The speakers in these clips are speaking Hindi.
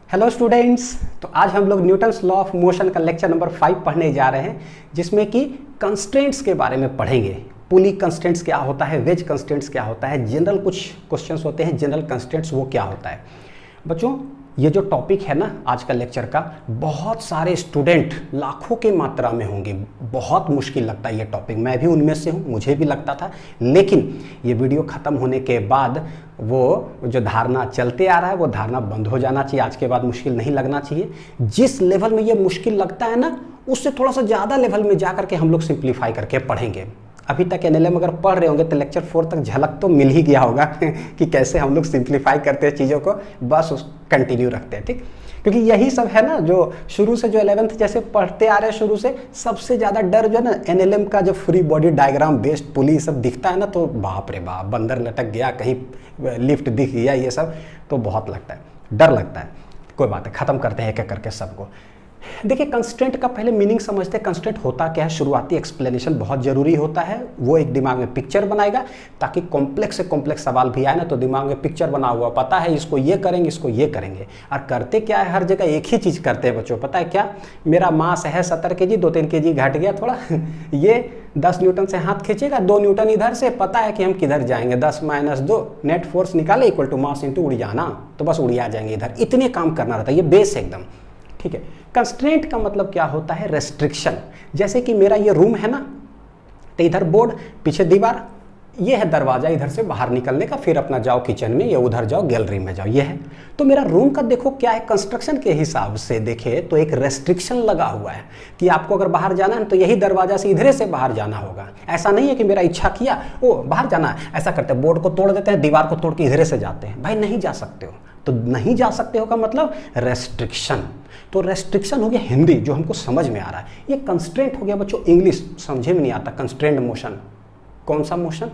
Hello students. तो आज हम लोग न्यूटन्स लॉ ऑफ मोशन का लेक्चर नंबर 5 पढ़ने जा रहे हैं, जिसमें कि कंस्ट्रेंट्स के बारे में पढ़ेंगे। पुली कंस्ट्रेंट्स क्या होता है, वेज कंस्ट्रेंट्स क्या होता है, जनरल कुछ क्वेश्चंस होते हैं जनरल कंस्ट्रेंट्स, वो क्या होता है। बच्चों, ये जो टॉपिक है ना आज का लेक्चर का, बहुत सारे स्टूडेंट लाखों की मात्रा में होंगे। बहुत मुश्किल लगता है ये टॉपिक, मैं भी उनमें से हूँ, मुझे भी लगता था। लेकिन ये वीडियो ख़त्म होने के बाद वो जो धारणा चलते आ रहा है वो धारणा बंद हो जाना चाहिए। आज के बाद मुश्किल नहीं लगना चाहिए। जिस लेवल में ये मुश्किल लगता है ना, उससे थोड़ा सा ज़्यादा लेवल में जा करके हम लोग सिंप्लीफाई करके पढ़ेंगे। अभी तक एनएलएम अगर पढ़ रहे होंगे तो लेक्चर 4 तक झलक तो मिल ही गया होगा कि कैसे हम लोग सिंप्लीफाई करते हैं चीज़ों को, बस उस कंटिन्यू रखते हैं, ठीक। क्योंकि यही सब है ना, जो शुरू से जो 11th जैसे पढ़ते आ रहे हैं शुरू से, सबसे ज़्यादा डर जो है ना एनएलएम का, जब फ्री बॉडी डायग्राम बेस्ड पुली सब दिखता है ना, तो बाप रे बाप, बंदर लटक गया, कहीं लिफ्ट दिख गया, ये सब तो बहुत लगता है, डर लगता है। कोई बात है, ख़त्म करते हैं एक-एक करके सबको। देखिए, कंस्ट्रेंट का पहले मीनिंग समझते हैं। कंस्ट्रेंट होता क्या है, शुरुआती एक्सप्लेनेशन बहुत जरूरी होता है। वो एक दिमाग में पिक्चर बनाएगा, ताकि कॉम्प्लेक्स से कॉम्प्लेक्स सवाल भी आए ना तो दिमाग में पिक्चर बना हुआ, पता है इसको ये करेंगे, इसको ये करेंगे। और करते क्या है, हर जगह एक ही चीज़ करते हैं बच्चों, पता है क्या? मेरा मास है 70 kg, 2-3 kg घट गया थोड़ा ये 10 न्यूटन से हाथ खींचेगा, 2 न्यूटन इधर से, पता है कि हम किधर जाएंगे, 10 - 2 नेट फोर्स निकाले इक्वल टू मास इंटू उड़ जाना, तो बस उड़िया जाएंगे इधर। इतने काम करना रहता है, ये बेस एकदम, ठीक है। कंस्ट्रेंट का मतलब क्या होता है, रेस्ट्रिक्शन। जैसे कि मेरा ये रूम है ना, तो इधर बोर्ड, पीछे दीवार, ये है दरवाजा इधर से बाहर निकलने का, फिर अपना जाओ किचन में या उधर जाओ गैलरी में जाओ, ये है। तो मेरा रूम का देखो क्या है, कंस्ट्रक्शन के हिसाब से देखे तो एक रेस्ट्रिक्शन लगा हुआ है कि आपको अगर बाहर जाना है तो यही दरवाजा से इधरे से बाहर जाना होगा। ऐसा नहीं है कि मेरा इच्छा किया ओ बाहर जाना है, ऐसा करते हैं बोर्ड को तोड़ देते हैं, दीवार को तोड़ के इधरे से जाते हैं। भाई नहीं जा सकते हो, तो नहीं जा सकते हो का मतलब रेस्ट्रिक्शन। तो रेस्ट्रिक्शन हो गया हिंदी, जो हमको समझ में आ रहा है। ये कंस्ट्रेंट हो गया बच्चों इंग्लिश, समझे में नहीं आता। कंस्ट्रेंट मोशन, कौन सा मोशन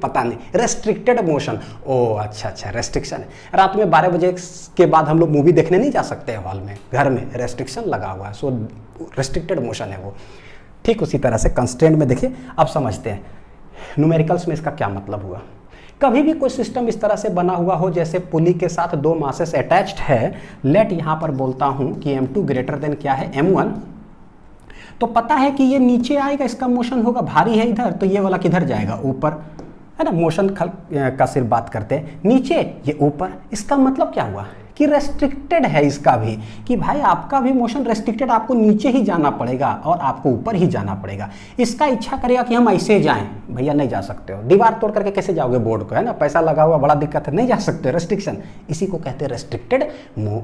पता नहीं, रेस्ट्रिक्टेड मोशन। ओ अच्छा, रेस्ट्रिक्शन है। रात में 12 बजे के बाद हम लोग मूवी देखने नहीं जा सकते हैं हॉल में, घर में रेस्ट्रिक्शन लगा हुआ है, सो रेस्ट्रिक्टेड मोशन है वो। ठीक उसी तरह से कंस्ट्रेंट में देखिए, अब समझते हैं न्यूमेरिकल्स में इसका क्या मतलब हुआ। कभी भी कोई सिस्टम इस तरह से बना हुआ हो, जैसे पुली के साथ 2 मासेस अटैच्ड है। लेट यहाँ पर बोलता हूँ कि M2 ग्रेटर देन क्या है, M1। तो पता है कि ये नीचे आएगा, इसका मोशन होगा, भारी है इधर, तो ये वाला किधर जाएगा, ऊपर, है ना। मोशन का सिर्फ बात करते हैं, नीचे ये ऊपर। इसका मतलब क्या हुआ कि रेस्ट्रिक्टेड है इसका भी, कि भाई आपका भी मोशन रेस्ट्रिक्टेड, आपको नीचे ही जाना पड़ेगा और आपको ऊपर ही जाना पड़ेगा। इसका इच्छा करेगा कि हम ऐसे जाएं, भैया नहीं जा सकते हो। दीवार तोड़ करके कैसे जाओगे बोर्ड को, है ना, पैसा लगा हुआ, बड़ा दिक्कत है, नहीं जा सकते, रेस्ट्रिक्शन। इसी को कहते हैं रेस्ट्रिक्टेड,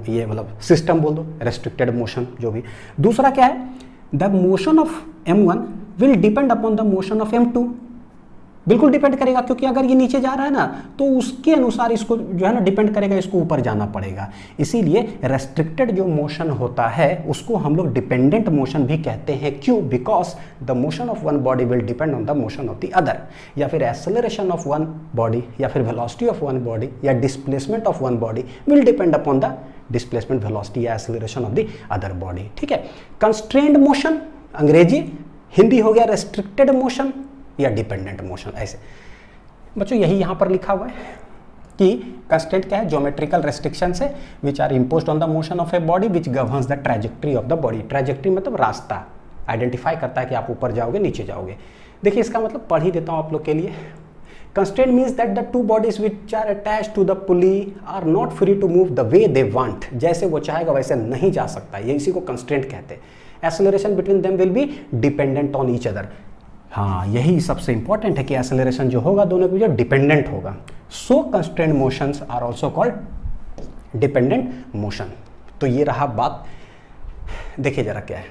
ये मतलब सिस्टम बोल दो, रेस्ट्रिक्टेड मोशन जो भी। दूसरा क्या है, the motion of M1 will depend upon the motion of M2। बिल्कुल डिपेंड करेगा, क्योंकि अगर ये नीचे जा रहा है ना तो उसके अनुसार इसको जो है ना डिपेंड करेगा, इसको ऊपर जाना पड़ेगा। इसीलिए रेस्ट्रिक्टेड जो मोशन होता है उसको हम लोग डिपेंडेंट मोशन भी कहते हैं। क्यों? Because the motion of one body will depend on the motion of the other, या फिर एक्सेलरेशन ऑफ वन बॉडी, या फिर वेलोसिटी ऑफ वन बॉडी, या displacement of one body will depend upon the displacement, velocity या acceleration of the other body, ठीक है। कंस्ट्रेंड मोशन अंग्रेजी, हिंदी हो गया रेस्ट्रिक्टेड मोशन या डिपेंडेंट मोशन। ऐसे बच्चों यही यहाँ पर लिखा हुआ है कि कंस्ट्रेंट क्या है, ज्योमेट्रिकल रेस्ट्रिक्शंस है which are imposed on the motion of a body which governs the trajectory of the body. Trajectory मतलब रास्ता, आइडेंटिफाई करता है कि आप ऊपर जाओगे नीचे जाओगे। देखिए इसका मतलब पढ़ ही देता हूँ आप लोग के लिए। Constraint means that the two bodies which are attached to the pulley are not free to move the way they want। जैसे वो चाहेगा वैसे नहीं जा सकता, ये इसी को constraint कहते हैं। Acceleration between them will be dependent on each other। हाँ, यही सबसे इंपॉर्टेंट है कि एक्सेलरेशन जो होगा दोनों के बीच डिपेंडेंट होगा। So constraint motions are also called dependent motion. तो ये रहा बात। देखिए जरा क्या है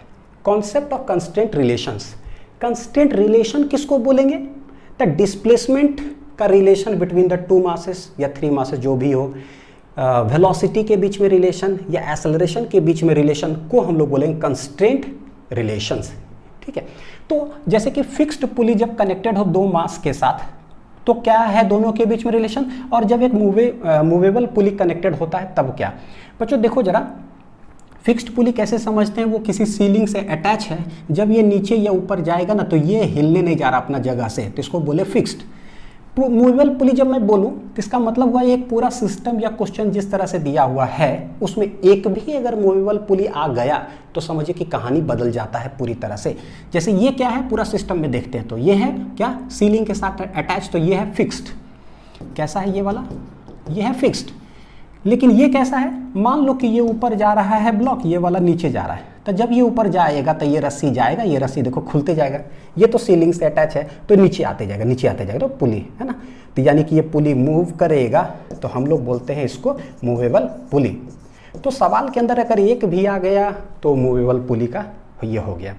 concept of constraint relations. Constraint relation किसको बोलेंगे? द डिस्प्लेसमेंट का रिलेशन बिटवीन द 2 मासेस या 3 मासेस जो भी हो, वेलोसिटी के बीच में रिलेशन या एक्सेलरेशन के बीच में रिलेशन को हम लोग बोलेंगे कंस्ट्रेंट रिलेशंस, ठीक है। तो जैसे कि फिक्स्ड पुली जब कनेक्टेड हो 2 मास के साथ तो क्या है दोनों के बीच में रिलेशन, और जब एक मूवेबल पुली कनेक्टेड होता है तब क्या। बच्चों देखो जरा, फिक्स्ड पुली कैसे समझते हैं, वो किसी सीलिंग से अटैच है, जब ये नीचे या ऊपर जाएगा ना तो ये हिलने नहीं जा रहा अपना जगह से, तो इसको बोले फिक्स्ड। मूवेबल पुली जब मैं बोलूं तो इसका मतलब हुआ एक पूरा सिस्टम या क्वेश्चन जिस तरह से दिया हुआ है उसमें एक भी अगर मूवेबल पुली आ गया तो समझिए कि कहानी बदल जाता है पूरी तरह से। जैसे ये क्या है, पूरा सिस्टम में देखते हैं तो ये है क्या, सीलिंग के साथ अटैच, तो ये है फिक्स्ड। कैसा है ये वाला, ये है फिक्स्ड। लेकिन ये कैसा है, मान लो कि ये ऊपर जा रहा है ब्लॉक, ये वाला नीचे जा रहा है, तो जब ये ऊपर जाएगा तो ये रस्सी जाएगा, ये रस्सी देखो खुलते जाएगा, ये तो सीलिंग से अटैच है तो नीचे आते जाएगा, नीचे आते जाएगा, तो पुली है ना। तो यानी कि ये पुली मूव करेगा तो हम लोग बोलते हैं इसको मूवेबल पुली। तो सवाल के अंदर अगर एक भी आ गया तो मूवेबल पुली का ये हो गया।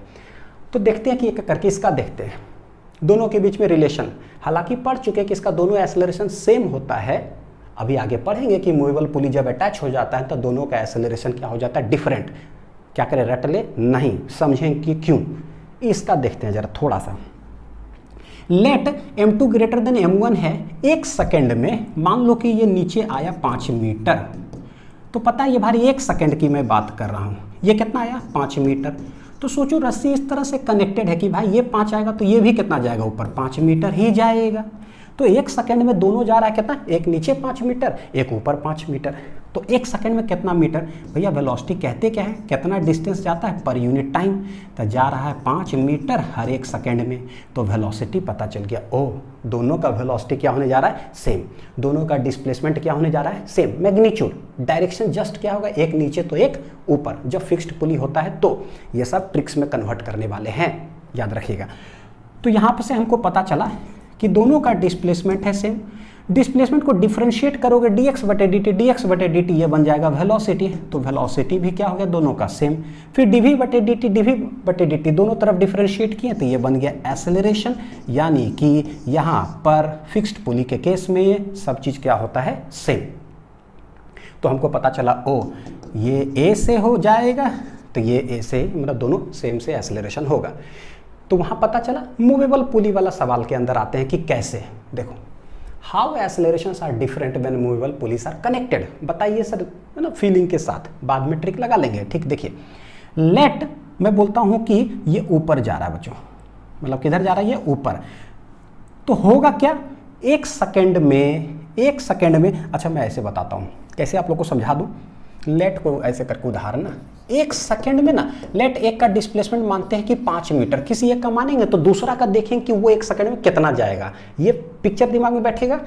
तो देखते हैं कि एक करके इसका देखते हैं, दोनों के बीच में रिलेशन। हालांकि पढ़ चुके कि इसका दोनों एक्सेलरेशन सेम होता है, अभी आगे पढ़ेंगे कि मूवेबल पुली जब अटैच हो जाता है तो दोनों का एक्सेलरेशन क्या हो जाता है, डिफरेंट। क्या करें, रट ले नहीं, समझें कि क्यों। इसका देखते हैं जरा थोड़ा सा। Late m2 greater than m1 है, एक सेकंड में मान लो कि ये नीचे आया 5 मीटर, तो पता है ये भाई 1 सेकंड की मैं बात कर रहा हूँ, ये कितना आया 5 मीटर। तो सोचो रस्सी इस तरह से कनेक्टेड है कि भाई ये 5 आएगा तो ये भी कितना जाएगा ऊपर, 5 मीटर ही जाएगा। तो 1 सेकंड में दोनों जा रहा है कितना, एक नीचे 5 मीटर एक ऊपर 5 मीटर। तो 1 सेकंड में कितना मीटर, भैया वेलोसिटी कहते क्या है, कितना डिस्टेंस जाता है पर यूनिट टाइम, तो जा रहा है 5 मीटर हर 1 सेकंड में। तो वेलोसिटी पता चल गया, ओ दोनों का वेलोसिटी क्या होने जा रहा है, सेम। दोनों का डिस्प्लेसमेंट क्या होने जा रहा है, सेम। मैग्नीट्यूड डायरेक्शन जस्ट क्या होगा, एक नीचे तो एक ऊपर, जब फिक्स्ड पुली होता है। तो ये सब ट्रिक्स में कन्वर्ट करने वाले हैं, याद रखिएगा। तो यहाँ पर से हमको पता चला कि दोनों का डिस्प्लेसमेंट है सेम। डिस्प्लेसमेंट को डिफरेंशिएट करोगे dx बटे dt, ये बन जाएगा वेलोसिटी। तो वेलोसिटी भी क्या हो गया, दोनों का सेम। फिर dv बटे dt दोनों तरफ डिफरेंशिएट किए तो ये बन गया एक्सेलरेशन। यानी कि यहाँ पर फिक्स्ड पुली के केस में ये सब चीज़ क्या होता है, सेम। तो हमको पता चला ओ ये a से हो जाएगा तो ये a से, मतलब दोनों सेम से एक्सेलरेशन होगा। तो वहाँ पता चला। मूवेबल पुली वाला सवाल के अंदर आते हैं कि कैसे। देखो, how accelerations are different when movable pulleys are connected. बताइए सर, है ना, फीलिंग के साथ, बाद में ट्रिक लगा लेंगे। ठीक, देखिए लेट मैं बोलता हूँ कि ये ऊपर जा रहा है बच्चों, मतलब किधर जा रहा है, ये ऊपर। तो होगा क्या, 1 सेकंड में, अच्छा मैं ऐसे बताता हूँ कैसे आप लोग को समझा दूँ। लेट को ऐसे करके उदाहरण ना, 1 सेकंड में ना, लेट एक का डिस्प्लेसमेंट मानते हैं कि 5 मीटर, किसी एक का मानेंगे तो दूसरा का देखें कि वो 1 सेकंड में कितना जाएगा। ये पिक्चर दिमाग में बैठेगा।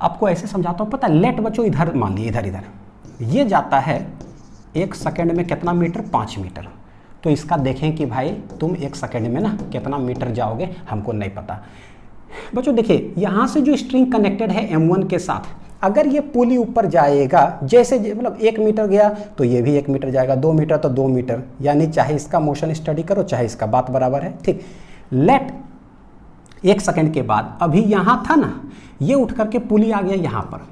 आपको ऐसे समझाता हूँ, पता है, लेट बच्चों इधर मान लिए, इधर ये जाता है 1 सेकंड में कितना मीटर, 5 मीटर। तो इसका देखें कि भाई तुम 1 सेकंड में ना कितना मीटर जाओगे, हमको नहीं पता। बच्चों देखिए, यहाँ से जो स्ट्रिंग कनेक्टेड है m1 के साथ, अगर ये पुली ऊपर जाएगा, जैसे मतलब 1 मीटर गया तो ये भी 1 मीटर जाएगा, 2 मीटर तो 2 मीटर, यानी चाहे इसका मोशन स्टडी करो चाहे इसका, बात बराबर है। ठीक, लेट 1 सेकंड के बाद अभी यहाँ था ना, ये उठ करके पुली आ गया यहाँ पर,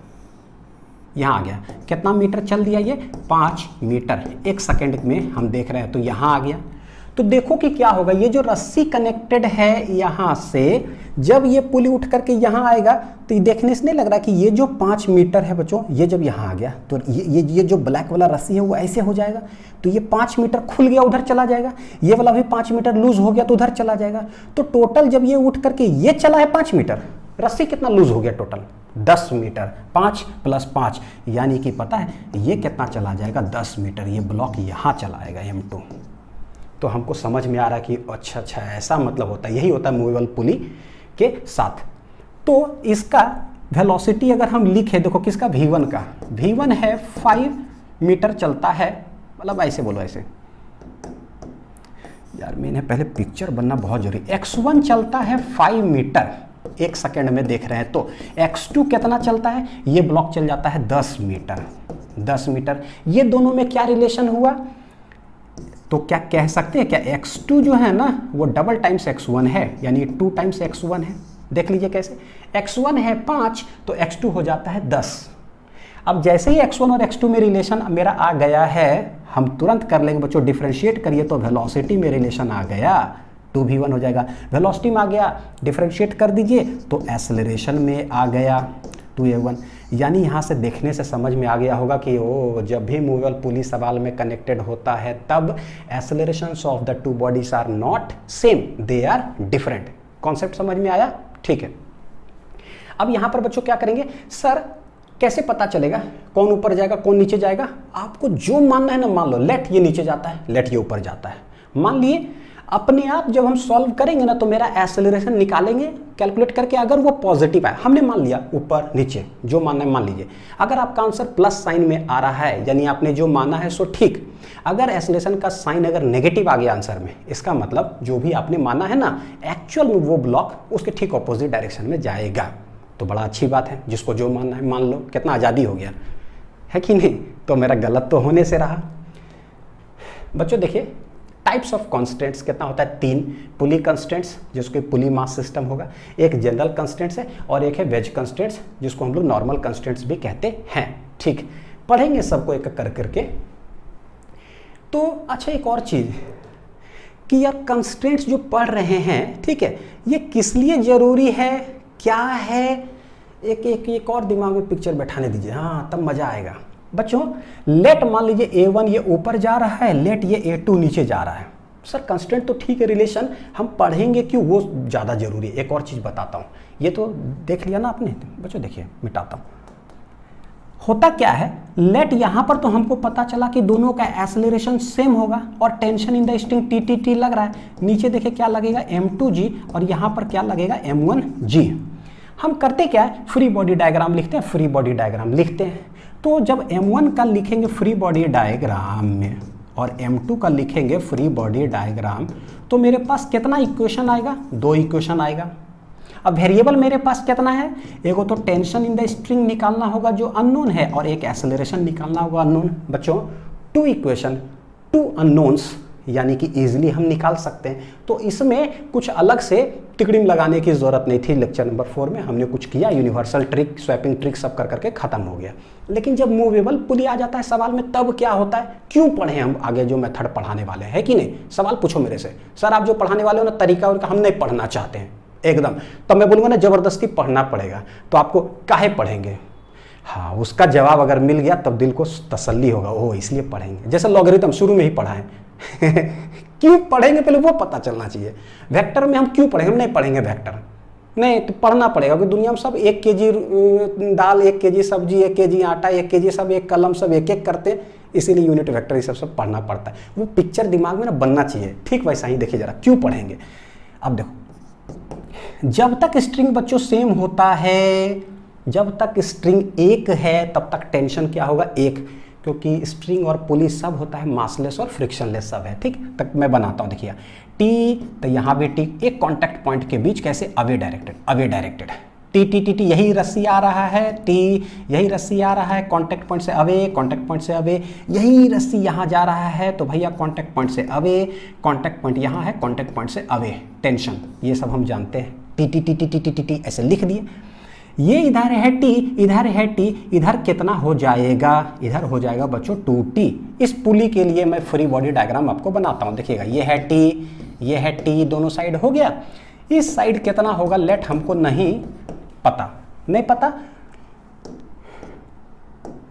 यहाँ आ गया, कितना मीटर चल दिया, ये 5 मीटर 1 सेकंड में हम देख रहे हैं। तो यहाँ आ गया। तो देखो कि क्या होगा, ये जो रस्सी कनेक्टेड है यहाँ से, जब ये पुली उठ करके यहाँ आएगा तो ये देखने से नहीं लग रहा कि ये जो 5 मीटर है बच्चों, ये जब यहाँ आ गया तो ये जो ब्लैक वाला रस्सी है वो ऐसे हो जाएगा। तो ये 5 मीटर खुल गया, उधर चला जाएगा। ये वाला भी 5 मीटर लूज हो गया तो उधर चला जाएगा। तो टोटल जब ये उठ करके ये चला है 5 मीटर, रस्सी कितना लूज हो गया, टोटल 10 मीटर। 5 + 5 यानी कि पता है ये कितना चला जाएगा, 10 मीटर। ये ब्लॉक यहाँ चला आएगा m2। तो हमको समझ में आ रहा है कि अच्छा ऐसा मतलब होता है, यही होता है मूवेबल पुली के साथ। तो इसका वेलोसिटी अगर हम लिखे, देखो किसका, v1 का, v1 है 5 मीटर चलता है, मतलब ऐसे बोलो, ऐसे यार मैंने पहले पिक्चर बनना बहुत जरूरी। x1 चलता है 5 मीटर 1 सेकंड में देख रहे हैं। तो x2 कितना चलता है, ये ब्लॉक चल जाता है 10 मीटर। 10 मीटर, ये दोनों में क्या रिलेशन हुआ, तो क्या कह सकते हैं, क्या x2 जो है ना वो डबल टाइम्स x1 है, यानी 2 टाइम्स x1 है। देख लीजिए कैसे, x1 है 5 तो x2 हो जाता है 10। अब जैसे ही x1 और x2 में रिलेशन मेरा आ गया है, हम तुरंत कर लेंगे बच्चों, डिफरेंशिएट करिए तो वेलोसिटी में रिलेशन आ गया, 2v1 हो जाएगा। वेलोसिटी में आ गया, डिफरेंशिएट कर दीजिए तो एक्सेलरेशन में आ गया 2a1। यानी यहाँ से देखने से समझ में आ गया होगा कि ओ जब भी मूवेबल पुली सवाल में कनेक्टेड होता है तब accelerations of the two bodies are not same, they are different. Concept समझ में आया, ठीक है। अब यहाँ पर बच्चों क्या करेंगे, सर कैसे पता चलेगा कौन ऊपर जाएगा कौन नीचे जाएगा? आपको जो मानना है ना मान लो। लेट ये नीचे जाता है, लेट ये ऊपर जाता है, मान लिए। अपने आप जब हम सॉल्व करेंगे ना तो मेरा एक्सेलरेशन निकालेंगे कैलकुलेट करके, अगर वो पॉजिटिव है, हमने मान लिया ऊपर नीचे जो मानना है मान लीजिए। अगर आपका आंसर प्लस साइन में आ रहा है यानी आपने जो माना है सो ठीक। अगर एक्सेलरेशन का साइन अगर नेगेटिव आ गया आंसर में, इसका मतलब जो भी आपने माना है ना एक्चुअल में वो ब्लॉक उसके ठीक ऑपोजिट डायरेक्शन में जाएगा। तो बड़ा अच्छी बात है, जिसको जो मानना है मान लो, कितना आज़ादी हो गया है कि नहीं? तो मेरा गलत तो होने से रहा। बच्चों देखिए टाइप्स ऑफ कॉन्स्टेंट्स कितना होता है, 3 पुली कंस्टेंट्स जिसको पुली मास सिस्टम होगा, एक जनरल कंस्टेंट्स है और एक है वेज कंस्टेंट्स जिसको हम लोग नॉर्मल कंस्टेंट्स भी कहते हैं। ठीक, पढ़ेंगे सबको एक कर करके। तो अच्छा एक और चीज़ कि यार कंस्टेंट्स जो पढ़ रहे हैं, ठीक है, ये किस लिए ज़रूरी है, क्या है, एक और दिमाग में पिक्चर बैठाने दीजिए, हाँ तब मज़ा आएगा। बच्चों लेट मान लीजिए A1 ये ऊपर जा रहा है, लेट ये A2 नीचे जा रहा है। सर कंस्टेंट तो ठीक है, रिलेशन हम पढ़ेंगे क्यों, वो ज़्यादा ज़रूरी है। एक और चीज़ बताता हूँ, ये तो देख लिया ना आपने। बच्चों देखिए मिटाता हूँ। होता क्या है, लेट यहाँ पर तो हमको पता चला कि दोनों का एक्सेलरेशन सेम होगा और tension in the string T लग रहा है। नीचे देखिए क्या लगेगा M2G और यहाँ पर क्या लगेगा M1G। हम करते क्या है, फ्री बॉडी डायग्राम लिखते हैं, फ्री बॉडी डायग्राम लिखते हैं। तो जब M1 का लिखेंगे फ्री बॉडी डायग्राम में और M2 का लिखेंगे फ्री बॉडी डायग्राम, तो मेरे पास कितना इक्वेशन आएगा, 2 इक्वेशन आएगा। अब वेरिएबल मेरे पास कितना है, एक तो टेंशन इन द स्ट्रिंग निकालना होगा जो अननोन है और एक एक्सेलरेशन निकालना होगा अननोन। बच्चों 2 इक्वेशन 2 अननोन्स यानी कि इजीली हम निकाल सकते हैं। तो इसमें कुछ अलग से टिकड़िम लगाने की जरूरत नहीं थी। लेक्चर नंबर 4 में हमने कुछ किया, यूनिवर्सल ट्रिक स्वैपिंग ट्रिक सब कर करके खत्म हो गया। लेकिन जब मूवेबल पुली आ जाता है सवाल में, तब क्या होता है, क्यों पढ़े हम आगे जो मेथड पढ़ाने वाले हैं कि नहीं। सवाल पूछो मेरे से, सर आप जो पढ़ाने वाले हो ना तरीका उनका हम नहीं पढ़ना चाहते हैं एकदम, तब मैं बोलूँगा ना जबरदस्ती पढ़ना पड़ेगा। तो आपको काहे पढ़ेंगे, हाँ उसका जवाब अगर मिल गया तब दिल को तसल्ली होगा, ओह इसलिए पढ़ेंगे। जैसे लॉगरिथम शुरू में ही पढ़ा है क्यों पढ़ेंगे पहले वो पता चलना चाहिए। वेक्टर में हम क्यों पढ़ेंगे, हम नहीं पढ़ेंगे वेक्टर, नहीं तो पढ़ना पड़ेगा क्योंकि दुनिया में सब 1 केजी दाल, 1 केजी सब्जी, 1 केजी आटा, 1 केजी सब एक कलम सब एक करते हैं, इसीलिए यूनिट वेक्टर ये सब पढ़ना पड़ता है। वो पिक्चर दिमाग में ना बनना चाहिए। ठीक वैसा ही देखिए जरा क्यों पढ़ेंगे। अब देखो जब तक स्ट्रिंग बच्चों सेम होता है, जब तक स्ट्रिंग एक है तब तक टेंशन क्या होगा, 1, क्योंकि स्ट्रिंग और पुली सब होता है मासलेस और फ्रिक्शनलेस सब है। ठीक, तक मैं बनाता हूँ देखिए टी, तो यहाँ भी टी, एक कॉन्टैक्ट पॉइंट के बीच कैसे अवे डायरेक्टेड टी यही रस्सी आ रहा है, टी यही रस्सी आ रहा है कॉन्टैक्ट पॉइंट से अवे, कॉन्टैक्ट पॉइंट से अवे, यही रस्सी यहाँ जा रहा है तो भैया कॉन्टैक्ट पॉइंट से अवे, कॉन्टैक्ट पॉइंट यहाँ है, कॉन्टैक्ट पॉइंट से अवे, टेंशन ये सब हम जानते हैं। टी ऐसे लिख दिए। ये इधर है टी, इधर है टी, इधर कितना हो जाएगा, इधर हो जाएगा बच्चों 2t। इस पुली के लिए मैं फ्री बॉडी डायग्राम आपको बनाता हूँ। देखिएगा ये है टी, ये है टी, दोनों साइड हो गया। इस साइड कितना होगा लेट हमको नहीं पता, नहीं पता,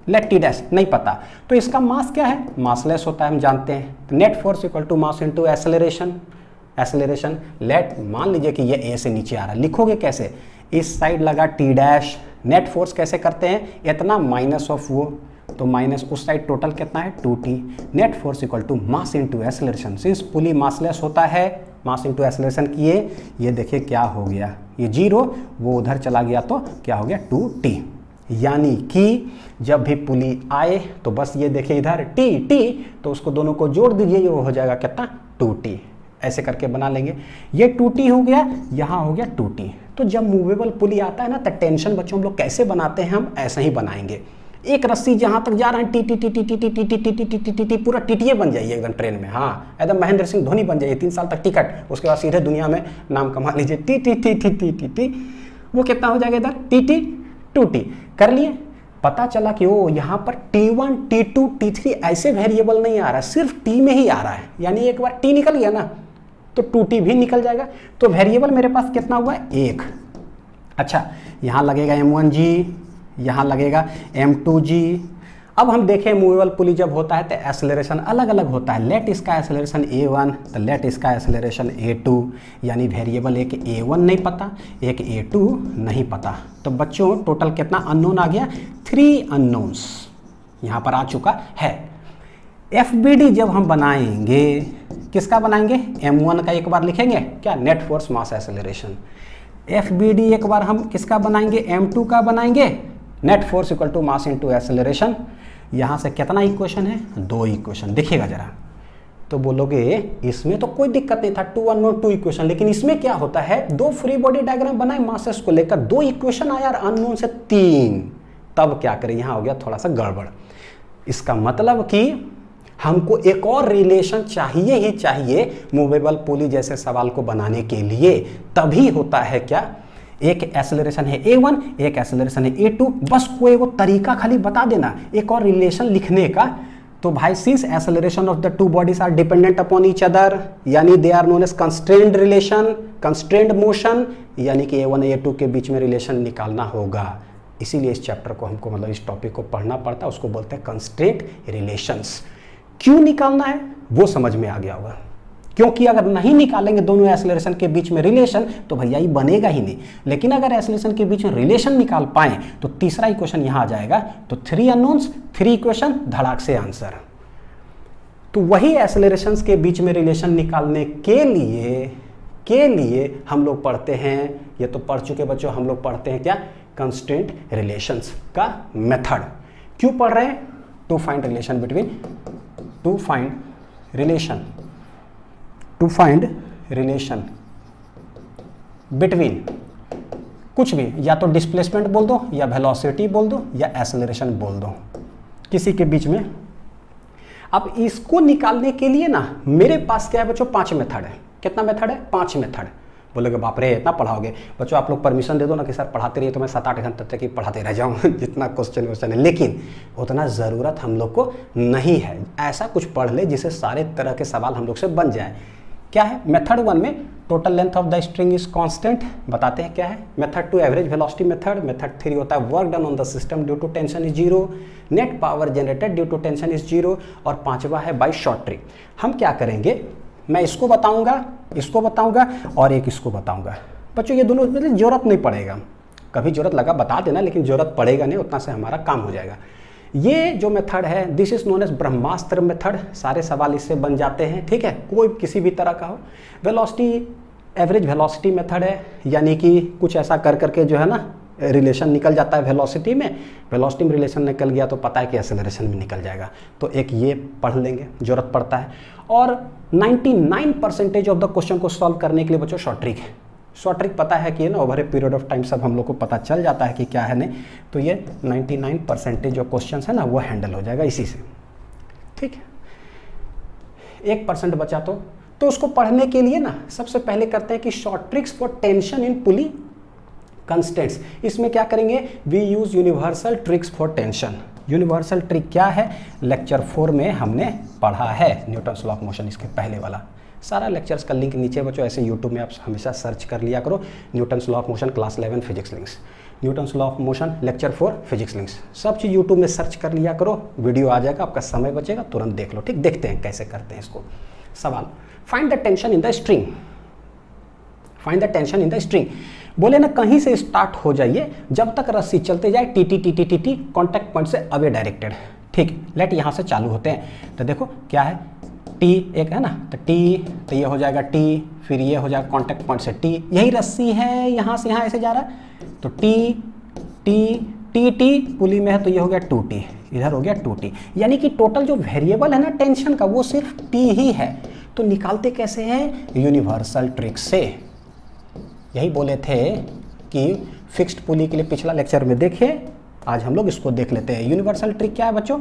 लेट टी डैश नहीं पता, तो इसका मास क्या है, मासलेस होता है हम जानते हैं। तो net force equal to mass into acceleration. Let मान लीजिए कि ये ए से नीचे आ रहा है, लिखोगे कैसे, इस साइड लगा टी डैश, नेट फोर्स कैसे करते हैं, इतना माइनस ऑफ वो, तो माइनस उस साइड टोटल कितना है 2t। Net force equal to mass into acceleration, since pulley massless होता है, मास इनटू एक्सेलरेशन किए, ये देखिए क्या हो गया, ये 0 वो उधर चला गया तो क्या हो गया 2t। यानी कि जब भी पुली आए तो बस ये देखिए इधर टी, तो उसको दोनों को जोड़ दीजिए, ये वो हो जाएगा कितना 2t। ऐसे करके बना लेंगे, ये 2t हो गया, यहाँ हो गया 2t। तो जब मूवेबल पुली आता है ना तो टेंशन बच्चों हम लोग कैसे बनाते हैं, हम ऐसा ही बनाएंगे। एक रस्सी जहाँ तक जा रहा है टी पूरा टीटीए बन जाइए एकदम ट्रेन में, हाँ एकदम महेंद्र सिंह धोनी बन जाइए, 3 साल तक टिकट, उसके बाद सीधे दुनिया में नाम कमा लीजिए टी। वो कितना हो जाएगा इधर टी 2t कर लिए। पता चला कि वो यहाँ पर T1 T2 T3 ऐसे वेरिएबल नहीं आ रहा है, सिर्फ T में ही आ रहा है, यानी एक बार T निकल गया ना तो 2T भी निकल जाएगा। तो वेरिएबल मेरे पास कितना हुआ है 1। अच्छा यहाँ लगेगा M1G, यहाँ लगेगा M2G। अब हम देखें मूवेबल पुली जब होता है तो एक्सेलरेशन अलग अलग होता है। लेट इसका एक्सेलरेशन a1, तो लेट इसका एक्सेलरेशन a2, यानी वेरिएबल एक a1 नहीं पता, एक a2 नहीं पता। तो बच्चों टोटल कितना अननोन आ गया? 3 अननोन्स यहाँ पर आ चुका है। FBD जब हम बनाएंगे, किसका बनाएंगे? m1 का एक बार लिखेंगे क्या? Net force mass acceleration. FBD एक बार हम किसका बनाएंगे? m2 का बनाएंगे, net force equal to mass into acceleration. यहाँ से कितना इक्वेशन है? 2 इक्वेशन। देखिएगा जरा, तो बोलोगे इसमें तो कोई दिक्कत नहीं था, 2 अननोन 2 इक्वेशन, लेकिन इसमें क्या होता है? 2 फ्री बॉडी डायग्राम बनाए मासेस को लेकर, 2 इक्वेशन आया अननोन से 3, तब क्या करें? यहाँ हो गया थोड़ा सा गड़बड़। इसका मतलब कि हमको एक और रिलेशन चाहिए ही चाहिए मूवेबल पुली जैसे सवाल को बनाने के लिए। तभी होता है क्या? एक एक्सेलरेशन है a1, एक एक्सेलरेशन है a2, बस कोई वो तरीका खाली बता देना एक और रिलेशन लिखने का। तो भाई since acceleration of the two bodies are dependent upon each other, यानी they are known as constrained relation, constrained motion, यानी कि a1 a2 के बीच में रिलेशन निकालना होगा। इसीलिए इस चैप्टर को हमको, मतलब इस टॉपिक को पढ़ना पड़ता है, उसको बोलते हैं कंस्ट्रेंट रिलेशंस। क्यों निकालना है वो समझ में आ गया होगा, क्योंकि अगर नहीं निकालेंगे दोनों एक्सेलरेशन के बीच में रिलेशन तो भैया ये बनेगा ही नहीं। लेकिन अगर एक्सेलरेशन के बीच में रिलेशन निकाल पाए तो तीसरा इक्वेशन यहाँ आ जाएगा। तो 3 अननोन्स 3 इक्वेशन, धड़ाक से आंसर। तो वही एक्सेलरेशंस के बीच में रिलेशन निकालने के लिए हम लोग पढ़ते हैं, ये तो पढ़ चुके बच्चों, हम लोग पढ़ते हैं क्या? कंस्ट्रेंट रिलेशंस का मेथड। क्यों पढ़ रहे हैं? टू फाइंड रिलेशन बिटवीन कुछ भी, या तो डिस्प्लेसमेंट बोल दो, या वेलोसिटी बोल दो, या एक्सेलरेशन बोल दो, किसी के बीच में। अब इसको निकालने के लिए ना मेरे पास क्या है बच्चों? 5 मेथड है। कितना मेथड है? 5 मेथड। बोलोगे बाप रे इतना पढ़ाओगे? बच्चों आप लोग परमिशन दे दो ना कि सर पढ़ाते रहिए, तो मैं 7-8 घंटे तक ही पढ़ाते रह जाऊँ जितना क्वेश्चन है, लेकिन उतना ज़रूरत हम लोग को नहीं है। ऐसा कुछ पढ़ ले जिससे सारे तरह के सवाल हम लोग से बन जाए। क्या है? मेथड 1 में total length of the string is constant, बताते हैं क्या है। Method 2 average velocity method. Method 3 होता है work done on the system due to tension is 0, net power generated due to tension is 0, और 5वां है बाय शॉर्ट ट्रिक। हम क्या करेंगे? मैं इसको बताऊंगा और एक इसको बताऊंगा। बच्चों ये दोनों मतलब जरूरत नहीं पड़ेगा, कभी जरूरत लगा बता देना, लेकिन जरूरत पड़ेगा नहीं, उतना से हमारा काम हो जाएगा। ये जो मेथड है this is known as Brahmastra method, सारे सवाल इससे बन जाते हैं, ठीक है, कोई किसी भी तरह का हो। वेलोसिटी एवरेज वेलोसिटी मेथड है, यानी कि कुछ ऐसा कर करके जो है ना रिलेशन निकल जाता है वेलोसिटी में रिलेशन निकल गया तो पता है कि एक्सेलरेशन में निकल जाएगा। तो एक ये पढ़ लेंगे, जरूरत पड़ता है। और 99% ऑफ द क्वेश्चन को सॉल्व करने के लिए बच्चों शॉर्ट ट्रिक है। शॉर्ट ट्रिक पता है कि ना over a period of time सब हम लोग को पता चल जाता है कि क्या है नहीं, तो ये 99% जो क्वेश्चन है ना वो हैंडल हो जाएगा इसी से, ठीक है। 1% बचा तो उसको पढ़ने के लिए ना सबसे पहले करते हैं कि short tricks for tension in pulley constants. इसमें क्या करेंगे? We use universal tricks for tension. Universal trick क्या है? लेक्चर 4 में हमने पढ़ा है, न्यूटन्स लॉ ऑफ मोशन, इसके पहले वाला सारा लेक्चर्स का लिंक नीचे बच्चों ऐसे यूट्यूब में आप हमेशा सर्च कर लिया करो, Newton's law of motion class 11 physics links, Newton's law of motion lecture 4 physics links, सब चीज़ यूट्यूब में सर्च कर लिया करो, वीडियो आ जाएगा, आपका समय बचेगा, तुरंत देख लो, ठीक। देखते हैं कैसे करते हैं इसको। सवाल, find the tension in the string. Find the tension in the string बोले ना कहीं से स्टार्ट हो जाइए जब तक रस्सी चलते जाए टी कॉन्टैक्ट पॉइंट से अवे डायरेक्टेड, ठीक। लेट यहाँ से चालू होते हैं, तो देखो क्या है, टी एक है ना, तो टी, तो ये हो जाएगा टी, फिर ये हो जाएगा कॉन्टैक्ट पॉइंट से टी, यही रस्सी है, यहाँ से यहाँ ऐसे जा रहा है, तो टी टी टी टी पुली में है तो ये हो गया 2t, इधर हो गया 2t, यानी कि टोटल जो वेरिएबल है ना टेंशन का वो सिर्फ t ही है। तो निकालते कैसे हैं? यूनिवर्सल ट्रिक से। यही बोले थे कि फिक्स्ड पुली के लिए पिछला लेक्चर में देखे, आज हम लोग इसको देख लेते हैं। यूनिवर्सल ट्रिक क्या है बच्चों?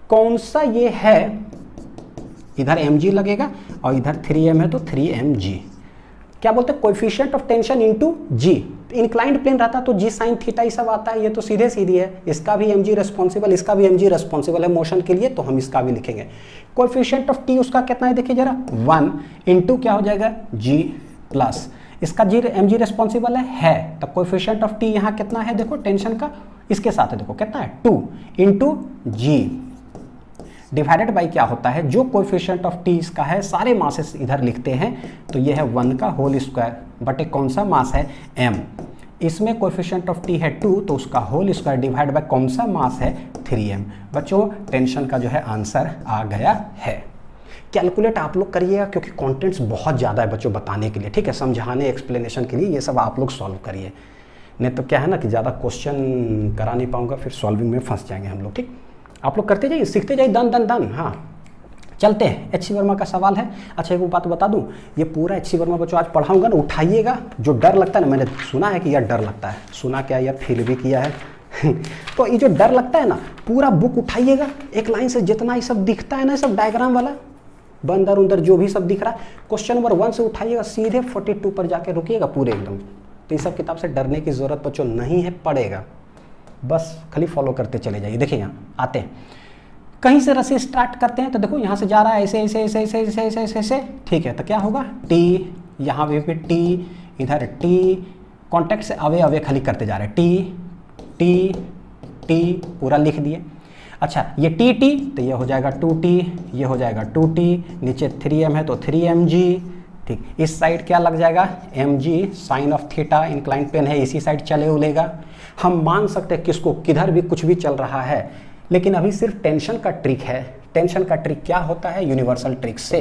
कौन सा ये है, इधर mg लगेगा और इधर 3m है तो 3mg। क्या बोलते हैं? Coefficient of tension into g। Inclined plane रहता तो g sin थीटा ये सब आता है, ये तो सीधे सीधी है, इसका भी mg रेस्पॉन्सिबल, इसका भी mg रेस्पॉन्सिबल है मोशन के लिए, तो हम इसका भी लिखेंगे। कोएफिशिएंट ऑफ t उसका कितना है देखिए जरा, 1 इंटू क्या हो जाएगा g प्लस इसका mg रेस्पॉन्सिबल है, तो कोएफिशिएंट ऑफ t यहाँ कितना है देखो टेंशन का इसके साथ है देखो कितना है 2 इंटू जी डिवाइडेड बाई क्या होता है, जो कोएफिशिएंट ऑफ टी इसका है, सारे मासेस इधर लिखते हैं तो ये है 1 का होल स्क्वायर बटे कौन सा मास है m, इसमें कोएफिशिएंट ऑफ टी है 2 तो उसका होल स्क्वायर डिवाइड बाय कौन सा मास है 3m। बच्चों टेंशन का जो है आंसर आ गया है। कैलकुलेट आप लोग करिएगा क्योंकि कंटेंट्स बहुत ज़्यादा है बच्चों बताने के लिए, ठीक है, समझाने एक्सप्लेनेशन के लिए, ये सब आप लोग सॉल्व करिए, नहीं तो क्या है ना कि ज़्यादा क्वेश्चन करा नहीं पाऊंगा, फिर सॉल्विंग में फंस जाएंगे हम लोग। ठीक, आप लोग करते जाइए, सीखते जाइए, दन दन दन। हाँ चलते हैं, एच सी वर्मा का सवाल है। अच्छा एक बात बता दूं, ये पूरा एच सी वर्मा बच्चों आज पढ़ाऊंगा ना, उठाइएगा, जो डर लगता है ना, मैंने सुना है कि यार डर लगता है, सुना क्या यार फील भी किया है तो ये जो डर लगता है ना, पूरा बुक उठाइएगा, एक लाइन से जितना ये सब दिखता है ना, सब डायग्राम वाला बंदर उंदर जो भी सब दिख रहा है, क्वेश्चन नंबर 1 से उठाइएगा, सीधे 42 पर जाके रुकिएगा पूरे एकदम। तो ये सब किताब से डरने की ज़रूरत बच्चों नहीं है, पड़ेगा, बस खाली फॉलो करते चले जाइए। देखिए यहाँ आते हैं, कहीं से रस्सी स्टार्ट करते हैं तो देखो यहाँ से जा रहा है ऐसे ऐसे ऐसे ऐसे ऐसे ऐसे ऐसे ऐसे, ठीक है, तो क्या होगा टी, यहाँ भी टी, इधर टी, कॉन्टैक्ट से अवे अवे खाली करते जा रहे हैं, टी टी टी पूरा लिख दिए। अच्छा ये टी टी तो ये हो जाएगा 2t, ये हो जाएगा 2t, नीचे 3m है तो 3mg, ठीक, इस साइड क्या लग जाएगा mg, sine of theta, incline plane है, इसी साइड चले उलेगा। हम मान सकते हैं किसको, किधर भी कुछ भी चल रहा है, लेकिन अभी सिर्फ टेंशन का ट्रिक है। टेंशन का ट्रिक क्या होता है, यूनिवर्सल ट्रिक से।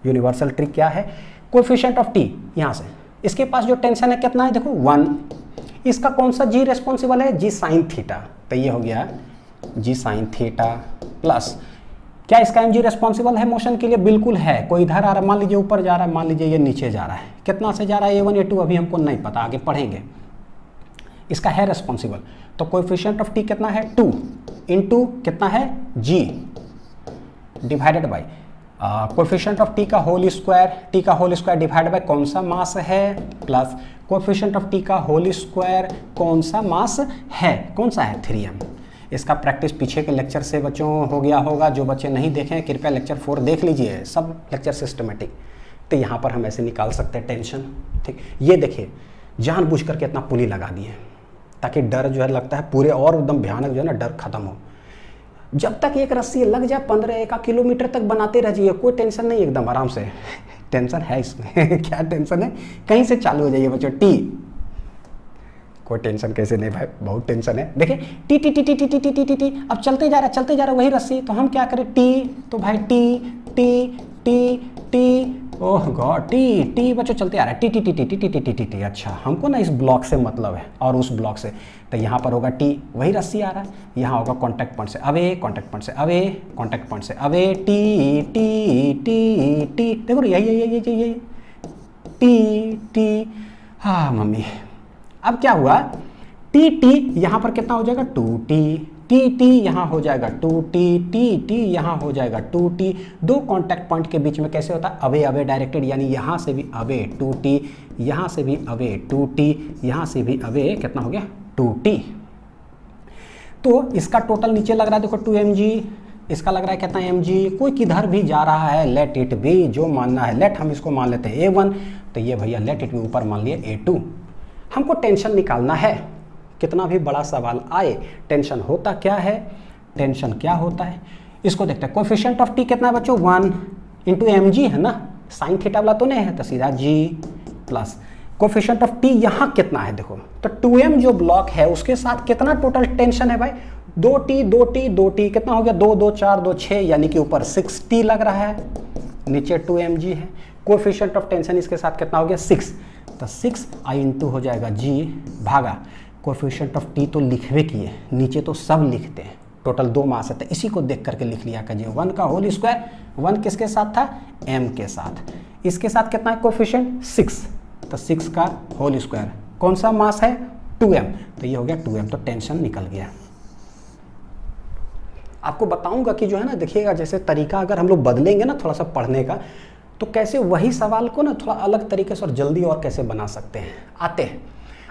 यूनिवर्सल ट्रिक क्या है, कोएफिशिएंट ऑफ टी, यहाँ से इसके पास जो टेंशन है कितना है देखो 1, इसका कौन सा जी रेस्पॉन्सिबल है, जी साइन थीटा, तो ये हो गया जी साइन थीटा प्लस क्या इसका एम जी रेस्पॉन्सिबल है मोशन के लिए, बिल्कुल है। कोई इधर आ रहा है, मान लीजिए ऊपर जा रहा है, मान लीजिए ये नीचे जा रहा है, कितना से जा रहा है A1 A2 अभी हमको नहीं पता, आगे पढ़ेंगे, इसका है रेस्पॉन्सिबल। तो कोएफिशिएंट ऑफ टी कितना है 2 इंटू कितना है g divided by coefficient of T का होल स्क्वायर डिवाइड बाय कौन सा मास है प्लस कोएफिशिएंट ऑफ टी का होल स्क्वायर कौन सा मास है, कौन सा है 3m। इसका प्रैक्टिस पीछे के लेक्चर से बच्चों हो गया होगा, जो बच्चे नहीं देखें कृपया लेक्चर 4 देख लीजिए, सब लेक्चर सिस्टमेटिक। तो यहाँ पर हम ऐसे निकाल सकते हैं टेंशन, ठीक। ये देखिए जानबूझ करके इतना पुली लगा दिए ताकि डर जो है लगता है पूरे और एकदम भयानक जो है ना डर खत्म हो। जब तक एक रस्सी लग जाए 15 किलोमीटर तक बनाते रहिए, कोई टेंशन नहीं, एकदम आराम से टेंशन है इसमें क्या टेंशन है, कहीं से चालू हो जाइए बच्चों, टी, कोई टेंशन कैसे नहीं भाई, बहुत टेंशन है। देखिए T T T T T T T T T, अब चलते जा रहा है वही रस्सी, तो हम क्या करें टी, तो भाई टी टी टी टी, ओह गॉड टी टी बच्चों चलते आ रहा है T T T T T T T T T T. अच्छा हमको ना इस ब्लॉक से मतलब है और उस ब्लॉक से, तो यहाँ पर होगा टी, वही रस्सी आ रहा है, यहाँ होगा कॉन्टैक्ट पॉइंट से अवे, कॉन्टैक्ट पॉइंट से अवे, कॉन्टैक्ट पॉइंट से away, T T T T, देखो यही टी टी। हाँ मम्मी, अब क्या हुआ टी टी यहाँ पर कितना हो जाएगा 2t, टी टी यहाँ हो जाएगा 2t, टी टी यहाँ हो जाएगा 2t। दो कॉन्टैक्ट पॉइंट के बीच में कैसे होता है अवे अवे डायरेक्टेड, यानी यहाँ से भी अवे 2t, यहाँ से भी अवे 2t, यहाँ से भी अवे कितना हो गया 2t। तो इसका टोटल नीचे लग रहा है देखो 2mg, इसका लग रहा है कितना mg, कोई किधर भी जा रहा है लेट इट बी, जो मानना है लेट, हम इसको मान लेते हैं A1, तो ये भैया लेट इट बी ऊपर मान लिए A2। हमको टेंशन निकालना है, कितना भी बड़ा सवाल आए टेंशन होता क्या है, टेंशन क्या होता है इसको देखते हैं। कोएफिशिएंट ऑफ टी कितना है बच्चों 1 इंटू mg है ना, साइन थीटा वाला तो नहीं है, तो सीधा g plus coefficient of T यहाँ कितना है देखो, तो 2m जो ब्लॉक है उसके साथ कितना टोटल टेंशन है भाई 2t कितना हो गया 2 2 4 2 6, यानी कि ऊपर 6t लग रहा है, नीचे 2mg है। कोएफिशिएंट ऑफ टेंशन इसके साथ कितना हो गया 6, तो 6 i इंटू हो जाएगा g भागा कोएफिशिएंट ऑफ टी तो लिखवे किए, नीचे तो सब लिखते हैं, टोटल 2 मास है, तो इसी को देख करके लिख लिया करिए 1 का होल स्क्वायर, 1 किसके साथ था m के साथ, इसके साथ कितना है कोएफिशिएंट 6, तो 6 का होल स्क्वायर कौन सा मास है 2m, तो ये हो गया 2m, तो टेंशन निकल गया। आपको बताऊंगा कि जो है ना देखिएगा जैसे तरीका अगर हम लोग बदलेंगे ना थोड़ा सा पढ़ने का, तो कैसे वही सवाल को ना थोड़ा अलग तरीके से और जल्दी और कैसे बना सकते हैं। आते हैं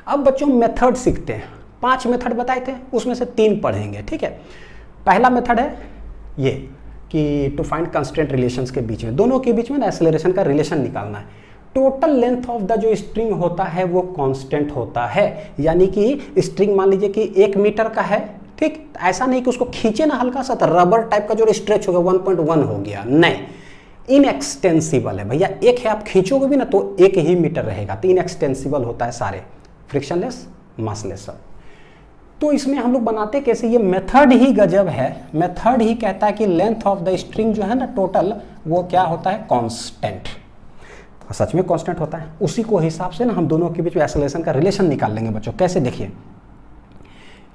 अब बच्चों मेथड सीखते हैं, 5 मेथड बताए थे उसमें से 3 पढ़ेंगे, ठीक है। पहला मेथड है ये कि टू फाइंड कंस्ट्रेंट रिलेशंस के बीच में, दोनों के बीच में ना एक्सेलरेशन का रिलेशन निकालना है। टोटल लेंथ ऑफ द जो स्ट्रिंग होता है वो कांस्टेंट होता है। यानी कि स्ट्रिंग मान लीजिए कि 1 मीटर का है, ठीक, ऐसा नहीं कि उसको खींचे ना हल्का सा तो रबर टाइप का जो स्ट्रेच होगा 1.1 हो गया, नहीं, इनएक्सटेंसिबल है भैया। एक है, आप खींचोगे भी ना तो 1 ही मीटर रहेगा, तो इनएक्सटेंसिबल होता है सारे, फ्रिक्शनलेस, मासलेस सब। तो इसमें हम लोग बनाते कैसे, ये मेथड ही गजब है। मेथड ही कहता है कि लेंथ ऑफ द स्ट्रिंग जो है ना टोटल, वो क्या होता है, कांस्टेंट। सच में कांस्टेंट होता है। उसी को हिसाब से ना हम दोनों के बीच में एक्सेलरेशन का रिलेशन निकाल लेंगे बच्चों। कैसे, देखिए,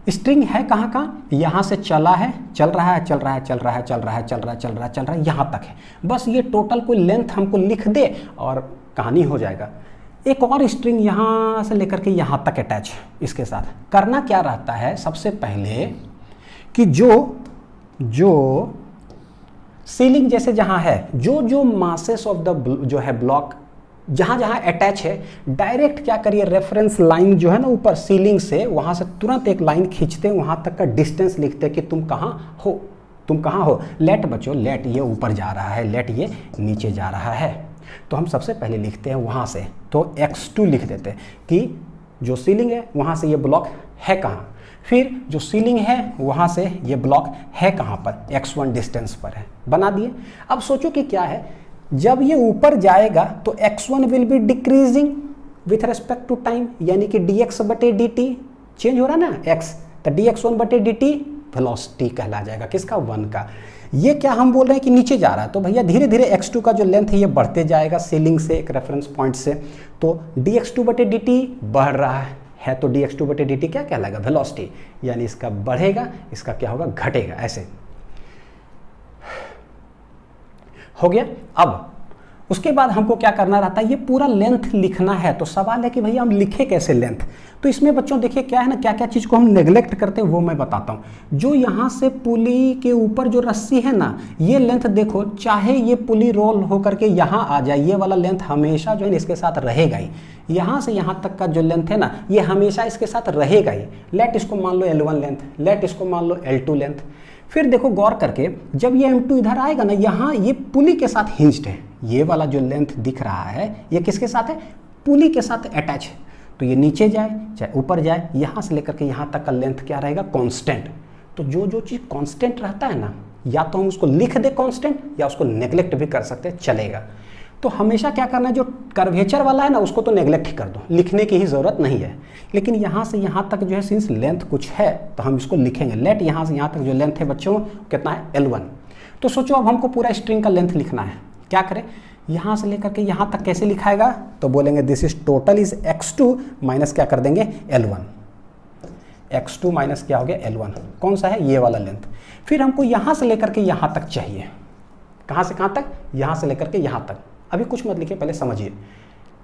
स्ट्रिंग है कहाँ कहाँ, यहाँ से चला है, चल रहा है, चल रहा है, चल रहा है, चल रहा है, चल रहा है, चल रहा है, चल रहा है, यहाँ तक है। बस ये टोटल कोई लेंथ हमको लिख दे और कहानी हो जाएगा। एक और स्ट्रिंग यहाँ से लेकर के यहाँ तक अटैच है, इसके साथ करना क्या रहता है, सबसे पहले कि जो सीलिंग जैसे जहाँ है, जो मासेस ऑफ द जो है ब्लॉक जहाँ जहाँ अटैच है, डायरेक्ट क्या करिए, रेफरेंस लाइन जो है ना ऊपर सीलिंग से, वहाँ से तुरंत एक लाइन खींचते हैं, वहाँ तक का डिस्टेंस लिखते हैं कि तुम कहाँ हो, तुम कहाँ हो। लेट बच्चों, लेट ये ऊपर जा रहा है, लेट ये नीचे जा रहा है। तो हम सबसे पहले लिखते हैं वहाँ से, तो x2 लिख देते हैं कि जो सीलिंग है वहाँ से ये ब्लॉक है कहाँ, फिर जो सीलिंग है वहाँ से ये ब्लॉक है कहाँ पर, x1 डिस्टेंस पर है, बना दिए। अब सोचो कि क्या है, जब ये ऊपर जाएगा तो x1 will be decreasing with respect to time, यानी कि dx/dt चेंज हो रहा है ना x, तो dx1/dt वेलोसिटी कहला जाएगा, किसका, 1 का। ये क्या हम बोल रहे हैं कि नीचे जा रहा है, तो भैया धीरे धीरे x2 का जो लेंथ है ये बढ़ते जाएगा सीलिंग से एक रेफरेंस पॉइंट से, तो dx2/dt बढ़ रहा है, तो dx2/dt क्या कहलाएगा, वेलोसिटी, यानी इसका बढ़ेगा, इसका क्या होगा, घटेगा। ऐसे हो गया। अब उसके बाद हमको क्या करना रहता है, ये पूरा लेंथ लिखना है। तो सवाल है कि भैया हम लिखे कैसे लेंथ। तो इसमें बच्चों देखिए क्या है ना, क्या क्या चीज़ को हम नेग्लेक्ट करते हैं वो मैं बताता हूँ। जो यहाँ से पुली के ऊपर जो रस्सी है ना, ये लेंथ देखो, चाहे ये पुली रोल होकर के यहाँ आ जाए, ये वाला लेंथ हमेशा जो है इसके साथ रहेगा ही। यहाँ से यहाँ तक का जो लेंथ है ना, ये हमेशा इसके साथ रहेगा ही। लेट इसको मान लो L1 लेंथ, लेट इसको मान लो L2 लेंथ। फिर देखो गौर करके, जब ये M2 इधर आएगा ना, यहाँ ये पुली के साथ हिंज्ड है, ये वाला जो लेंथ दिख रहा है ये किसके साथ है, पुली के साथ अटैच है। तो ये नीचे जाए चाहे ऊपर जाए, यहाँ से लेकर के यहाँ तक का लेंथ क्या रहेगा, कांस्टेंट। तो जो चीज़ कांस्टेंट रहता है ना, या तो हम उसको लिख दे कांस्टेंट, या उसको नेग्लेक्ट भी कर सकते हैं, चलेगा। तो हमेशा क्या करना है, जो कर्वेचर वाला है ना उसको तो नेग्लेक्ट ही कर दो, लिखने की ही ज़रूरत नहीं है। लेकिन यहाँ से यहाँ तक जो है सिंस लेंथ कुछ है तो हम इसको लिखेंगे। लेट यहाँ से यहाँ तक जो लेंथ है बच्चों कितना है, L1। तो सोचो अब हमको पूरा स्ट्रिंग का लेंथ लिखना है, क्या करें, यहाँ से लेकर के यहाँ तक कैसे लिखाएगा, तो बोलेंगे this is total is x2 minus क्या कर देंगे, L1। x2 माइनस क्या हो गया, L1। कौन सा है, ये वाला लेंथ। फिर हमको यहाँ से लेकर के यहाँ तक चाहिए, कहाँ से कहाँ तक, यहाँ से लेकर के यहाँ तक। अभी कुछ मत लिखिए, पहले समझिए।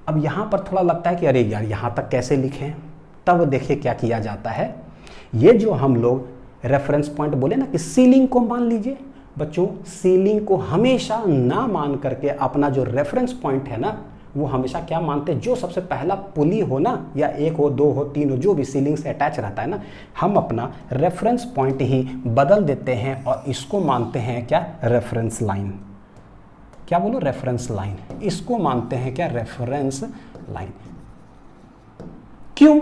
अब यहाँ पर थोड़ा लगता है कि अरे यार यहाँ तक कैसे लिखें, तब देखिए क्या किया जाता है। ये जो हम लोग रेफरेंस पॉइंट बोले ना कि सीलिंग को मान लीजिए बच्चों, सीलिंग को हमेशा ना मान करके अपना जो रेफरेंस पॉइंट है ना, वो हमेशा क्या मानते हैं, जो सबसे पहला पुली हो ना, या 1 हो 2 हो 3 हो, जो भी सीलिंग से अटैच रहता है ना, हम अपना रेफरेंस पॉइंट ही बदल देते हैं और इसको मानते हैं क्या, रेफरेंस लाइन। क्या बोलो, रेफरेंस लाइन। इसको मानते हैं क्या, रेफरेंस लाइन। क्यों,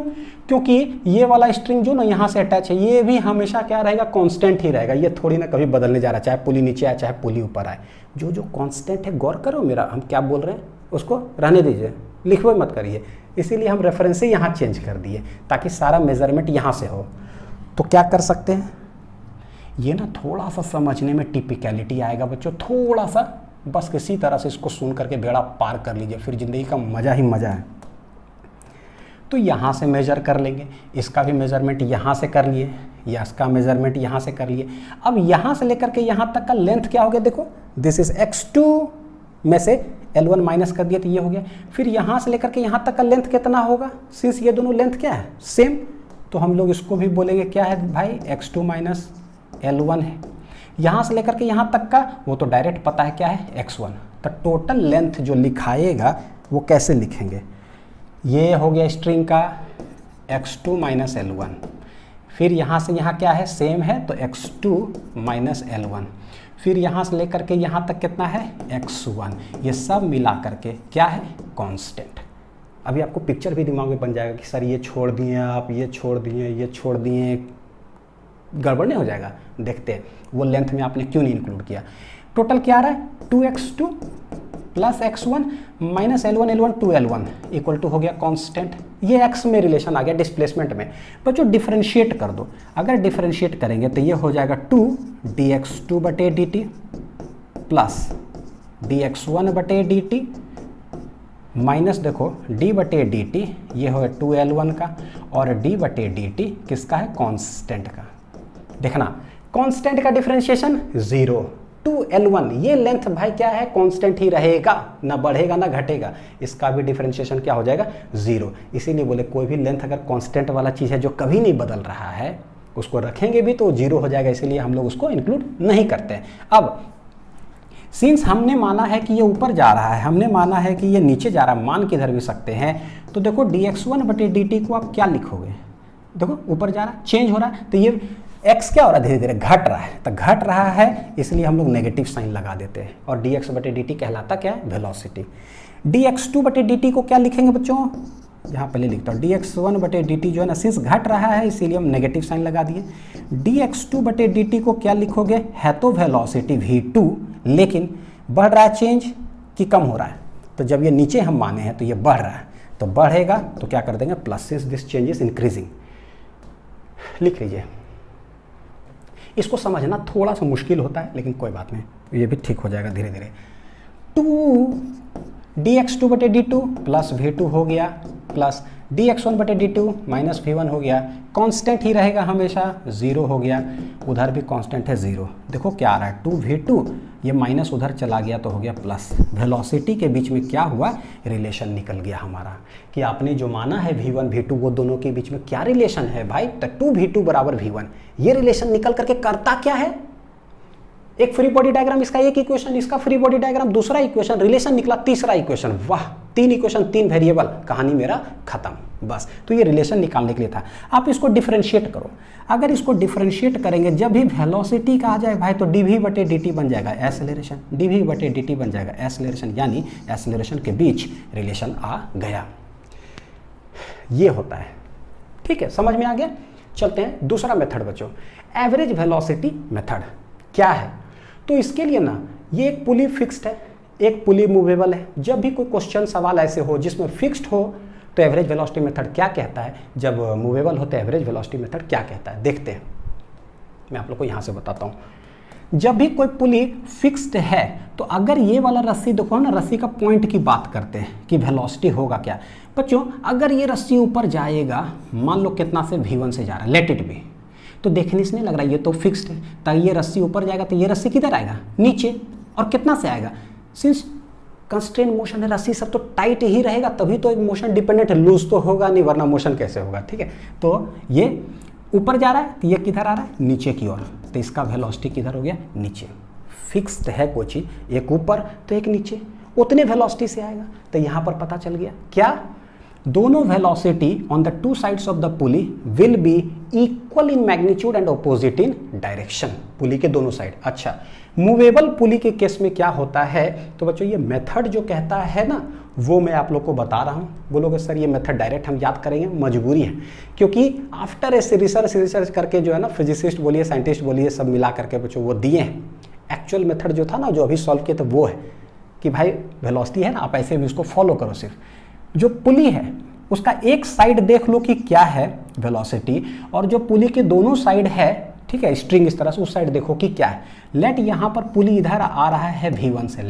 क्योंकि ये वाला स्ट्रिंग जो ना यहाँ से अटैच है, ये भी हमेशा क्या रहेगा, कांस्टेंट ही रहेगा। ये थोड़ी ना कभी बदलने जा रहा है, चाहे पुली नीचे आए चाहे पुली ऊपर आए। जो कांस्टेंट है, गौर करो मेरा, हम क्या बोल रहे हैं उसको रहने दीजिए, लिखो मत करिए। इसीलिए हम रेफरेंस से यहाँ चेंज कर दिए ताकि सारा मेजरमेंट यहाँ से हो। तो क्या कर सकते हैं, ये ना थोड़ा सा समझने में टिपिकलिटी आएगा बच्चों, थोड़ा सा, बस किसी तरह से इसको सुन करके बेड़ा पार कर लीजिए, फिर ज़िंदगी का मज़ा ही मज़ा है। तो यहाँ से मेजर कर लेंगे, इसका भी मेजरमेंट यहाँ से कर लिए, या इसका मेजरमेंट यहाँ से कर लिए। अब यहाँ से लेकर के यहाँ तक का लेंथ क्या हो गया, देखो दिस इज x2 में से L1 माइनस कर दिया तो ये हो गया। फिर यहाँ से लेकर के यहाँ तक का लेंथ कितना होगा, सिंस ये दोनों लेंथ क्या है, सेम, तो हम लोग इसको भी बोलेंगे क्या है भाई, x2 माइनस L1 है। यहाँ से लेकर के यहाँ तक का वो तो डायरेक्ट पता है क्या है, x1। तो टोटल लेंथ जो लिखाएगा वो कैसे लिखेंगे, ये हो गया स्ट्रिंग का x2 माइनस L1। फिर यहाँ से यहाँ क्या है, सेम है, तो x2 माइनस L1, फिर यहाँ से लेकर के यहाँ तक कितना है, x1, ये सब मिला करके क्या है, कांस्टेंट। अभी आपको पिक्चर भी दिमाग में बन जाएगा कि सर ये छोड़ दिए आप, ये छोड़ दिए, ये छोड़ दिए, गड़बड़ नहीं हो जाएगा। देखते हैं वो लेंथ में आपने क्यों नहीं इंक्लूड किया। टोटल क्या आ रहा है, 2x2 plus x1 minus L1 L1 2L1 equal to हो गया कांस्टेंट। ये x में रिलेशन आ गया डिस्प्लेसमेंट में। बच्चों डिफरेंशिएट कर दो, अगर डिफरेंशिएट करेंगे तो ये हो जाएगा 2 dx2 बटे dt प्लस dx1 बटे dt माइनस देखो d बटे dt, ये हो 2L1 का, और d बटे dt किसका है, कांस्टेंट का। देखना कांस्टेंट का डिफरेंशिएशन 0, 2L1 ये लेंथ भाई क्या है, कांस्टेंट ही रहेगा, ना बढ़ेगा ना घटेगा, इसका भी डिफरेंशिएशन क्या हो जाएगा, 0। इसीलिए बोले कोई भी लेंथ अगर कांस्टेंट वाला चीज़ है जो कभी नहीं बदल रहा है, उसको रखेंगे भी तो 0 हो जाएगा, इसीलिए हम लोग उसको इंक्लूड नहीं करते हैं। अब सिंस हमने माना है कि ये ऊपर जा रहा है, हमने माना है कि ये नीचे जा रहा है, मान किधर भी सकते हैं, तो देखो dx1 बटे dt को आप क्या लिखोगे, देखो ऊपर जा रहा है, चेंज हो रहा है, तो ये x क्या हो रहा है, धीरे धीरे घट रहा है, तो घट रहा है इसलिए हम लोग नेगेटिव साइन लगा देते हैं, और dx बटे dt कहलाता क्या है, वेलोसिटी। dx2 बटे dt को क्या लिखेंगे बच्चों, यहाँ पहले लिखता हूँ, dx1 बटे dt जो है ना, सिंस घट रहा है इसीलिए हम नेगेटिव साइन लगा दिए। dx2 बटे dt को क्या लिखोगे, है तो वेलोसिटी v2, लेकिन बढ़ रहा है चेंज कि कम हो रहा है, तो जब ये नीचे हम माने हैं तो ये बढ़ रहा है, तो बढ़ेगा तो क्या कर देंगे, plus, since this change is increasing. लिख लीजिए, इसको समझना थोड़ा सा मुश्किल होता है लेकिन कोई बात नहीं, ये भी ठीक हो जाएगा धीरे धीरे। 2 dx2 बटे d2 प्लस v2 हो गया, प्लस dx1 बटे d2 माइनस v1 हो गया, कांस्टेंट ही रहेगा हमेशा, 0 हो गया, उधर भी कांस्टेंट है 0। देखो क्या आ रहा है, 2v2, ये माइनस उधर चला गया तो हो गया प्लस। वेलोसिटी के बीच में क्या हुआ, रिलेशन निकल गया हमारा, कि आपने जो माना है v1 v2 वो दोनों के बीच में क्या रिलेशन है भाई, तो 2v2 बराबर v1, ये रिलेशन निकल करके करता क्या है, एक फ्री बॉडी डायग्राम, इसका एक इक्वेशन, इसका फ्री बॉडी डायग्राम, दूसरा इक्वेशन, रिलेशन निकला, तीसरा इक्वेशन, वाह 3 इक्वेशन 3 वेरिएबल, कहानी मेरा खत्म बस। तो ये रिलेशन निकालने के लिए था। आप इसको डिफरेंशिएट करो, अगर इसको डिफरेंशिएट करेंगे जब भी वेलोसिटी का आ जाए भाई तो dv बटे dt बन जाएगा एसेलरेशन, dv बटे dt बन जाएगा एसेलरेशन, यानी एसेलरेशन के बीच रिलेशन आ गया, ये होता है। ठीक है, समझ में आ गया। चलते हैं दूसरा मेथड बच्चों, एवरेज वेलोसिटी मेथड क्या है। तो इसके लिए ना, ये एक पुली फिक्स्ड है, एक पुली मूवेबल है। जब भी कोई क्वेश्चन सवाल ऐसे हो जिसमें फिक्स्ड हो तो एवरेज वेलोसिटी मेथड क्या कहता है, जब मूवेबल हो तो एवरेज वेलोसिटी मेथड क्या कहता है, देखते हैं। मैं आप लोग को यहाँ से बताता हूँ। जब भी कोई पुली फिक्स्ड है तो अगर ये वाला रस्सी देखो ना, रस्सी का पॉइंट की बात करते हैं कि वेलोसिटी होगा क्या बच्चों, अगर ये रस्सी ऊपर जाएगा, मान लो कितना से v1 से जा रहा है, लेट इट बी, तो देखने से नहीं लग रहा है ये तो फिक्स्ड है, तो ये रस्सी ऊपर जाएगा तो ये रस्सी किधर आएगा, नीचे, और कितना से आएगा, सिंस कंस्ट्रेंट मोशन है, रस्सी सब तो टाइट ही रहेगा, तभी तो मोशन डिपेंडेंट है, लूज तो होगा नहीं, वरना मोशन कैसे होगा। ठीक है, तो ये ऊपर जा रहा है तो ये किधर आ रहा है, नीचे की ओर, तो इसका वेलोसिटी किधर हो गया, नीचे। फिक्स्ड है कोई चीज, एक ऊपर तो एक नीचे, उतने वेलोसिटी से आएगा। तो यहाँ पर पता चल गया क्या, दोनों velocity on the two sides of the pulley will be equal in magnitude and opposite in direction, pulley के दोनों साइड। अच्छा, मूवेबल पुली के केस में क्या होता है, तो बच्चों ये मेथड जो कहता है ना, वो मैं आप लोग को बता रहा हूँ। बोलोगे सर ये मेथड डायरेक्ट हम याद करेंगे, मजबूरी है, क्योंकि आफ्टर ऐसे रिसर्च करके जो है ना, फिजिसिस्ट बोलिए, साइंटिस्ट बोलिए, सब मिला करके बच्चों वो दिए हैं। एक्चुअल मेथड जो था ना, जो अभी सॉल्व किया था, वो है कि भाई वेलोसिटी है ना, आप ऐसे भी उसको फॉलो करो। सिर्फ जो पुली है उसका एक साइड देख लो कि क्या है वेलोसिटी, और जो पुली के दोनों साइड है, ठीक है, स्ट्रिंग इस तरह से, उस साइड देखो कि क्या है। लेट यहाँ पर पुली इधर आ रहा है v1 से,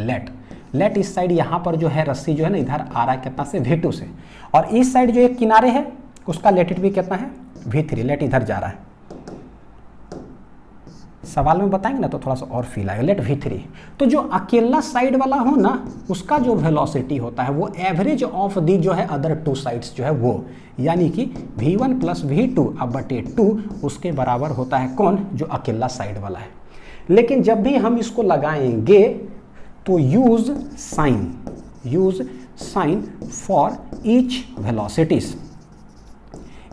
लेट इस साइड यहाँ पर जो है रस्सी जो है ना, इधर आ रहा है कितना से, v2 से, और इस साइड जो एक किनारे है उसका लेट इट भी कितना है, v3, लेट इधर जा रहा है। सवाल में बताएंगे ना तो थोड़ा सा और फील आएगा। लेट v3, तो जो अकेला साइड वाला हो ना, उसका जो वेलोसिटी होता है वो एवरेज ऑफ दी जो है अदर टू साइड्स जो है वो, यानी कि v1 प्लस v2 अब बटे 2 उसके बराबर होता है कौन, जो अकेला साइड वाला है। लेकिन जब भी हम इसको लगाएंगे तो use sign for each velocities,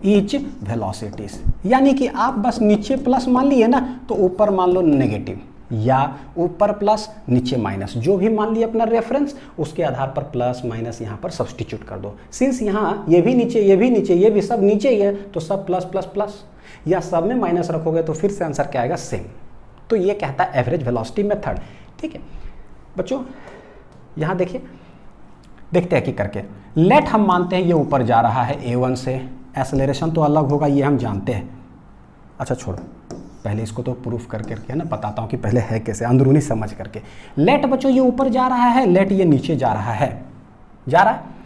each velocities. यानी कि आप बस नीचे प्लस मान लिए ना, तो ऊपर मान लो नेगेटिव, या ऊपर प्लस नीचे माइनस, जो भी मान लिए अपना रेफरेंस, उसके आधार पर प्लस माइनस यहाँ पर सब्सटीट्यूट कर दो। सिंस यहाँ ये भी नीचे, ये भी नीचे, ये भी सब नीचे ही है, तो सब प्लस प्लस प्लस, या सब में माइनस रखोगे तो फिर से आंसर क्या आएगा, सेम। तो ये कहता है एवरेज वेलोसिटी मेथड। ठीक है बच्चों, यहाँ देखिए, देखते हैं कि करके। लेट हम मानते हैं ये ऊपर जा रहा है a1 से, एक्सेलरेशन तो अलग होगा, ये हम जानते हैं। अच्छा छोड़ो, पहले इसको तो प्रूफ करके है ना, बताता हूँ कि पहले है कैसे, अंदरूनी समझ करके। लेट बच्चों ये ऊपर जा रहा है, लेट ये नीचे जा रहा है, जा रहा है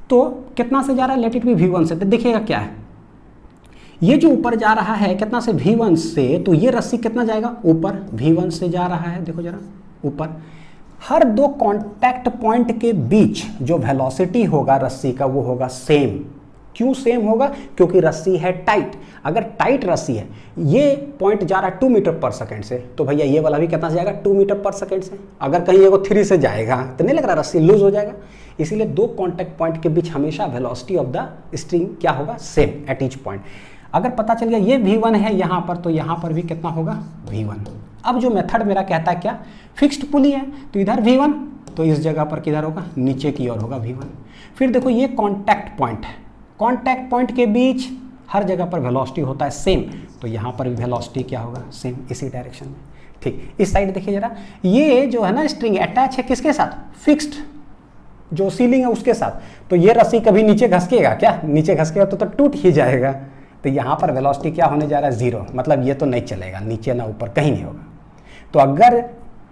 तो कितना से जा रहा है, लेट इट बी v1 से। तो देखिएगा क्या है, ये जो ऊपर जा रहा है कितना से, v1 से, तो ये रस्सी कितना जाएगा, ऊपर v1 से जा रहा है। देखो जरा ऊपर, हर दो कांटेक्ट पॉइंट के बीच जो वेलोसिटी होगा रस्सी का वो होगा सेम। क्यों सेम होगा, क्योंकि रस्सी है टाइट। अगर टाइट रस्सी है, ये पॉइंट जा रहा है 2 मीटर पर सेकंड से, तो भैया ये वाला भी कितना से जाएगा, 2 मीटर पर सेकंड से। अगर कहीं ये 3 से जाएगा तो नहीं लग रहा रस्सी लूज हो जाएगा। इसीलिए दो कांटेक्ट पॉइंट के बीच हमेशा वेलोसिटी ऑफ द स्ट्रिंग क्या होगा, सेम एट ईच पॉइंट। अगर पता चल गया ये v1 है यहाँ पर, तो यहाँ पर भी कितना होगा, v1। अब जो मेथड मेरा कहता है क्या, फिक्स्ड पुली है तो इधर v1, तो इस जगह पर किधर होगा, नीचे की ओर होगा v1। फिर देखो ये कांटेक्ट पॉइंट है, कांटेक्ट पॉइंट के बीच हर जगह पर वेलोसिटी होता है सेम, तो यहाँ पर भी वेलोसिटी क्या होगा, सेम, इसी डायरेक्शन में। ठीक, इस साइड देखिए जरा, ये जो है ना स्ट्रिंग अटैच है किसके साथ, फिक्स्ड जो सीलिंग है उसके साथ, तो ये रस्सी कभी नीचे घसकेगा क्या, नीचे घसकेगा तो टूट ही जाएगा। तो यहाँ पर वेलोसिटी क्या होने जा रहा है, 0, मतलब ये तो नहीं चलेगा, नीचे ना ऊपर कहीं नहीं होगा। तो अगर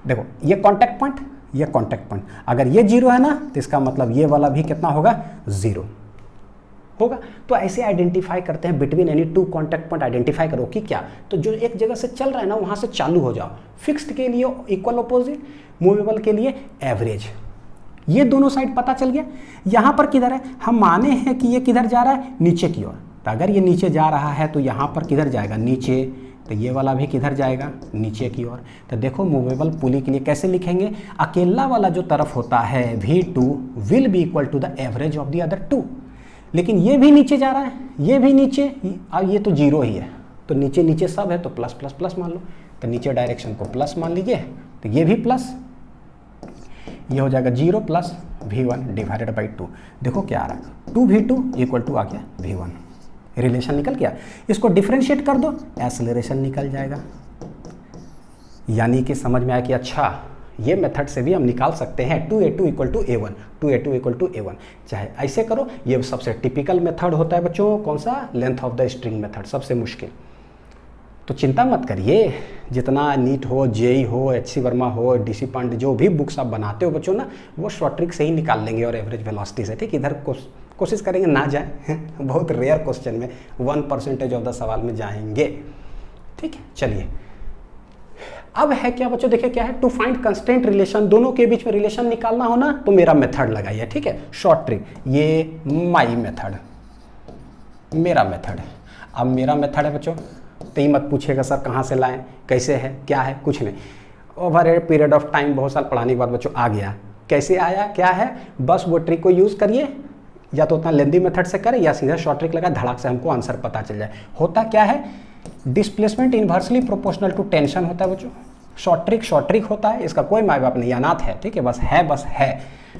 देखो ये कांटेक्ट पॉइंट, ये कांटेक्ट पॉइंट, अगर ये 0 है ना, तो इसका मतलब ये वाला भी कितना होगा, 0 होगा। तो ऐसे आइडेंटिफाई करते हैं between any two contact point. Identify करो कि क्या, तो जो एक जगह से चल रहा है ना वहाँ से चालू हो जाओ। फिक्स्ड के लिए इक्वल अपोजिट, मूवेबल के लिए एवरेज। ये दोनों साइड पता चल गया। यहाँ पर किधर है, हम माने हैं कि ये किधर जा रहा है, नीचे की ओर। तो अगर ये नीचे जा रहा है तो यहाँ पर किधर जाएगा, नीचे, तो ये वाला भी किधर जाएगा, नीचे की ओर। तो देखो मूवेबल पुली के लिए कैसे लिखेंगे, अकेला वाला जो तरफ होता है v2 will be equal to the average of the other 2। लेकिन ये भी नीचे जा रहा है, ये भी नीचे, अब ये तो 0 ही है, तो नीचे नीचे सब है तो प्लस प्लस प्लस मान लो। तो नीचे डायरेक्शन को प्लस मान लीजिए, तो ये भी प्लस, ये हो जाएगा 0 प्लस v1 डिवाइडेड बाई 2। देखो क्या आ रहा है, 2v2 इक्वल टू आ गया v1, रिलेशन निकल गया। इसको डिफरेंशिएट कर दो, एक्सेलरेशन निकल जाएगा। यानी कि समझ में आया कि अच्छा ये मेथड से भी हम निकाल सकते हैं 2a2 equal to a1, 2a2 equal to a1। चाहे ऐसे करो, ये सबसे टिपिकल मेथड होता है बच्चों, कौन सा, length of the string method, सबसे मुश्किल। तो चिंता मत करिए, जितना नीट हो, जेई हो, एचसी वर्मा हो, डीसी पांडे, जो भी बुक्स आप बनाते हो बच्चों ना, वो शॉर्ट ट्रिक से ही निकाल लेंगे और एवरेज वेलोसिटी से। ठीक, इधर कोशिश करेंगे ना जाए बहुत रेयर क्वेश्चन में 1% ऑफ द सवाल में जाएंगे। ठीक है, चलिए अब है क्या बच्चों, देखिए क्या है, टू फाइंड कंस्टेंट रिलेशन, दोनों के बीच में रिलेशन निकालना हो ना, तो मेरा मेथड लगाइए। ठीक है, शॉर्ट ट्रिक, ये माई मेथड, मेरा मेथड। अब मेरा मेथड है बच्चों, तो ही मत पूछेगा सर कहाँ से लाएं, कैसे है, क्या है, कुछ नहीं। Over a period of time, बहुत साल पढ़ाने के बाद बच्चों आ गया, कैसे आया, क्या है, बस वो ट्रिक को यूज़ करिए, या तो उतना लेंदी मेथड से करें या सीधा शॉर्ट ट्रिक लगा, धड़ाक से हमको आंसर पता चल जाए। होता क्या है, displacement inversely proportional to tension होता है बच्चों। शॉर्ट ट्रिक होता है, इसका कोई माय बाप नहीं, अनाथ है। ठीक है, बस है।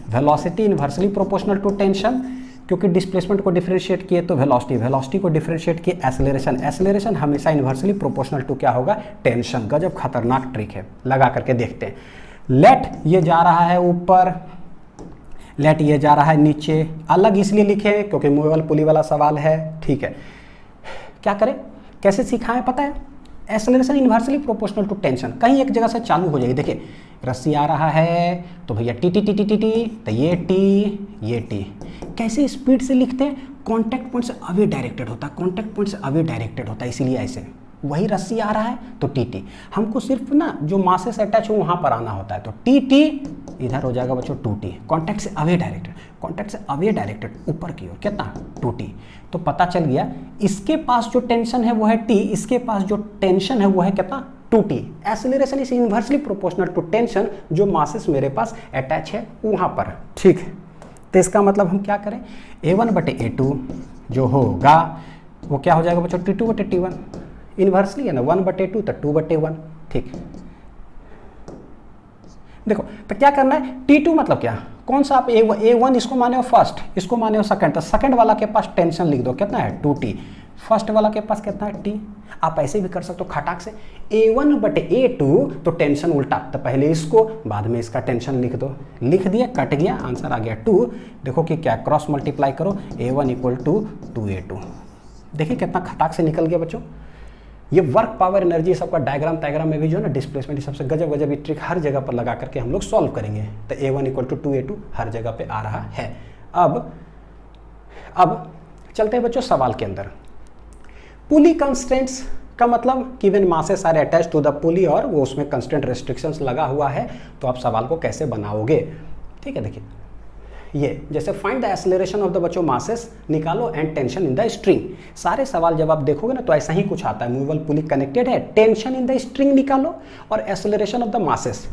Velocity inversely proportional to tension, क्योंकि डिस्प्लेसमेंट को डिफरेंशिएट किए तो वेलोसिटी को डिफरेंशिएट किए एक्सेलरेशन हमेशा इन्वर्सली प्रोपोर्शनल टू क्या होगा, टेंशन। गजब खतरनाक ट्रिक है, लगा करके देखते हैं। लेट ये जा रहा है ऊपर, लेट ये जा रहा है नीचे, अलग इसलिए लिखे क्योंकि मूवेबल पुली वाला सवाल है। ठीक है, क्या करें, कैसे सिखाएं पता है, acceleration inversely proportional to tension, कहीं एक जगह से चालू हो जाएगी। देखिए रस्सी आ रहा है तो भैया T T T T T T, तो ये टी, कैसे स्पीड से लिखते हैं, कॉन्टैक्ट पॉइंट से अवे डायरेक्टेड होता है, कॉन्टैक्ट पॉइंट से अवे डायरेक्टेड होता है, इसीलिए ऐसे। वही रस्सी आ रहा है तो टी, हमको सिर्फ ना जो मासे से अटैच हो वहाँ पर आना होता है, तो टी इधर हो जाएगा बच्चों 2t, कॉन्टैक्ट से अवे डायरेक्टेड ऊपर की ओर कितना 2t। तो पता चल गया इसके पास जो टेंशन है वो है t, इसके पास जो टेंशन है वो है कितना 2t। Acceleration is inversely proportional to tension, जो मासेस मेरे पास अटैच है वहाँ पर। ठीक है, तो इसका मतलब हम क्या करें, a1/a2 जो होगा वो क्या हो जाएगा बच्चों, T2/T1। इन्वर्सली है ना, 1/2 तो 2/1। ठीक, देखो तो क्या करना है, T2 मतलब क्या, कौन सा, आप A1 इसको माने हो फर्स्ट, इसको माने हो सेकंड, तो सेकंड वाला के पास टेंशन लिख दो, कितना है 2T। फर्स्ट वाला के पास कितना है T। आप ऐसे भी कर सकते हो खटाक से, A1/A2 तो टेंशन उल्टा, तो पहले इसको बाद में इसका टेंशन लिख दो, लिख दिया, कट गया, आंसर आ गया 2। देखो कि क्या, क्रॉस मल्टीप्लाई करो, A1 = 2A2। देखिए कितना खटाक से निकल गया बच्चों। ये वर्क पावर एनर्जी सबका डायग्राम में भी जो है ना, डिस्प्लेसमेंट सबसे गजब गजब ट्रिक हर जगह पर लगा करके हम लोग सॉल्व करेंगे। तो A1 = 2A2 हर जगह पे आ रहा है। अब चलते हैं बच्चों सवाल के अंदर। पुली कंस्टेंट्स का मतलब given masses are attached to the pulley, और वो उसमें कंस्टेंट रेस्ट्रिक्शंस लगा हुआ है, तो आप सवाल को कैसे बनाओगे। ठीक है, देखिए ये जैसे find the acceleration of the बच्चों मासेस निकालो and tension in the string. सारे सवाल जब आप देखोगे ना तो ऐसा ही कुछ आता है, मूवेबल पुली कनेक्टेड है, टेंशन इन द स्ट्रिंग निकालो और acceleration of the masses.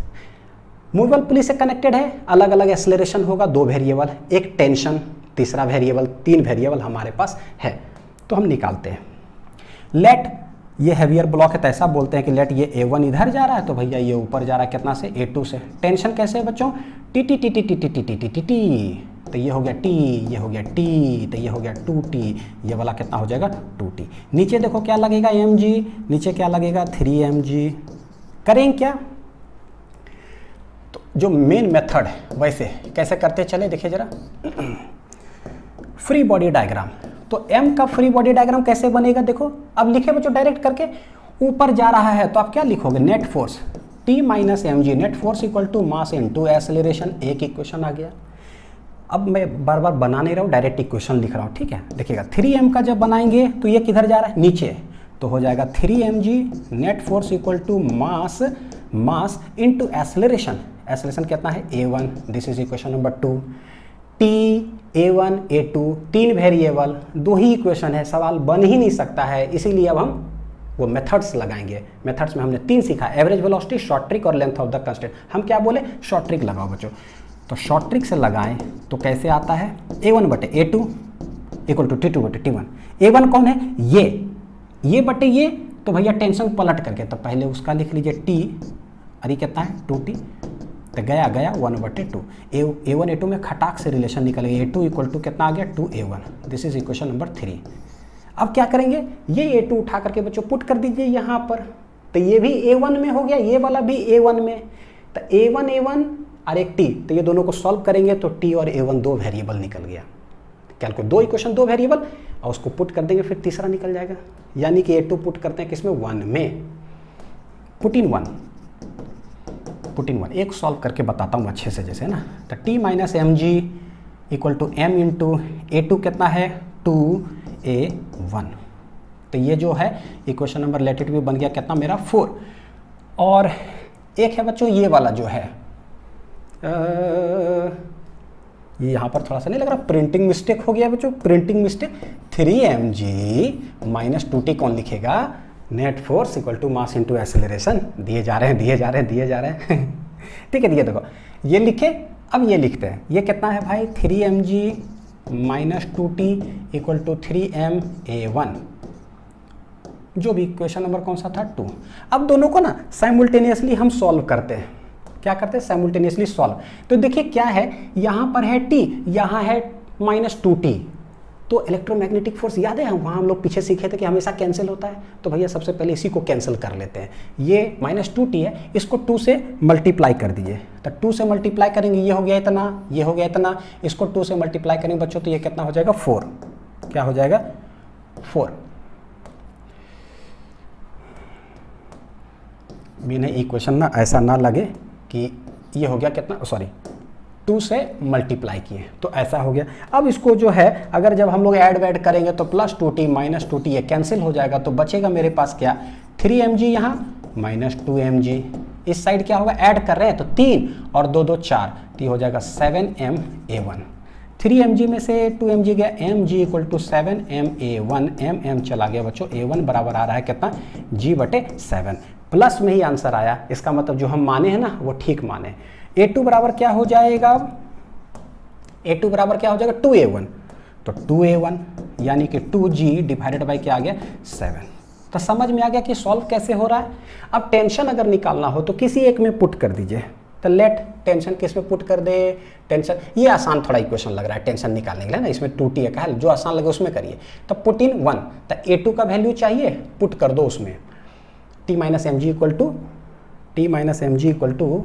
Movable pulley से कनेक्टेड है, अलग अलग एक्सेलरेशन होगा, 2 वेरिएबल, एक टेंशन, तीसरा वेरिएबल, 3 वेरिएबल हमारे पास है, तो हम निकालते हैं। लेट ये हैवियर ब्लॉक है तो ऐसा बोलते हैं कि लेट ये A1 इधर जा रहा है तो भैया ये ऊपर जा रहा है कितना से, A2 से। टेंशन कैसे है बच्चों, T, तो ये हो गया T, ये हो गया T, तो ये हो गया 2T, ये वाला कितना हो जाएगा 2T। नीचे देखो क्या लगेगा mg, नीचे क्या लगेगा 3mg। करें क्या, तो जो मेन मेथड है वैसे कैसे करते चले, देखिए जरा। फ्री बॉडी डायग्राम, तो m का फ्री बॉडी डायग्राम कैसे बनेगा, देखो अब लिखे बच्चों डायरेक्ट करके। ऊपर जा रहा है तो आप क्या लिखोगे, net force T - mg, net force = मास इनटू एक्सेलरेशन। एक इक्वेशन आ गया। अब मैं बार बार बना नहीं रहा हूँ, डायरेक्ट इक्वेशन लिख रहा हूँ। ठीक है, देखिएगा 3m का जब बनाएंगे तो ये किधर जा रहा है, नीचे, तो हो जाएगा 3mg, नेट फोर्स = मास इनटू एक्सेलरेशन। एक्सेलरेशन कितना है A1, this is equation number 2। T A1 A2 3 variable, 2 he equation है, सवाल बन ही नहीं सकता है, इसीलिए अब हम वो मेथड्स लगाएंगे। मेथड्स में हमने 3 सीखा, एवरेज वेलोसिटी, शॉर्ट ट्रिक और लेंथ ऑफ द कंस्टेंट। हम क्या बोले, शॉर्ट ट्रिक लगाओ बच्चों, तो शॉर्ट ट्रिक से लगाएं तो कैसे आता है, A1/A2 = T2/T1। A1 कौन है, ये बटे ये, तो भैया टेंशन पलट करके, तो पहले उसका लिख लीजिए T, अरे कितना है 2T, तो गया 1/2। A1 A2 में खटाक से रिलेशन निकल गया, A2 = कितना आ गया 2A1। This is equation number 3। अब क्या करेंगे, ये A2 उठा करके बच्चों पुट कर दीजिए यहाँ पर, तो ये भी A1 में हो गया, ये वाला भी A1 में, तो A1 और एक T, तो ये दोनों को सॉल्व करेंगे तो T और A1 2 वेरिएबल निकल गया। कैलकुलेट 2 इक्वेशन 2 वेरिएबल, और उसको पुट कर देंगे, फिर तीसरा निकल जाएगा। यानी कि A2 पुट करते हैं किसमें, 1 में, पुट इन 1। एक सॉल्व करके बताता हूँ अच्छे से, जैसे ना, तो T - mg = m into A2 कितना है 2A1। तो ये जो है इक्वेशन नंबर लेटेड भी बन गया कितना मेरा 4। और एक है बच्चों ये वाला जो है, ये यहाँ पर थोड़ा सा नहीं लग रहा, प्रिंटिंग मिस्टेक हो गया बच्चों, प्रिंटिंग मिस्टेक। 3mg - 2T कौन लिखेगा, नेट फोर्स = मास इनटू एक्सेलरेशन। दिए जा रहे हैं ठीक है, देखो ये लिखे, अब ये लिखते हैं, ये कितना है भाई 3mg - 2T = 3ma1, जो भी क्वेश्चन नंबर कौन सा था 2। अब दोनों को ना साइमल्टेनियसली हम सॉल्व करते हैं, क्या करते हैं, साइमल्टेनियसली सॉल्व। तो देखिए क्या है, यहाँ पर है T, यहाँ है -2T, तो इलेक्ट्रोमैग्नेटिक फोर्स याद है, वहाँ हम लोग पीछे सीखे थे कि हमेशा कैंसिल होता है, तो भैया सबसे पहले इसी को कैंसिल कर लेते हैं। ये -2T है, इसको 2 से मल्टीप्लाई कर दीजिए, तो 2 से मल्टीप्लाई करेंगे, ये हो गया इतना, ये हो गया इतना, इसको 2 से मल्टीप्लाई करेंगे बच्चों, तो ये कितना हो जाएगा 4। क्या हो जाएगा 4। मैंने इक्वेशन ना ऐसा ना लगे कि ये हो गया कितना, सॉरी 2 से मल्टीप्लाई किए, तो ऐसा हो गया। अब इसको जो है अगर जब हम लोग ऐड वैड करेंगे तो +2T - 2T ये कैंसिल हो जाएगा, तो बचेगा मेरे पास क्या 3mg यहाँ -2mg, इस साइड क्या होगा, ऐड कर रहे हैं तो 3 और 2 2 4, तो हो जाएगा 7ma1। 3mg में से 2mg गया, mg = 7ma1, m चला गया बच्चों, a1 बराबर आ रहा है कितना g/7, प्लस में ही आंसर आया। इसका मतलब जो हम माने हैं ना वो ठीक माने। A2 बराबर क्या हो जाएगा, A2 बराबर क्या हो जाएगा 2A1, तो 2A1 यानी कि 2g डिवाइडेड बाई क्या आ गया 7। तो समझ में आ गया कि सॉल्व कैसे हो रहा है। अब टेंशन अगर निकालना हो तो किसी एक में पुट कर दीजिए। तो लेट टेंशन किस में पुट कर दे, टेंशन, ये आसान थोड़ा इक्वेशन लग रहा है टेंशन निकालने के लिए ना, इसमें 2t का है, जो आसान लगे उसमें करिए। तो पुट इन 1, तो a2 का वैल्यू चाहिए, पुट कर दो उसमें, t minus m g equal to t minus m g equal to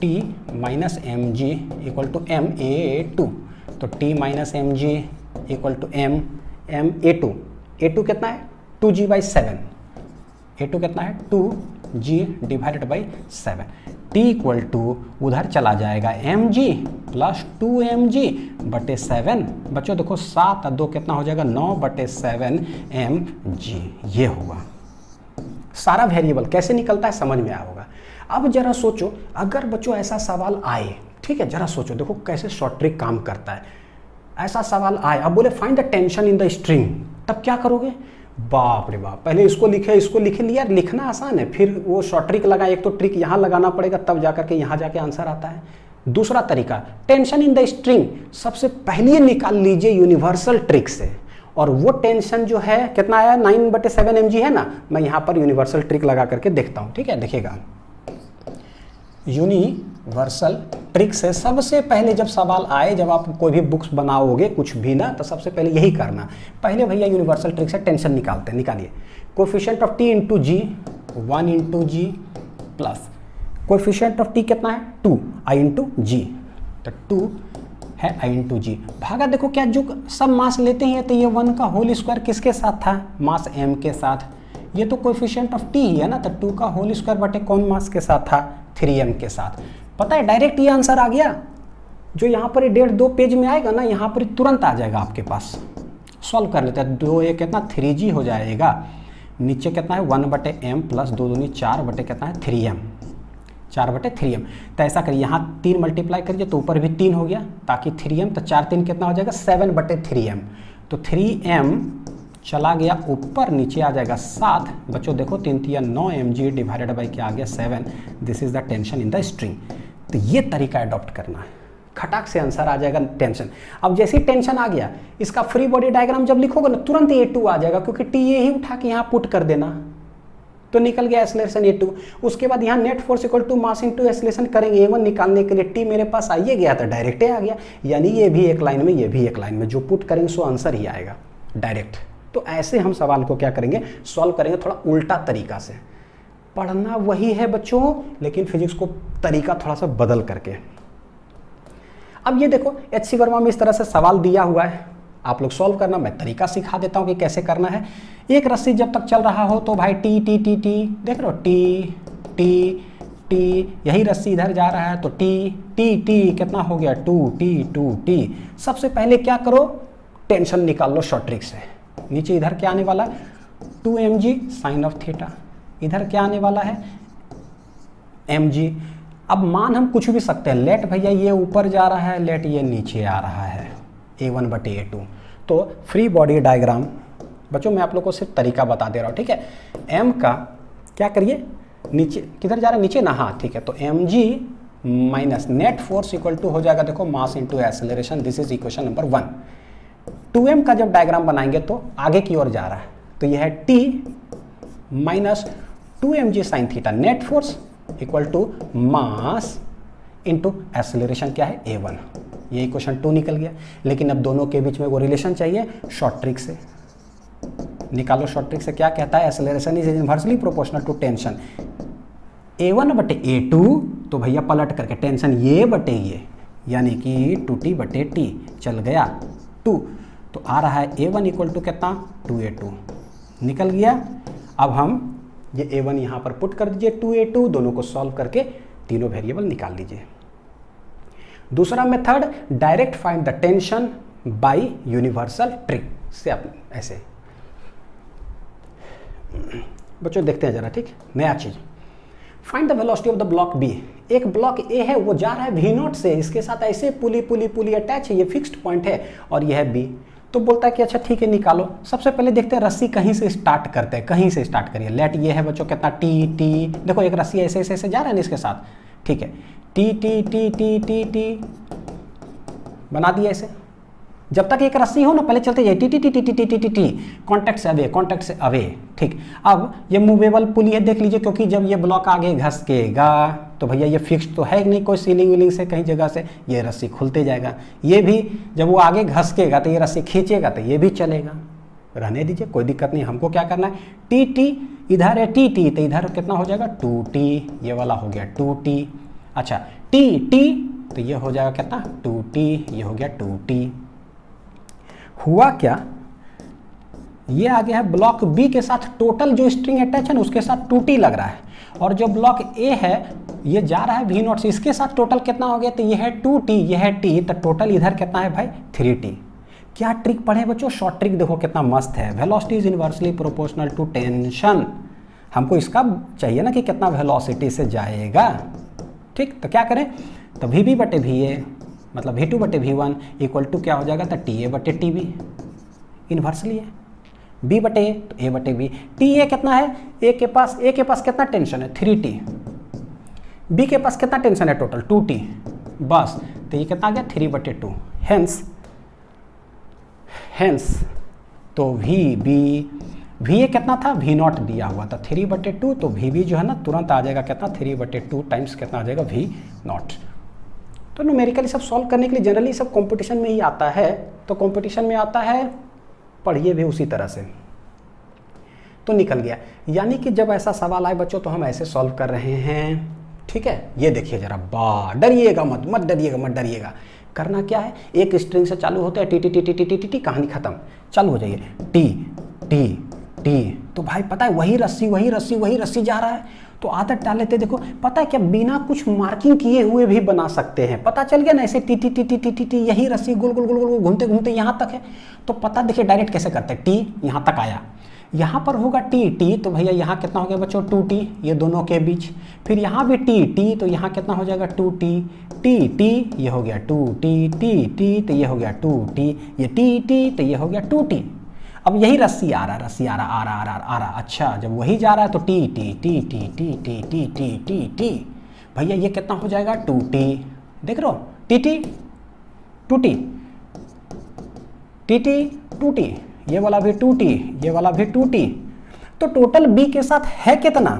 ma2, तो t minus m g equal to a2 कितना है 2g बाई 7, a2 कितना है 2g divided by 7, t equal to उधर चला जाएगा mg प्लस 2mg बटे 7। बच्चों देखो 7 और 2 कितना हो जाएगा 9 बटे 7 mg, ये होगा। सारा वेरिएबल कैसे निकलता है समझ में आया होगा। अब जरा सोचो अगर बच्चों ऐसा सवाल आए, ठीक है, जरा सोचो, देखो कैसे शॉर्ट ट्रिक काम करता है। ऐसा सवाल आए, अब बोले find the tension in the string, तब क्या करोगे? बाप रे बाप, पहले इसको लिखे लिया, लिखना आसान है, फिर वो शॉर्ट ट्रिक लगा, एक तो ट्रिक यहाँ लगाना पड़ेगा तब जाकर के यहाँ जाके आंसर आता है। दूसरा तरीका, टेंशन इन द स्ट्रिंग सबसे पहले निकाल लीजिए यूनिवर्सल ट्रिक से, और वो टेंशन जो है कितना आया 9/7 mg है ना, मैं यहाँ पर यूनिवर्सल ट्रिक लगा करके देखता हूँ, ठीक है, देखिएगा। यूनिवर्सल ट्रिक से सबसे पहले जब सवाल आए, जब आप कोई भी बुक्स बनाओगे कुछ भी ना, तो सबसे पहले यही करना, पहले भैया यूनिवर्सल ट्रिक से टेंशन निकालिए। Coefficient of t into g 1 into g plus coefficient of t कितना है 2 i इंटू जी, तो 2 है i इंटू जी भागा, देखो क्या जो सब मास लेते हैं तो ये 1 का होल स्क्वायर किसके साथ था, मास m के साथ, ये तो कोएफिशिएंट ऑफ t ही है ना, तो 2 का होल स्क्वायर बटे कौन मास के साथ था 3m के साथ। पता है डायरेक्ट ये आंसर आ गया, जो यहाँ पर 1.5-2 पेज में आएगा ना, यहाँ पर तुरंत आ जाएगा आपके पास। सॉल्व कर लेते हैं, 2 ये कितना 3g हो जाएगा, नीचे कितना है 1/m प्लस 2 दूनी 4 बटे कितना है 3m, 4/3m। तो ऐसा करिए, यहाँ 3 मल्टीप्लाई करिए तो ऊपर भी 3 हो गया, ताकि 3m, तो 4 3 कितना हो जाएगा 7/3m, तो 3m चला गया ऊपर, नीचे आ जाएगा 7। बच्चों देखो 3 3 9 mg डिवाइडेड बाई क्या आ गया 7, this is the tension in the string. तो ये तरीका अडॉप्ट करना है, खटाक से आंसर आ जाएगा टेंशन। अब जैसे ही टेंशन आ गया, इसका फ्री बॉडी डायग्राम जब लिखोगे ना तुरंत A2 आ जाएगा, क्योंकि टी ए ही उठा के यहाँ पुट कर देना, तो निकल गया एक्सेलरेशन A2। उसके बाद यहाँ net force equal to mass into acceleration करेंगे A1 निकालने के लिए, टी मेरे पास आइए गया था, डायरेक्ट आ गया, यानी ये भी एक लाइन में, ये भी एक लाइन में, जो पुट करेंगे सो आंसर ही आएगा डायरेक्ट। तो ऐसे हम सवाल को क्या करेंगे, सॉल्व करेंगे, थोड़ा उल्टा तरीका से। पढ़ना वही है बच्चों, लेकिन फिजिक्स को तरीका थोड़ा सा बदल करके। अब ये देखो एच.सी. वर्मा में इस तरह से सवाल दिया हुआ है, आप लोग सॉल्व करना, मैं तरीका सिखा देता हूँ कि कैसे करना है। एक रस्सी जब तक चल रहा हो तो भाई टी टी टी टी, देख रहे हो टी टी टी, यही रस्सी इधर जा रहा है तो टी टी टी कितना हो गया 2t सबसे पहले क्या करो, टेंशन निकाल लो शॉर्ट ट्रिक से। नीचे इधर क्या आने वाला है 2mg साइन ऑफ थीटा, इधर क्या आने वाला है mg। अब मान हम कुछ भी सकते हैं, लेट भैया ये ऊपर जा रहा है, लेट ये नीचे आ रहा है A1/A2। तो फ्री बॉडी डायग्राम बच्चों मैं आप लोगों को सिर्फ तरीका बता दे रहा हूँ, ठीक है। m का क्या करिए, नीचे किधर जा रहा है, नीचे ना, हाँ ठीक है, तो mg minus net force equal to हो जाएगा, देखो mass into acceleration, this is equation number 1। 2m का जब डायग्राम बनाएंगे तो आगे की ओर जा रहा है, तो यह है t minus 2mg sine theta, net force equal to mass into acceleration क्या है A1। ये इक्वेशन 2 निकल गया। लेकिन अब दोनों के बीच में वो रिलेशन चाहिए, शॉर्ट ट्रिक से निकालो। शॉर्ट ट्रिक से क्या कहता है, acceleration is inversely proportional to tension A1/A2, तो भैया पलट करके टेंशन ये बटे ये, यानी कि 2t/t चल गया 2, तो आ रहा है A1 इक्वल टू कितना 2A2 निकल गया। अब हम ये A1 यहाँ पर पुट कर दीजिए 2A2, दोनों को सॉल्व करके तीनों वेरिएबल निकाल लीजिए। दूसरा method, direct find the tension bye universal trick से आप ऐसे बच्चों देखते हैं जरा, ठीक, नया चीज। Find the velocity of the block B, एक ब्लॉक ए है वो जा रहा है V0 से, इसके साथ ऐसे पुली अटैच है, ये फिक्स्ड पॉइंट है और यह है बी। तो बोलता है कि अच्छा ठीक है निकालो। सबसे पहले देखते हैं रस्सी कहीं से स्टार्ट करते हैं, कहीं से स्टार्ट करिए। लेट ये है बच्चों कितना टी टी, देखो एक रस्सी ऐसे ऐसे ऐसे जा रहा है ना इसके साथ, ठीक है, T T T T T T बना दिया ऐसे, जब तक एक रस्सी हो ना पहले चलते जाए T T T T T T T T T, contact से अवे, ठीक। अब ये मूवेबल पुली है, देख लीजिए, क्योंकि जब ये ब्लॉक आगे घसकेगा तो भैया ये फिक्स तो है नहीं कोई सीलिंग विलिंग से कहीं जगह से, ये रस्सी खुलते जाएगा। ये भी जब वो आगे घसकेगा तो ये रस्सी खींचेगा तो ये भी चलेगा, रहने दीजिए, कोई दिक्कत नहीं। हमको क्या करना है, टी टी इधर है टी टी, तो इधर कितना हो जाएगा 2t, ये वाला हो गया 2t। अच्छा टी टी तो ये हो जाएगा कितना 2t, ये हो गया 2t। हुआ क्या, ये आ गया है ब्लॉक बी के साथ टोटल जो स्ट्रिंग अटैच है ना उसके साथ 2t लग रहा है, और जो ब्लॉक ए है ये जा रहा है वी नॉट से, इसके साथ टोटल कितना हो गया, तो ये है 2t, ये है t, तो टोटल इधर कितना है भाई 3t। क्या ट्रिक पढ़े बच्चों, शॉर्ट ट्रिक देखो कितना मस्त है। Velocity is inversely proportional to tension, हमको इसका चाहिए ना कि कितना वेलोसिटी से जाएगा, ठीक। तो क्या करें, तो वी बटे वी ए मतलब v2 बटे v1 इक्वल टू क्या हो जाएगा, तो टी ए बटे टी बी, इन्वर्सली है b बटे ए तो a बटे b। टी ए कितना है, ए के पास कितना टेंशन है 3t, b के पास कितना टेंशन है टोटल 2t, बस। तो ये कितना आ गया 3 बटे 2, हेंस तो वी ए कितना था वी नॉट दिया हुआ था 3 बटे 2, तो वी बी जो है ना तुरंत आ जाएगा कितना 3 बटे 2 टाइम्स कितना आ जाएगा वी नॉट। तो न्यूमेरिकली सब सॉल्व करने के लिए जनरली सब कंपटीशन में ही आता है, तो कंपटीशन में आता है पढ़िए भी उसी तरह से, तो निकल गया। यानी कि जब ऐसा सवाल आए बच्चों तो हम ऐसे सॉल्व कर रहे हैं, ठीक है। ये देखिए जरा, डरिएगा मत डरिएगा। करना क्या है, एक स्ट्रिंग से चालू होते हैं T T T T T T T T, कहानी खत्म, चालू हो जाइए टी टी टी। तो भाई पता है वही रस्सी जा रहा है, तो आदत डाल लेते। देखो पता है क्या, बिना कुछ मार्किंग किए हुए भी बना सकते हैं, पता चल गया ना, ऐसे T T T T T T T, यही रस्सी गोल गोल गोल गोल घूमते घूमते यहाँ तक है। तो पता देखिए डायरेक्ट कैसे करते हैं, टी यहाँ तक आया, यहाँ पर होगा टी टी, तो भैया यहाँ कितना हो गया बच्चों 2t, ये दोनों के बीच। फिर यहाँ भी टी टी, तो यहाँ कितना हो जाएगा 2t, टी टी ये हो गया 2t, टी टी तो ये हो गया 2t, ये टी टी तो ये हो गया 2t। अब यही रस्सी आ रहा, अच्छा जब वही जा रहा है तो T T T T T T T T T T, भैया ये कितना हो जाएगा 2t, देख रहे हो T T 2t, T T 2t, ये वाला भी 2t, ये वाला भी 2t। तो टोटल b के साथ है कितना,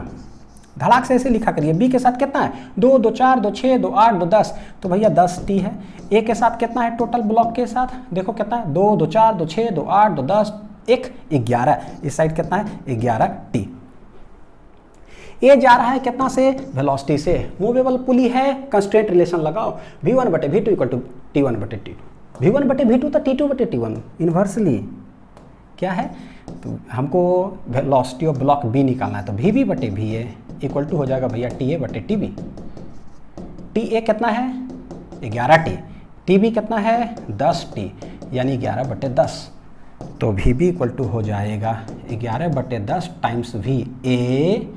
धड़ाक से ऐसे लिखा करिए, b के साथ कितना है 2 2 4 2 6 2 8 2 10, तो भैया 10t है। a के साथ कितना है टोटल ब्लॉक के साथ, देखो कितना है 2 2 4 2 6 2 8 2 10 1 11, इस साइड कितना है 11t। ए जा रहा है कितना से, वेलोसिटी से, मूवेबल पुली है, कंस्ट्रेंट रिलेशन लगाओ, v1 बटे v2 इक्वल टू t1 बटे t2, v1 बटे v2 तो t2 बटे t1, इन्वर्सली क्या है, तो हमको वेलोसिटी ऑफ ब्लॉक बी निकालना है, तो वी बी बटे वी ए इक्वल टू हो जाएगा भैया टी ए बटे टी बी। टी ए कितना है 11t, टी बी कितना है 10t, यानी 11 बटे 10, तो वी बी इक्वल टू हो जाएगा 11 बटे 10 टाइम्स वी ए,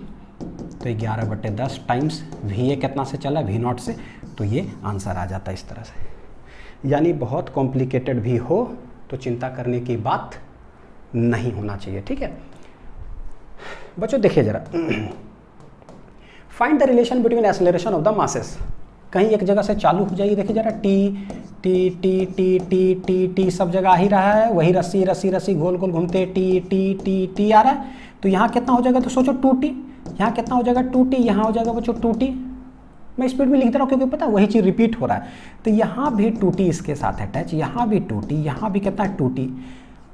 तो 11 बटे 10 टाइम्स वी ए कितना से चला वी नॉट से, तो ये आंसर आ जाता है इस तरह से। यानी बहुत कॉम्प्लिकेटेड भी हो तो चिंता करने की बात नहीं होना चाहिए, ठीक है बच्चों। देखिए जरा, find the relation between acceleration of the masses, कहीं एक जगह से चालू हो जाइए, देखिए जरा T T T T T T T सब जगह आ ही रहा है, वही रस्सी गोल गोल घूमते टी टी टी टी आ रहा है, तो यहाँ कितना हो जाएगा, तो सोचो 2t, यहाँ कितना हो जाएगा 2t, यहाँ हो जाएगा बच्चों 2t, मैं स्पीड में लिख दे रहा हूँ क्योंकि पता है वही चीज़ रिपीट हो रहा है। तो यहाँ भी 2t इसके साथ अटैच, यहाँ भी 2t, यहाँ भी कितना है 2t,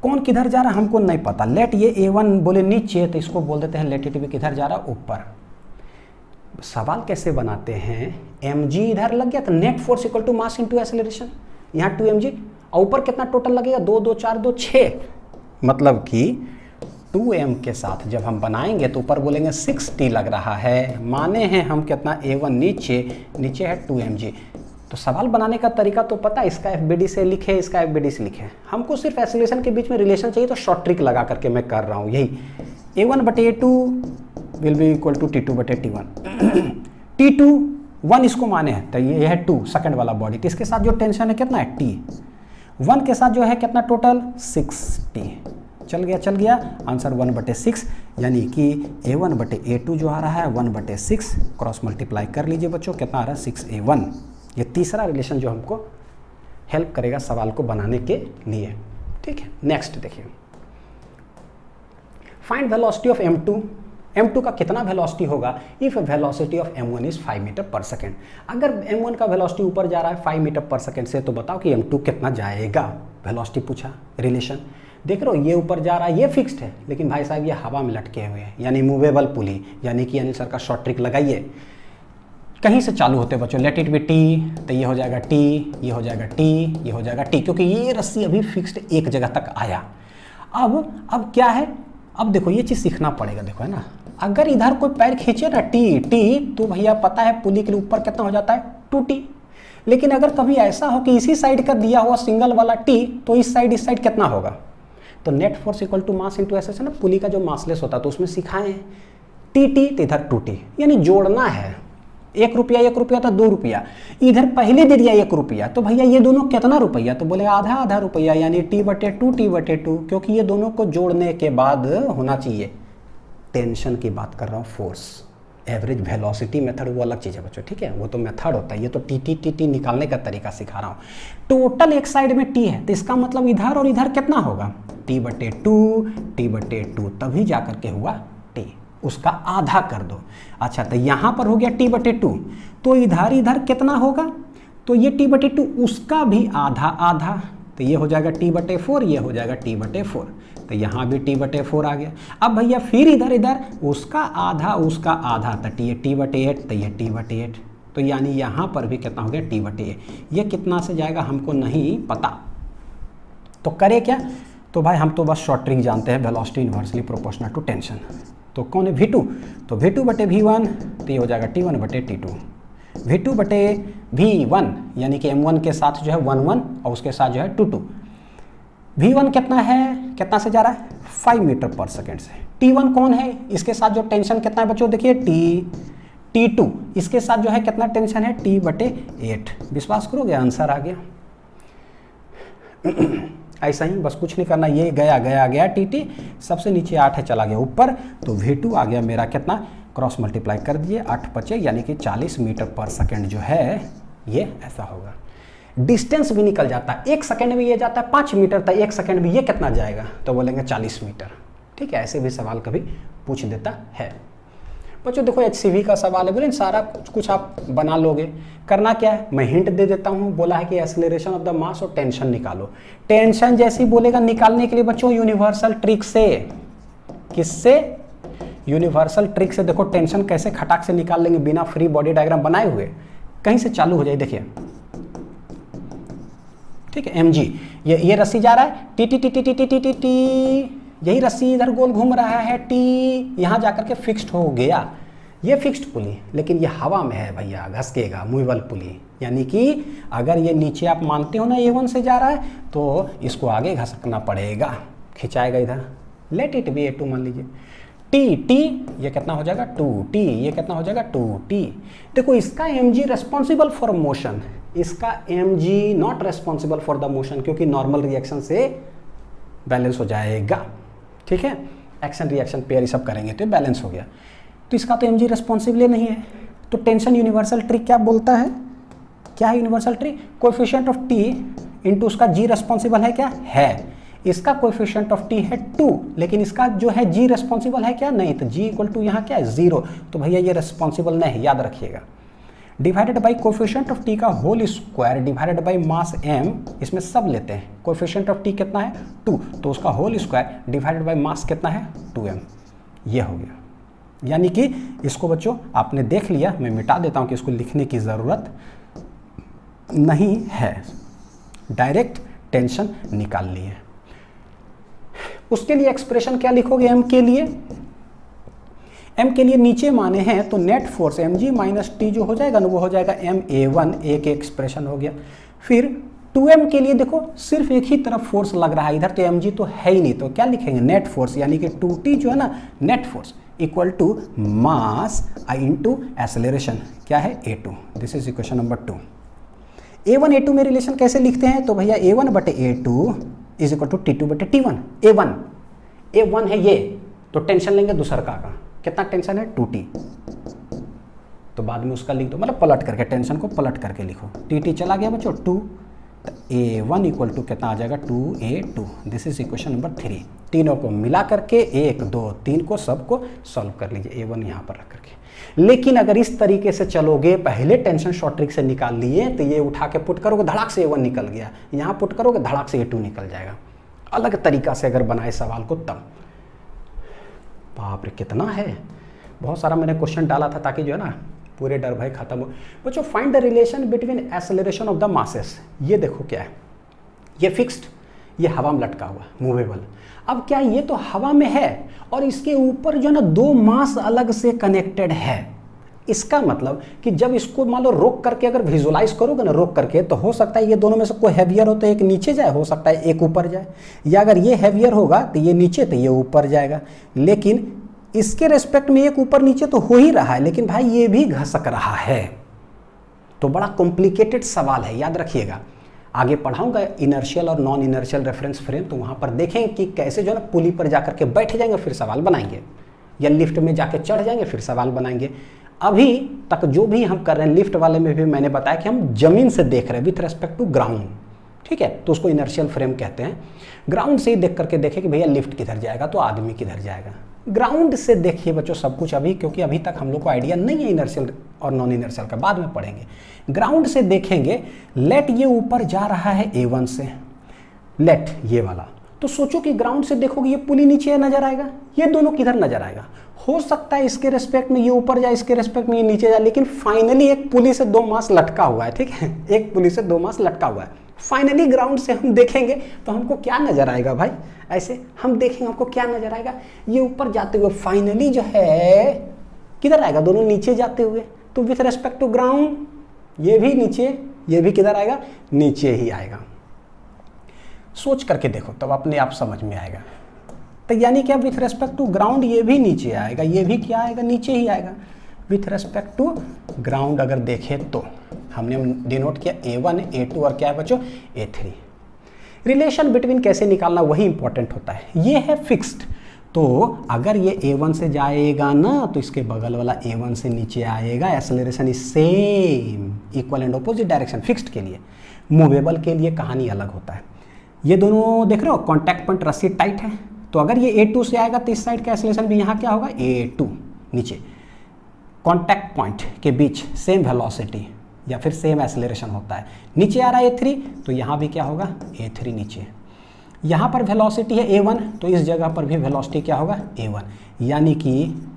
कौन किधर जा रहा है हमको नहीं पता। लेट ये a1 बोले नीचे, तो इसको बोल देते हैं लेट इट बी किधर जा रहा है ऊपर। सवाल कैसे बनाते हैं, mg इधर लग गया तो net force equal to mass into acceleration, यहाँ 2mg, और ऊपर कितना टोटल लगेगा 2 2 4 2 6, मतलब कि 2m के साथ जब हम बनाएंगे तो ऊपर बोलेंगे 6t लग रहा है, माने हैं हम कितना a1 नीचे है 2mg। तो सवाल बनाने का तरीका तो पता है, इसका FBD से लिखे, इसका FBD से लिखे, हमको सिर्फ एक्सेलरेशन के बीच में रिलेशन चाहिए, तो शॉर्ट ट्रिक लगा करके मैं कर रहा हूँ यही, a1 बटे a2 will be equal to t2 बटे t1, t2 1 इसको माने हैं, तो ये है 2 सेकंड वाला बॉडी, तो इसके साथ जो टेंशन है कितना है t, 1 के साथ जो है कितना टोटल 6t, चल गया आंसर 1 बटे 6, यानी कि a1 बटे a2 जो आ रहा है 1 बटे 6, क्रॉस मल्टीप्लाई कर लीजिए बच्चों, कितना आ रहा है 6a1। ये तीसरा रिलेशन जो हमको हेल्प करेगा सवाल को बनाने के लिए। ठीक है, नेक्स्ट देखिए, find velocity of m2। m2 का कितना वेलोसिटी होगा if velocity of m1 is 5 metre पर सेकेंड। अगर m1 का वेलोसिटी ऊपर जा रहा है 5 मीटर पर सेकेंड से, तो बताओ कि m2 कितना जाएगा। वेलोसिटी पूछा, रिलेशन देख रहे हो, ये ऊपर जा रहा है, ये फिक्स्ड है, लेकिन भाई साहब ये हवा में लटके हुए हैं, यानी मूवेबल पुली, यानी कि अनिल सर का शॉर्ट ट्रिक लगाइए। कहीं से चालू होते बच्चों, लेट इट बी टी, तो ये हो जाएगा टी, ये हो जाएगा टी, ये हो जाएगा टी, क्योंकि ये रस्सी अभी फिक्स्ड एक जगह तक आया। अब क्या है, अब देखो ये चीज़ सीखना पड़ेगा, देखो है ना, अगर इधर कोई पैर खींचे ना टी, तो भैया पता है पुली के लिए ऊपर कितना हो जाता है 2t। लेकिन अगर कभी ऐसा हो कि इसी साइड का दिया हुआ सिंगल वाला टी, तो इस साइड कितना होगा, तो net force equal to mass into एस, ना पुली का जो मासलेस होता है, तो उसमें सिखाए हैं टी तो इधर 2t, यानी जोड़ना है। 1 रुपया था 2 रुपया, इधर पहले दे दिया 1 रुपया, तो भैया ये दोनों कितना रुपया, तो बोले आधा रुपया, यानी t/2, क्योंकि ये दोनों को जोड़ने के बाद होना चाहिए। टेंशन की बात कर रहा हूँ, फोर्स, एवरेज वेलोसिटी मेथड वो अलग चीज़ है बच्चों, ठीक है, वो तो मेथड होता है, ये तो टी निकालने का तरीका सिखा रहा हूँ। टोटल एक साइड में टी है, तो इसका मतलब इधर और इधर कितना होगा, t/2, तभी जा करके हुआ टी, उसका आधा कर दो। अच्छा, तो यहाँ पर हो गया t/2, तो इधर कितना होगा, तो ये t/2 उसका भी आधा, तो ये हो जाएगा t/4, ये हो जाएगा t/4, तो यहाँ भी t/4 आ गया। अब भैया फिर इधर उसका आधा, तो ये t/8, तो ये t/8, तो यानी यहाँ पर भी कितना हो गया t/8। ये कितना से जाएगा हमको नहीं पता, तो करे क्या, तो भाई हम तो बस शॉर्ट ट्रिक जानते हैं, velocity inversely proportional to tension. तो कौन है v2, तो v2/v1, तो ये हो जाएगा t1/t2, v2/v1, यानी कि m1 के साथ जो है 1 और उसके साथ जो है 2 v1 कितना से जा रहा है 5 मीटर पर सेकेंड से। t1 कौन है, इसके साथ जो टेंशन कितना है बच्चों, देखिए t2, इसके साथ जो है कितना टेंशन है t/8। विश्वास करोगे, आंसर आ गया। ऐसा ही बस कुछ नहीं करना, ये गया टी, सबसे नीचे 8 है, चला गया ऊपर, तो v2 आ गया मेरा कितना, क्रॉस मल्टीप्लाई कर दिए, 8×5 यानी कि 40 मीटर पर सेकेंड जो है ये ऐसा होगा। डिस्टेंस भी निकल जाता है, 1 सेकेंड में ये जाता है 5 मीटर, तो 1 सेकेंड में ये कितना जाएगा, तो बोलेंगे 40 मीटर। ठीक है, ऐसे भी सवाल कभी पूछ देता है बच्चों। देखो HCV का सवाल है, बोले सारा कुछ आप बना लोगे। करना क्या है, मैं हिंट दे देता हूँ, बोला है कि एक्सेलरेशन ऑफ द मास और टेंशन निकालो। टेंशन जैसी बोलेगा निकालने के लिए बच्चों यूनिवर्सल ट्रिक से, किससे, यूनिवर्सल ट्रिक से। देखो टेंशन कैसे खटाक से निकाल लेंगे बिना फ्री बॉडी डायग्राम बनाए हुए, कहीं से चालू हो जाए। देखिए ठीक है, mg, ये रस्सी जा रहा है टी, यही रस्सी इधर गोल घूम रहा है टी, यहाँ जाकर के फिक्स्ड हो गया, ये फिक्स्ड पुली, लेकिन ये हवा में है भैया, घसकेगा, मूवेबल पुली, यानी कि अगर ये नीचे आप मानते हो ना A1 से जा रहा है, तो इसको आगे घसकना पड़ेगा, खिंचाएगा इधर, लेट इट बी A2 मान लीजिए, टी, ये कितना हो जाएगा 2t, ये कितना हो जाएगा 2t। देखो इसका mg रेस्पॉन्सिबल फॉर मोशन, इसका mg not responsible for the motion, क्योंकि नॉर्मल रिएक्शन से बैलेंस हो जाएगा। ठीक है, एक्शन रिएक्शन पेयर सब करेंगे तो बैलेंस हो गया, तो इसका तो mg रेस्पॉन्सिबल नहीं है। तो टेंशन यूनिवर्सल ट्रिक क्या बोलता है, क्या है universal trick, coefficient of t into उसका g रेस्पॉन्सिबल है क्या, है, इसका कोएफिशिएंट ऑफ t है 2, लेकिन इसका जो है g रेस्पॉन्सिबल है क्या, नहीं, तो g इक्वल टू यहाँ क्या है 0, तो भैया ये रेस्पॉन्सिबल नहीं, याद रखिएगा। Divided by coefficient of t का whole square divided by mass m, इसमें सब लेते हैं, कोएफिशिएंट ऑफ t कितना है 2, तो उसका whole square divided by mass कितना है 2m, ये हो गया। यानी कि इसको बच्चों आपने देख लिया, मैं मिटा देता हूँ कि इसको लिखने की ज़रूरत नहीं है, डायरेक्ट टेंशन निकाल लिए। उसके लिए एक्सप्रेशन क्या लिखोगे, m के लिए नीचे माने हैं, तो net force mg minus T जो हो जाएगा ना, वो हो जाएगा ma1, एक एक्सप्रेशन हो गया। फिर 2m के लिए देखो सिर्फ एक ही तरफ फोर्स लग रहा है, इधर तो mg तो है ही नहीं, तो क्या लिखेंगे नेट फोर्स, यानी कि 2t जो है ना net force equal to mass into acceleration, क्या है a2, this is equation number 2। a1 a2 में रिलेशन कैसे लिखते हैं, तो भैया a1/a2 is equal to t2/t1। a1 है ये, तो टेंशन लेंगे दूसर का कितना टेंशन है 2t, तो बाद में उसका लिख दो, मतलब पलट करके, टेंशन को पलट करके लिखो, टी चला गया बच्चों 2, तो A1 इक्वल टू कितना आ जाएगा 2A2। This is equation number 3। तीनों को मिला करके 1 2 3 को सबको सॉल्व कर लीजिए, A1 यहाँ पर रख करके। लेकिन अगर इस तरीके से चलोगे, पहले टेंशन शॉर्ट ट्रिक से निकाल लिए, तो ये उठा के पुट करोगे धड़ाक से A1 निकल गया, यहाँ पुट करोगे धड़ाक से A2 निकल जाएगा। अलग तरीका से अगर बनाए सवाल को तब, बाप रे कितना है, बहुत सारा मैंने क्वेश्चन डाला था ताकि जो है ना पूरे डर भय खत्म हो। बच्चों find the relation between acceleration of the masses. ये देखो क्या है, ये फिक्स्ड, ये हवा में लटका हुआ मूवेबल। अब क्या ये तो हवा में है और इसके ऊपर जो है ना दो मास अलग से कनेक्टेड है। इसका मतलब कि जब इसको मान लो रोक करके अगर विजुलाइज करोगे ना, रोक करके, तो हो सकता है ये दोनों में से कोई हैवियर हो तो एक नीचे जाए, हो सकता है एक ऊपर जाए, या अगर ये हैवियर होगा तो ये नीचे तो ये ऊपर जाएगा। लेकिन इसके रेस्पेक्ट में एक ऊपर नीचे तो हो ही रहा है, लेकिन भाई ये भी घसक रहा है। तो बड़ा कॉम्प्लिकेटेड सवाल है, याद रखिएगा। आगे पढ़ाऊंगा इनर्शियल और नॉन इनर्शियल रेफरेंस फ्रेम, तो वहां पर देखेंगे कि कैसे जो है ना पुली पर जाकर के बैठ जाएंगे फिर सवाल बनाएंगे, या लिफ्ट में जाके चढ़ जाएंगे फिर सवाल बनाएंगे। अभी तक जो भी हम कर रहे हैं, लिफ्ट वाले में भी मैंने बताया कि हम जमीन से देख रहे हैं विथ रेस्पेक्ट टू ग्राउंड, ठीक है, तो उसको इनर्शियल फ्रेम कहते हैं। ग्राउंड से ही देख करके देखें कि भैया लिफ्ट किधर जाएगा तो आदमी किधर जाएगा। ग्राउंड से देखिए बच्चों सब कुछ अभी, क्योंकि अभी तक हम लोग को आइडिया नहीं है इनर्शियल और नॉन इनर्शियल का, बाद में पढ़ेंगे। ग्राउंड से देखेंगे, लेट ये ऊपर जा रहा है A1 से, लेट ये वाला, तो सोचो कि ग्राउंड से देखोगे ये पुली नीचे नजर आएगा, ये दोनों किधर नजर आएगा। हो सकता है इसके रेस्पेक्ट में ये ऊपर जाए, इसके रेस्पेक्ट में ये नीचे जाए, लेकिन फाइनली एक पुली से दो मास लटका हुआ है, ठीक है, एक पुली से दो मास लटका हुआ है। फाइनली ग्राउंड से हम देखेंगे तो हमको क्या नजर आएगा भाई, ऐसे हम देखेंगे हमको क्या नजर आएगा, ये ऊपर जाते हुए फाइनली जो है किधर आएगा, दोनों नीचे जाते हुए। तो विथ रेस्पेक्ट टू ग्राउंड ये भी नीचे, ये भी किधर आएगा, नीचे ही आएगा। सोच करके देखो तब अपने आप समझ में आएगा। तो यानी क्या, विथ रेस्पेक्ट टू ग्राउंड ये भी नीचे आएगा, ये भी क्या आएगा, नीचे ही आएगा। विथ रेस्पेक्ट टू ग्राउंड अगर देखें तो हमने डिनोट किया A1 A2 और क्या है बच्चों A3। रिलेशन बिटवीन कैसे निकालना वही इंपॉर्टेंट होता है। ये है फिक्स्ड, तो अगर ये A1 से जाएगा ना तो इसके बगल वाला A1 से नीचे आएगा। Acceleration is same, equal and opposite direction fixed के लिए। मूवेबल के लिए कहानी अलग होता है। ये दोनों देख रहे हो, कॉन्टैक्ट पॉइंट रस्सी टाइट है, तो अगर ये A2 से आएगा तो इस साइड का एक्सेलरेशन भी यहाँ क्या होगा A2 नीचे। कॉन्टैक्ट पॉइंट के बीच सेम वेलोसिटी या फिर सेम एक्सेलरेशन होता है। नीचे आ रहा है A3 तो यहाँ भी क्या होगा A3 नीचे। यहाँ पर वेलोसिटी है A1 तो इस जगह पर भी वेलोसिटी क्या होगा A1। यानी कि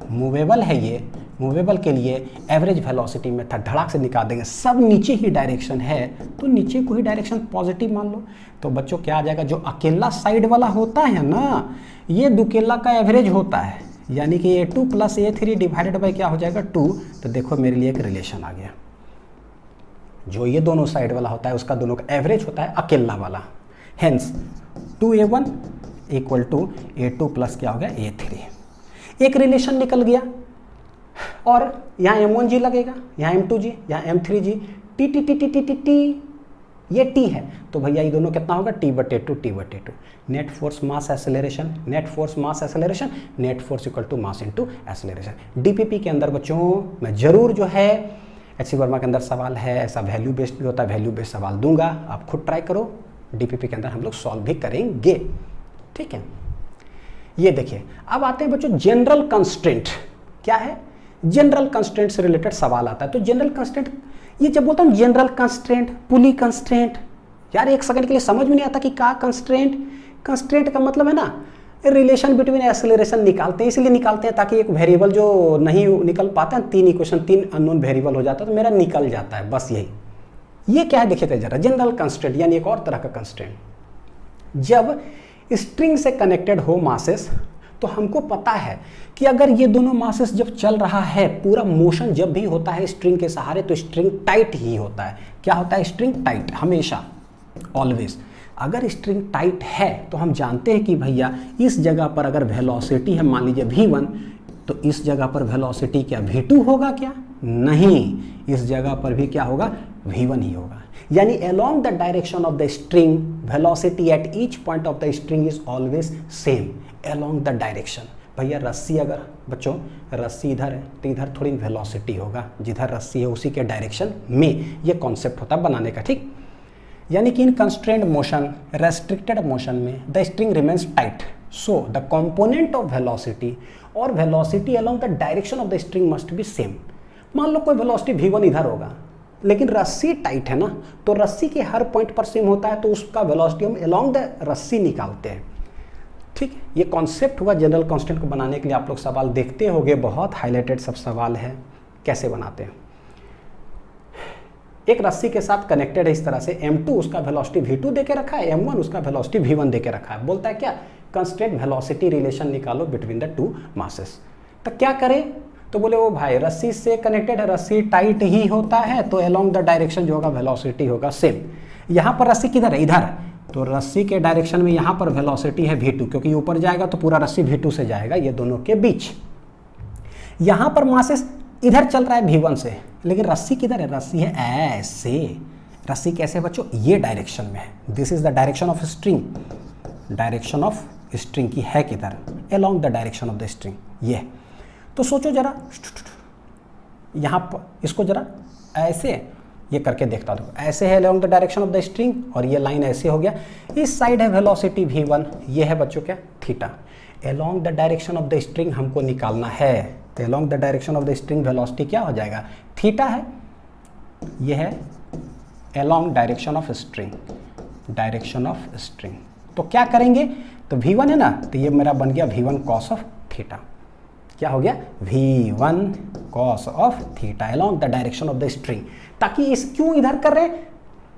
मूवेबल है ये, मूवेबल के लिए एवरेज वेलोसिटी में था, धड़ाक से निकाल देंगे। सब नीचे ही डायरेक्शन है तो नीचे को ही डायरेक्शन पॉजिटिव मान लो। तो बच्चों क्या आ जाएगा, जो अकेला साइड वाला होता है ना, ये दुकेला का एवरेज होता है, यानी कि A2 plus A3 divided by क्या हो जाएगा 2। तो देखो मेरे लिए एक रिलेशन आ गया, जो ये दोनों साइड वाला होता है उसका दोनों का एवरेज होता है अकेला वाला। Hence 2A1 equal to A2 plus क्या हो गया A3। एक रिलेशन निकल गया और यहाँ M1G लगेगा, यहाँ M2G, यहाँ M3G, T ये T है तो भैया ये दोनों कितना होगा T/2 T/2। Net force mass acceleration, net force mass acceleration, net force equal to mass into acceleration. DPP के अंदर बच्चों मैं जरूर जो है HC वर्मा के अंदर सवाल है, ऐसा वैल्यू बेस्ड भी होता है, वैल्यू बेस्ड सवाल दूंगा, आप खुद ट्राई करो। डीपीपी के अंदर हम लोग सॉल्व भी करेंगे, ठीक है। ये देखिए अब आते हैं बच्चों जनरल कंस्ट्रेंट। क्या है, जनरल कंस्ट्रेंट से रिलेटेड सवाल आता है। तो जनरल कंस्ट्रेंट, ये जब बोलता हूँ जनरल कंस्ट्रेंट, पुली कंस्ट्रेंट, यार एक सेकंड के लिए समझ में नहीं आता कि क्या कंस्ट्रेंट। कंस्ट्रेंट का मतलब है ना रिलेशन बिटवीन एक्सेलरेशन निकालते हैं, इसलिए निकालते हैं ताकि एक वेरिएबल जो नहीं निकल पाता है, 3 इक्वेशन 3 अननोन वेरिएबल हो जाता है तो मेरा निकल जाता है, बस यही। ये क्या है देखिए जरा, जनरल कंस्ट्रेंट यानी एक और तरह का कंस्ट्रेंट। जब स्ट्रिंग से कनेक्टेड हो मासेस तो हमको पता है कि अगर ये दोनों मासेस जब चल रहा है, पूरा मोशन जब भी होता है स्ट्रिंग के सहारे तो स्ट्रिंग टाइट ही होता है। क्या होता है, स्ट्रिंग टाइट हमेशा, ऑलवेज। अगर स्ट्रिंग टाइट है तो हम जानते हैं कि भैया इस जगह पर अगर वेलोसिटी है मान लीजिए V1 तो इस जगह पर वेलोसिटी क्या V2 होगा क्या, नहीं, इस जगह पर भी क्या होगा V1 ही होगा। यानी along the direction of the string velocity at each point of the string is always same along the direction। भैया रस्सी, अगर बच्चों रस्सी इधर है तो इधर थोड़ी वेलोसिटी होगा, जिधर रस्सी है उसी के डायरेक्शन में, ये कॉन्सेप्ट होता है बनाने का, ठीक। यानी कि in constraint motion, restricted motion में the string remains tight, so the component of velocity और velocity along the direction of the string must be same. मान लो कोई वेलोसिटी v1 इधर होगा, लेकिन रस्सी टाइट है ना, तो रस्सी के हर पॉइंट पर सेम होता है, तो उसका वेलोसिटी हम अलोंग द रस्सी निकालते हैं। ठीक, ये कॉन्सेप्ट हुआ जनरल कांस्टेंट को बनाने के लिए। आप लोग सवाल देखते होंगे, बहुत हाईलाइटेड सब सवाल है। कैसे बनाते हैं, एक रस्सी के साथ कनेक्टेड है इस तरह से, m2 उसका वेलोसिटी v2 देके रखा है, m1 उसका वेलोसिटी v1 देके रखा है। बोलता है क्या, कंस्टेंट वेलोसिटी रिलेशन निकालो बिटवीन द टू मासेस। तो क्या करें, तो बोले वो भाई रस्सी से कनेक्टेड है, रस्सी टाइट ही होता है, तो अलोंग द डायरेक्शन जो होगा वेलोसिटी होगा सेम। यहाँ पर रस्सी किधर है, इधर, तो रस्सी के डायरेक्शन में यहाँ पर वेलोसिटी है v2, क्योंकि ऊपर जाएगा तो पूरा रस्सी v2 से जाएगा, ये दोनों के बीच। यहाँ पर मासेस इधर चल रहा है v1 से, लेकिन रस्सी किधर है, रस्सी है ऐसे। रस्सी कैसे बच्चों, ये डायरेक्शन में है। This is the direction of string, direction of string की है किधर, along the direction of the string ये। तो सोचो जरा, यहाँ पर इसको जरा ऐसे ये करके देखता दो, ऐसे है along the direction of the string, और ये लाइन ऐसे हो गया। इस साइड है वेलोसिटी v1, ये है बच्चों क्या, theta. Along the direction of the string हमको निकालना है, तो along the direction of the string velocity क्या हो जाएगा, थीटा है, ये है along direction of string, direction of string. तो क्या करेंगे, तो v1 है ना, तो ये मेरा बन गया v1 कॉस ऑफ थीटा। क्या हो गया, v1 cos of theta along the direction of the string. ताकि इस क्यों इधर कर रहे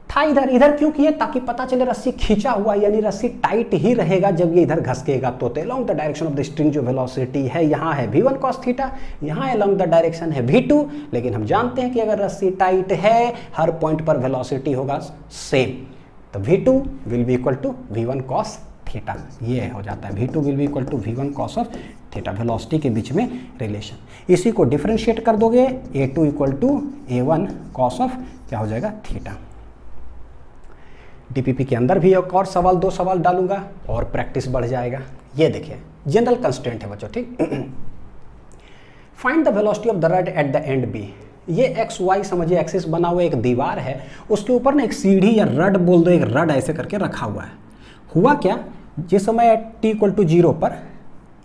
था, इधर क्यों किए, ताकि पता चले रस्सी खींचा हुआ, यानी रस्सी टाइट ही रहेगा जब ये इधर घसकेगा। तो along the direction of the string जो वेलोसिटी है, यहाँ है v1 कॉस थीटा, यहाँ अलोंग द डायरेक्शन है v2। लेकिन हम जानते हैं कि अगर रस्सी टाइट है, हर पॉइंट पर वेलोसिटी होगा सेम, तो v2 will be equal to v1 cos theta, ये हो जाता है v2 will be equal to v1 cos of theta, velocity के बीच में रिलेशन। इसी को डिफरेंशिएट कर दोगे, a2 equal to a1 cos of क्या हो जाएगा, थीटा। डीपीपी के अंदर भी एक और सवाल, 2 सवाल डालूंगा और प्रैक्टिस बढ़ जाएगा। ये देखिए जनरल कंस्टेंट है बच्चों, ठीक। Find the velocity of the rod at the end B. ये एक्स वाई समझिए एक्सिस बना हुआ एक दीवार है, उसके ऊपर ना एक सीढ़ी या रड बोल दो, एक रड ऐसे करके रखा हुआ है। हुआ क्या, जिस समय t इक्वल टू 0 पर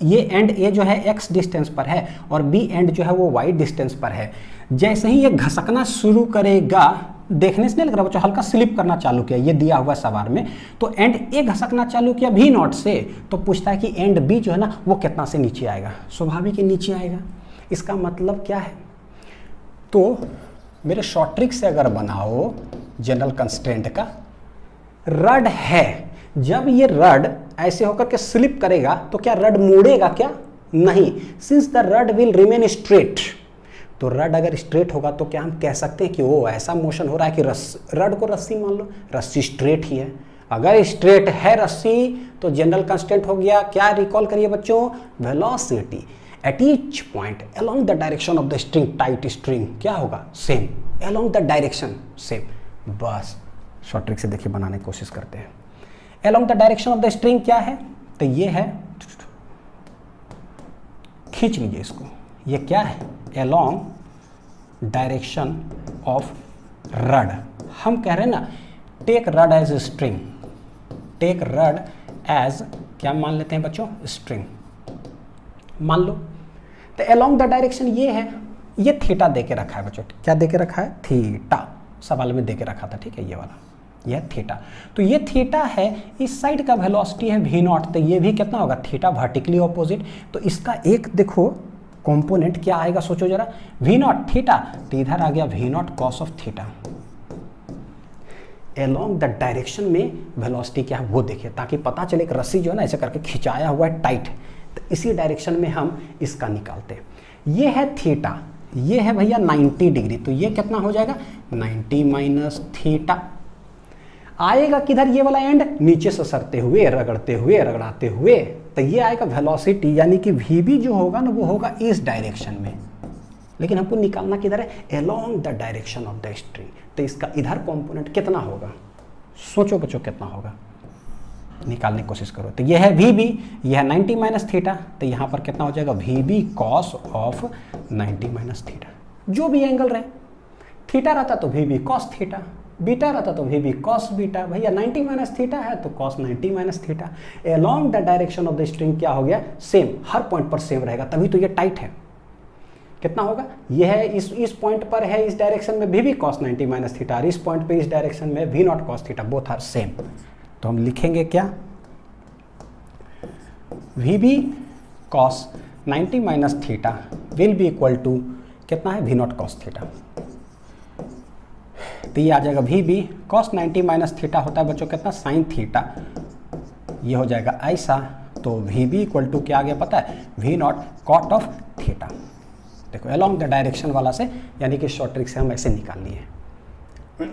ये एंड ए जो है x डिस्टेंस पर है और b एंड जो है वो y डिस्टेंस पर है। जैसे ही ये घसकना शुरू करेगा, देखने से नहीं लग रहा बच्चों, हल्का स्लिप करना चालू किया, ये दिया हुआ सवाल में, तो एंड ए घसकना चालू किया v0 से, तो पूछता है कि एंड b जो है ना वो कितना से नीचे आएगा, स्वाभाविक ही नीचे आएगा। इसका मतलब क्या है, तो मेरे शॉर्ट ट्रिक से अगर बनाओ जनरल कंस्ट्रेंट का, रड है, जब ये रड ऐसे होकर के स्लिप करेगा तो क्या रड मुड़ेगा क्या, नहीं, since the rod will remain straight. तो रड अगर स्ट्रेट होगा तो क्या हम कह सकते हैं कि वो ऐसा मोशन हो रहा है कि रड को रस्सी मान लो, रस्सी स्ट्रेट ही है। अगर स्ट्रेट है रस्सी तो जनरल कांस्टेंट हो गया क्या, रिकॉल करिए बच्चों, velocity at each point along the direction of the string, tight string क्या होगा, same, along the direction same. बस शॉर्ट ट्रिक से देखिए बनाने की कोशिश करते हैं। Along the direction of the string क्या है, तो ये है, खींच लीजिए इसको, ये क्या है, अलोंग डायरेक्शन ऑफ रड। हम कह रहे हैं ना, take rod as string, take rod as क्या मान लेते हैं बच्चों, स्ट्रिंग मान लो। तो अलोंग द डायरेक्शन ये है, ये थीटा दे के रखा है बच्चों, क्या दे के रखा है, थीटा, सवाल में दे के रखा था, ठीक है, ये वाला, यह थीटा। तो ये थीटा है, इस साइड का वेलोसिटी है v0, तो ये भी कितना होगा, थीटा, वर्टिकली ऑपोजिट। तो इसका एक देखो कंपोनेंट क्या आएगा, सोचो जरा, v0 थीटा, तो इधर आ गया v0 cos of theta. Along the direction में वेलोसिटी क्या है वो देखिए, ताकि पता चले एक रस्सी जो है ना ऐसे करके खिंचाया हुआ है टाइट, तो इसी डायरेक्शन में हम इसका निकालते हैं। ये है थीटा, ये है भैया 90 डिग्री, तो ये कितना हो जाएगा, 90 माइनस थीटा। आएगा किधर, ये वाला एंड नीचे से सरते हुए, रगड़ते हुए, रगड़ाते हुए, तो ये आएगा वेलोसिटी, यानी कि Vb जो होगा ना वो होगा इस डायरेक्शन में, लेकिन हमको निकालना किधर है, along the direction of the string. तो इसका इधर कंपोनेंट कितना होगा, सोचो बच्चों कितना होगा, निकालने की कोशिश करो। तो ये है Vb, ये है 90 माइनस थीटा, तो यहाँ पर कितना हो जाएगा, Vb cos of 90 minus theta. जो भी एंगल रहे, थीटा रहता तो Vb कॉस थीटा, बीटा रहता तो वी बी कॉस बीटा, भैया 90 माइनस थीटा है तो cos 90 minus theta. Along the direction of the string क्या हो गया, सेम, हर पॉइंट पर सेम रहेगा, तभी तो ये टाइट है। कितना होगा, ये है इस पॉइंट पर है, इस डायरेक्शन में v b cos 90 minus theta, और इस पॉइंट पे इस डायरेक्शन में v naught cos theta, both are same. तो हम लिखेंगे क्या, v b cos 90 minus theta will be equal to कितना है, वी नॉट कॉस थीटा। तो ये आ जाएगा v b cos 90 minus theta होता है बच्चों कितना, साइन थीटा, ये हो जाएगा ऐसा। तो वी बी इक्वल टू क्या आ गया पता है, v naught cot of theta. देखो अलोंग द डायरेक्शन वाला से, यानी कि शॉर्ट ट्रिक से हम ऐसे निकाल लिए।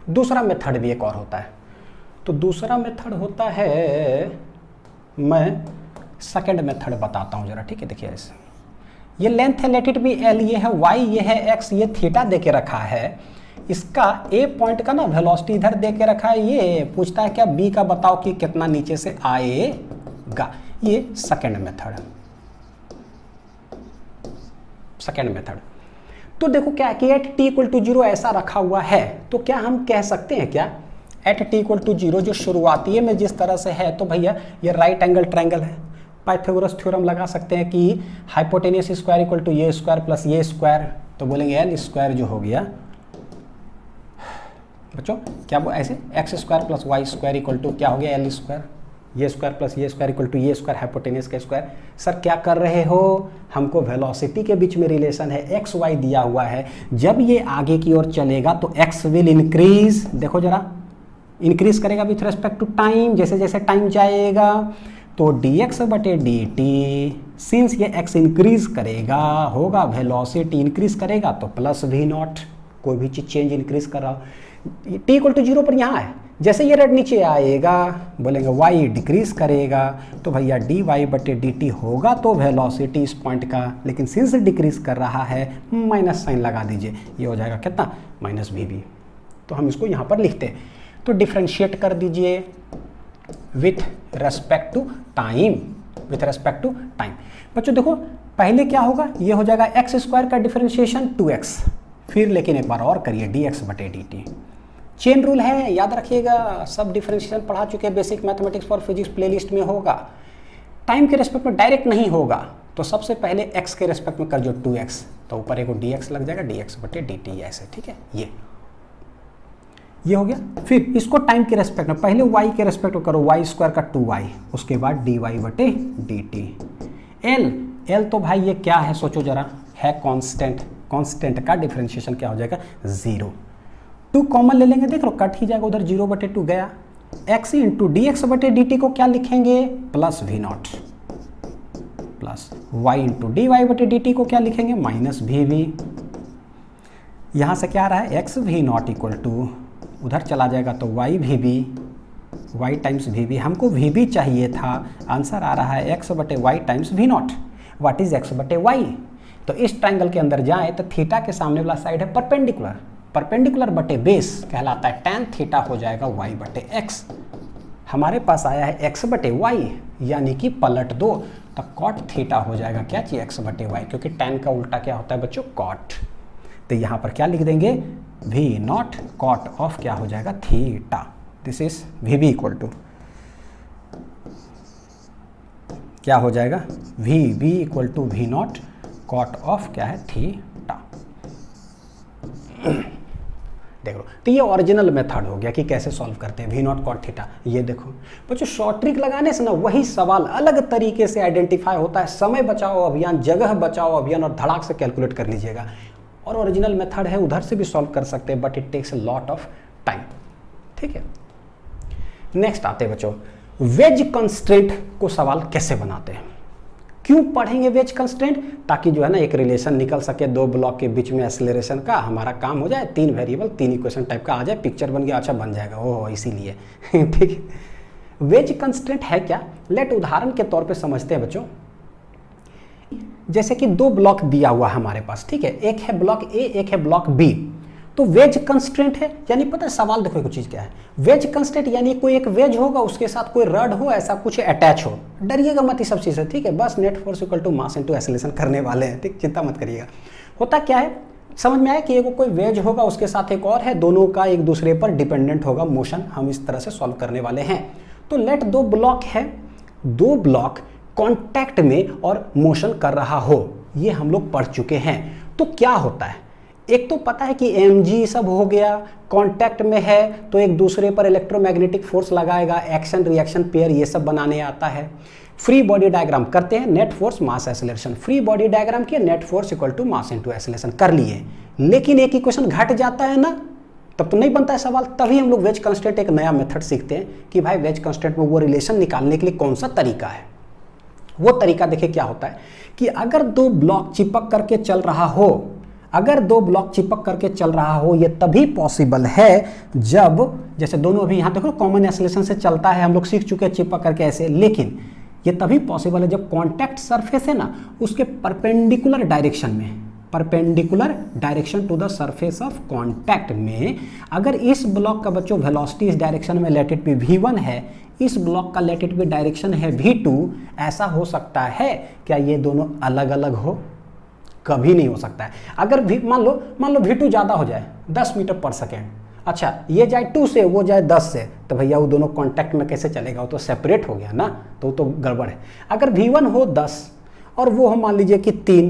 दूसरा मेथड भी एक और होता है, तो दूसरा मेथड होता है, मैं सेकंड मेथड बताता हूँ जरा, ठीक है। देखिए ऐसे, ये लेंथ है, लेट इट बी एल, ये है वाई, ये है एक्स, ये थीटा दे के रखा है। इसका ए पॉइंट का ना वेलोसिटी इधर दे के रखा है, ये पूछता है क्या बी का बताओ कि कितना नीचे से आएगा। ये सेकंड मेथड, सेकंड मेथड। तो देखो क्या है कि एट टी इक्वल टू 0 ऐसा रखा हुआ है, तो क्या हम कह सकते हैं क्या, एट टी इक्वल टू 0 जो शुरुआती में जिस तरह से है, तो भैया ये राइट एंगल ट्रायंगल है। पाइथागोरस थ्योरम लगा सकते हैं कि हाइपोटेन्यूस स्क्वायर इक्वल टू ये स्क्वायर प्लस ये स्क्वायर, तो बोलेंगे एल स्क्वायर जो हो गया बच्चों, क्या वो ऐसे x square plus y square equal to क्या हो गया, एल स्क्वायर, ये स्क्वायर प्लस ये स्क्वायर इक्वल टू ये स्क्वायर हाइपोटेन्यूस का स्क्वायर। सर क्या कर रहे हो, हमको वेलोसिटी के बीच में रिलेशन है, एक्स वाई दिया हुआ है, जब ये आगे की ओर चलेगा तो एक्स विल इंक्रीज, देखो जरा इंक्रीज करेगा विथ रेस्पेक्ट टू टाइम, जैसे जैसे टाइम जाएगा, तो dx बटे dt, सिंस ये x इंक्रीज करेगा, होगा वेलोसिटी इंक्रीज करेगा तो प्लस वी नॉट, कोई भी चीज चेंज इंक्रीज कर रहा हो। t इक्वल टू 0 पर यहाँ है, जैसे ये रेड नीचे आएगा बोलेंगे y डिक्रीज करेगा, तो भैया dy बटे dt होगा तो वेलोसिटी इस पॉइंट का, लेकिन सिंस डिक्रीज कर रहा है माइनस साइन लगा दीजिए, ये हो जाएगा कितना, माइनस वी बी। तो हम इसको यहाँ पर लिखते हैं, तो डिफ्रेंशिएट कर दीजिए with respect to time, with respect to time. बच्चों देखो पहले क्या होगा, ये हो जाएगा एक्स स्क्वायर का डिफरेंशिएशन 2x, फिर लेकिन एक बार और करिए dx बटे dt। चेन रूल है, याद रखिएगा, सब डिफरेंशिएशन पढ़ा चुके हैं, basic mathematics for physics playlist में होगा। टाइम के रेस्पेक्ट में डायरेक्ट नहीं होगा, तो सबसे पहले x के रेस्पेक्ट में कर जो 2x, तो ऊपर एक dx लग जाएगा, dx बटे dt ऐसे, ठीक है। ये हो गया। फिर इसको टाइम के रेस्पेक्ट में, पहले y के रेस्पेक्ट में करो, y स्क्वायर का 2y, उसके बाद dy बटे dt। l तो भाई ये क्या है सोचो जरा, है कांस्टेंट, कांस्टेंट का डिफरेंशिएशन क्या हो जाएगा, 0। 2 कॉमन ले लेंगे, देख लो कट ही जाएगा, उधर 0 बटे 2 गया। x इंटू dx बटे dt को क्या लिखेंगे, plus v naught, plus y into dy बटे dt को क्या लिखेंगे, माइनस वी वी। यहाँ से क्या आ रहा है, x v naught equal to, उधर चला जाएगा तो y v b, y times v b, हमको वी बी चाहिए था, आंसर आ रहा है x बटे y times v naught. What is x बटे वाई, तो इस ट्रायंगल के अंदर जाए तो थीटा के सामने वाला साइड है परपेंडिकुलर, परपेंडिकुलर बटे बेस कहलाता है tan थीटा, हो जाएगा y बटे x। हमारे पास आया है x बटे वाई, यानी कि पलट दो, तो cot थीटा हो जाएगा क्या चीज, x बटे वाई, क्योंकि tan का उल्टा क्या होता है बच्चों, cot। तो यहाँ पर क्या लिख देंगे, वी नॉट कॉट ऑफ क्या हो जाएगा, theta. This is v b equal to क्या हो जाएगा, v b equal to v naught cot of क्या है, थीटा। देखो तो ये ओरिजिनल मेथड हो गया कि कैसे सॉल्व करते हैं वी नॉट कॉट थीटा। ये देखो बच्चों, शॉर्ट ट्रिक लगाने से ना वही सवाल अलग तरीके से आइडेंटिफाई होता है, समय बचाओ अभियान, जगह बचाओ अभियान, और धड़ाक से कैलकुलेट कर लीजिएगा। और ओरिजिनल मेथड है, उधर से भी सॉल्व कर सकते हैं, but it takes a lot of time, ठीक है। नेक्स्ट आते हैं बच्चों, वेज कंस्ट्रेंट को सवाल कैसे बनाते हैं। क्यों पढ़ेंगे वेज कंस्ट्रेंट, ताकि जो है ना एक रिलेशन निकल सके दो ब्लॉक के बीच में एक्सेलरेशन का, हमारा काम हो जाए, 3 वेरिएबल 3 इक्वेशन टाइप का आ जाए, पिक्चर बन गया, अच्छा बन जाएगा, ओह इसीलिए ठीक है। वेज कंस्ट्रेंट है क्या, लेट उदाहरण के तौर पे समझते हैं बच्चों। जैसे कि 2 ब्लॉक दिया हुआ है हमारे पास, ठीक है, एक है ब्लॉक ए, एक है ब्लॉक बी, तो वेज कंस्ट्रेंट है, यानी पता है सवाल देखो एक चीज क्या है, वेज कंस्ट्रेंट यानी कोई एक वेज होगा, उसके साथ कोई रड हो, ऐसा कुछ अटैच हो। डरिएगा मत इस सब चीज से, ठीक है, बस net force equal to mass into acceleration करने वाले हैं, ठीक, चिंता मत करिएगा। होता क्या है, समझ में आया कि एक कोई वेज होगा, उसके साथ एक और है, दोनों का एक दूसरे पर डिपेंडेंट होगा मोशन। हम इस तरह से सॉल्व करने वाले हैं। तो लेट दो ब्लॉक है, दो ब्लॉक कांटेक्ट में और मोशन कर रहा हो, ये हम लोग पढ़ चुके हैं। तो क्या होता है, एक तो पता है कि mg सब हो गया, कांटेक्ट में है तो एक दूसरे पर इलेक्ट्रोमैग्नेटिक फोर्स लगाएगा, एक्शन रिएक्शन पेयर ये सब बनाने आता है। फ्री बॉडी डायग्राम करते हैं, net force mass acceleration, free body diagram किया, net force equal to mass into acceleration कर लिए। लेकिन एक इक्वेशन घट जाता है ना, तब तो नहीं बनता है सवाल। तभी हम लोग वेज कंस्ट्रेंट एक नया मेथड सीखते हैं कि भाई वेज कंस्ट्रेंट में वो रिलेशन निकालने के लिए कौन सा तरीका है। वो तरीका देखिए क्या होता है कि अगर दो ब्लॉक चिपक करके चल रहा हो, अगर दो ब्लॉक चिपक करके चल रहा हो, ये तभी पॉसिबल है जब, जैसे दोनों अभी यहाँ देखो कॉमन एक्सेलरेशन से चलता है, हम लोग सीख चुके हैं चिपक करके ऐसे, लेकिन ये तभी पॉसिबल है जब कांटेक्ट सरफेस है ना उसके परपेंडिकुलर डायरेक्शन में, perpendicular direction to the surface of contact में, अगर इस ब्लॉक का बच्चों वेलोसिटी इस डायरेक्शन में लेट इट बी v1 है, इस ब्लॉक का लेट इट बी डायरेक्शन है v2, ऐसा हो सकता है क्या ये दोनों अलग अलग हो? कभी नहीं हो सकता है। अगर मान लो v2 ज़्यादा हो जाए 10 मीटर पर सेकेंड, अच्छा ये जाए 2 से वो जाए 10 से, तो भैया वो दोनों कांटेक्ट में कैसे चलेगा, वो तो सेपरेट हो गया ना, तो गड़बड़ है। अगर v1 हो 10 और वो हम मान लीजिए कि 3,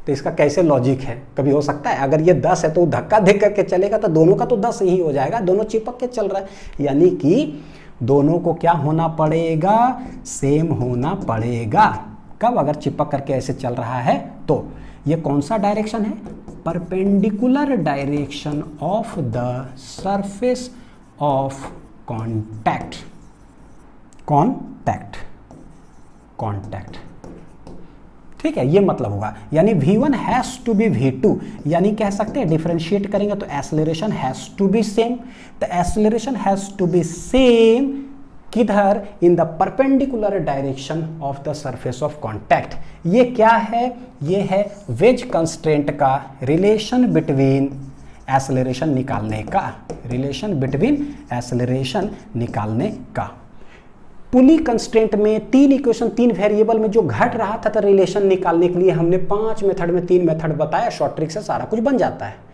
तो इसका कैसे लॉजिक है? कभी हो सकता है? अगर ये 10 है तो धक्का दे करके चलेगा तो दोनों का तो 10 ही हो जाएगा, दोनों चिपक के चल रहा है, यानी कि दोनों को क्या होना पड़ेगा, सेम होना पड़ेगा। कब? अगर चिपक करके ऐसे चल रहा है तो। ये कौन सा डायरेक्शन है? Perpendicular direction of the surface of contact, contact, ठीक है, ये मतलब होगा। यानी v1 has to B v2, यानी कह सकते हैं डिफरेंशिएट करेंगे तो acceleration has to be same, तो acceleration has to be same किधर? In the perpendicular direction of the surface of contact. ये क्या है? ये है वेज कंस्ट्रेंट का रिलेशन बिटवीन एक्सेलरेशन निकालने का, रिलेशन बिटवीन एक्सेलरेशन निकालने का। पुली कंस्ट्रेंट में 3 इक्वेशन 3 वेरिएबल में जो घट रहा था तो रिलेशन निकालने के लिए हमने 5 मेथड में 3 मेथड बताया, शॉर्ट ट्रिक से सारा कुछ बन जाता है।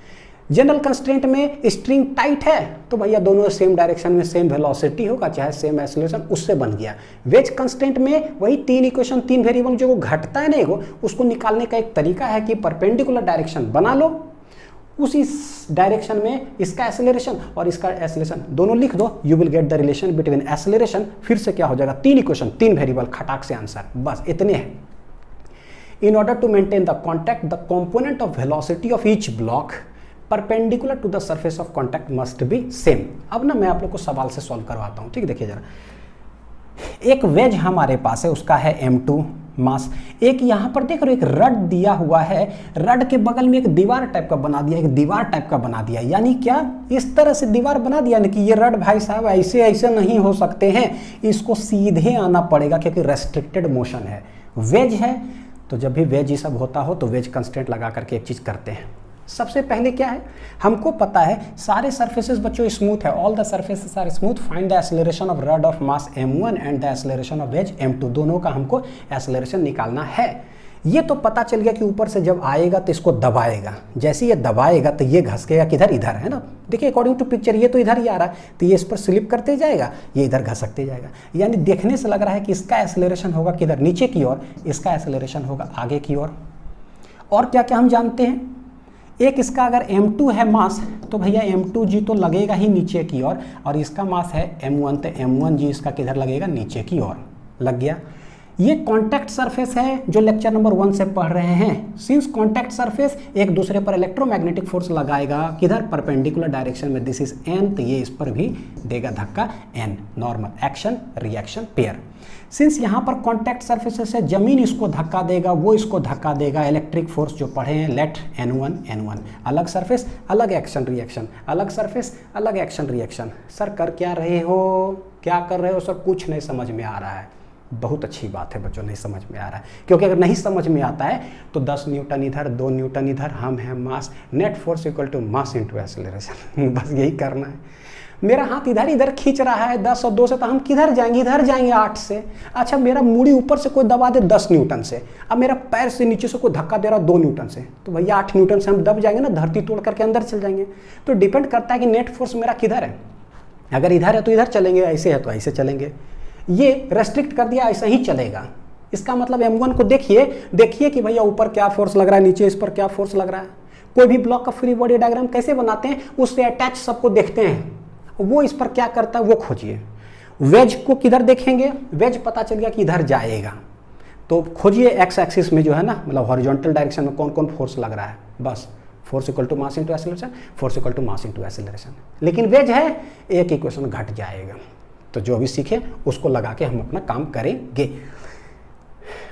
जनरल कंस्ट्रेंट में स्ट्रिंग टाइट है तो भैया दोनों सेम डायरेक्शन में सेम वेलोसिटी होगा, चाहे सेम एक्सेलरेशन, उससे बन गया। वेज कंस्ट्रेंट में वही 3 इक्वेशन 3 वेरिएबल जो घटता है ना, उसको निकालने का एक तरीका है कि परपेंडिकुलर डायरेक्शन बना लो, उसी डायरेक्शन में इसका एक्सेलरेशन और इसका एक्सेलरेशन दोनों लिख दो, you will get the relation between acceleration. फिर से क्या हो जाएगा? 3 इक्वेशन 3 वेरिएबल, खटाक से आंसर, बस इतने हैं। In order to maintain the contact the component of velocity of each block perpendicular to the surface of contact must be same. अब ना मैं आप लोग को सवाल से सॉल्व करवाता हूँ, ठीक, देखिए जरा। एक वेज हमारे पास है, उसका है m2 मास। एक यहाँ पर देख रहे हो एक रड दिया हुआ है, रड के बगल में एक दीवार टाइप का बना दिया, एक दीवार टाइप का बना दिया, यानी क्या? इस तरह से दीवार बना दिया ना कि ये रड भाई साहब ऐसे ऐसे नहीं हो सकते हैं, इसको सीधे आना पड़ेगा क्योंकि रेस्ट्रिक्टेड मोशन है, वेज है। तो जब भी वेज ये सब होता हो तो वेज कंस्ट्रेंट लगा करके एक चीज़ करते हैं। सबसे पहले क्या है, हमको पता है सारे सरफेसेस बच्चों स्मूथ है, all the surfaces are smooth, find the acceleration of rod of mass m1 and the acceleration of wedge m2, दोनों का हमको एक्सेलरेशन निकालना है। ये तो पता चल गया कि ऊपर से जब आएगा तो इसको दबाएगा, जैसे ये दबाएगा तो ये घसकेगा किधर? इधर, है ना। देखिए अकॉर्डिंग टू पिक्चर ये तो इधर ही आ रहा है, तो ये इस पर स्लिप करते जाएगा, ये इधर घसकते जाएगा, यानी देखने से लग रहा है कि इसका एक्सेलरेशन होगा किधर? नीचे की ओर, इसका एक्सेलरेशन होगा आगे की ओर। और क्या क्या हम जानते हैं? एक इसका अगर m2 है मास तो भैया m2g तो लगेगा ही नीचे की ओर, और इसका मास है m1 तो m1g इसका किधर लगेगा? नीचे की ओर लग गया। ये कांटेक्ट सरफेस है जो लेक्चर नंबर 1 से पढ़ रहे हैं। सिंस कांटेक्ट सरफेस एक दूसरे पर इलेक्ट्रोमैग्नेटिक फोर्स लगाएगा किधर? परपेंडिकुलर डायरेक्शन में, दिस इज n, तो ये इस पर भी देगा धक्का n, normal action reaction pair. Since यहाँ पर कांटेक्ट सरफेस से जमीन इसको धक्का देगा, वो इसको धक्का देगा, इलेक्ट्रिक फोर्स जो पढ़े हैं, लेट n1 अलग सरफेस अलग एक्शन रिएक्शन, अलग सरफेस अलग एक्शन रिएक्शन। सर कर क्या रहे हो, क्या कर रहे हो सर? कुछ नहीं समझ में आ रहा है। बहुत अच्छी बात है बच्चों, नहीं समझ में आ रहा है, क्योंकि अगर नहीं समझ में आता है तो 10 न्यूटन इधर 2 न्यूटन इधर, हम हैं mass, net force equal to mass into acceleration, बस यही करना है। मेरा हाथ इधर इधर खींच रहा है 10 और 2 से, तो हम किधर जाएंगे? इधर जाएंगे 8 से। अच्छा, मेरा मूड़ी ऊपर से कोई दबा दे 10 न्यूटन से, अब मेरा पैर से नीचे से कोई धक्का दे रहा 2 न्यूटन से, तो भैया 8 न्यूटन से हम दब जाएंगे ना, धरती तोड़ करके अंदर चल जाएंगे। तो डिपेंड करता है कि नेट फोर्स मेरा किधर है। अगर इधर है तो इधर चलेंगे, ऐसे है तो ऐसे चलेंगे। ये रेस्ट्रिक्ट कर दिया, ऐसा ही चलेगा। इसका मतलब M1 को देखिए कि भैया ऊपर क्या फोर्स लग रहा है, नीचे इस पर क्या फोर्स लग रहा है। कोई भी ब्लॉक का फ्री बॉडी डायग्राम कैसे बनाते हैं, उससे अटैच सबको देखते हैं, वो इस पर क्या करता है वो खोजिए। वेज को किधर देखेंगे? वेज पता चल गया कि इधर जाएगा, तो खोजिए एक्स एक्सिस में जो है ना, मतलब हॉरिजॉन्टल डायरेक्शन में कौन कौन फोर्स लग रहा है। बस force equal to mass into acceleration, force equal to mass into acceleration. लेकिन वेज है, एक इक्वेशन घट जाएगा। तो जो भी सीखे उसको लगा के हम अपना काम करेंगे।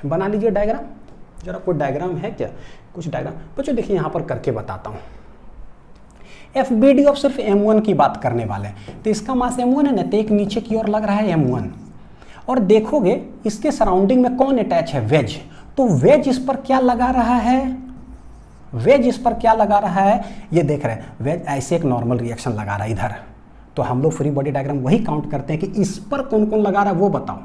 बना लीजिए डायग्राम, जरा कोई डायग्राम है क्या? कुछ डायग्राम बच्चों देखिए यहाँ पर करके बताता हूँ। FBD ऑफ सिर्फ M1 की बात करने वाले हैं, तो इसका मास M1 है ना, तो एक नीचे की ओर लग रहा है M1, और देखोगे इसके सराउंडिंग में कौन अटैच है? वेज। तो वेज इस पर क्या लगा रहा है? वेज इस पर क्या लगा रहा है? ये देख रहे हैं, वेज ऐसे एक नॉर्मल रिएक्शन लगा रहा है इधर। तो हम लोग फ्री बॉडी डायग्राम वही काउंट करते हैं कि इस पर कौन कौन लगा रहा है वो बताओ।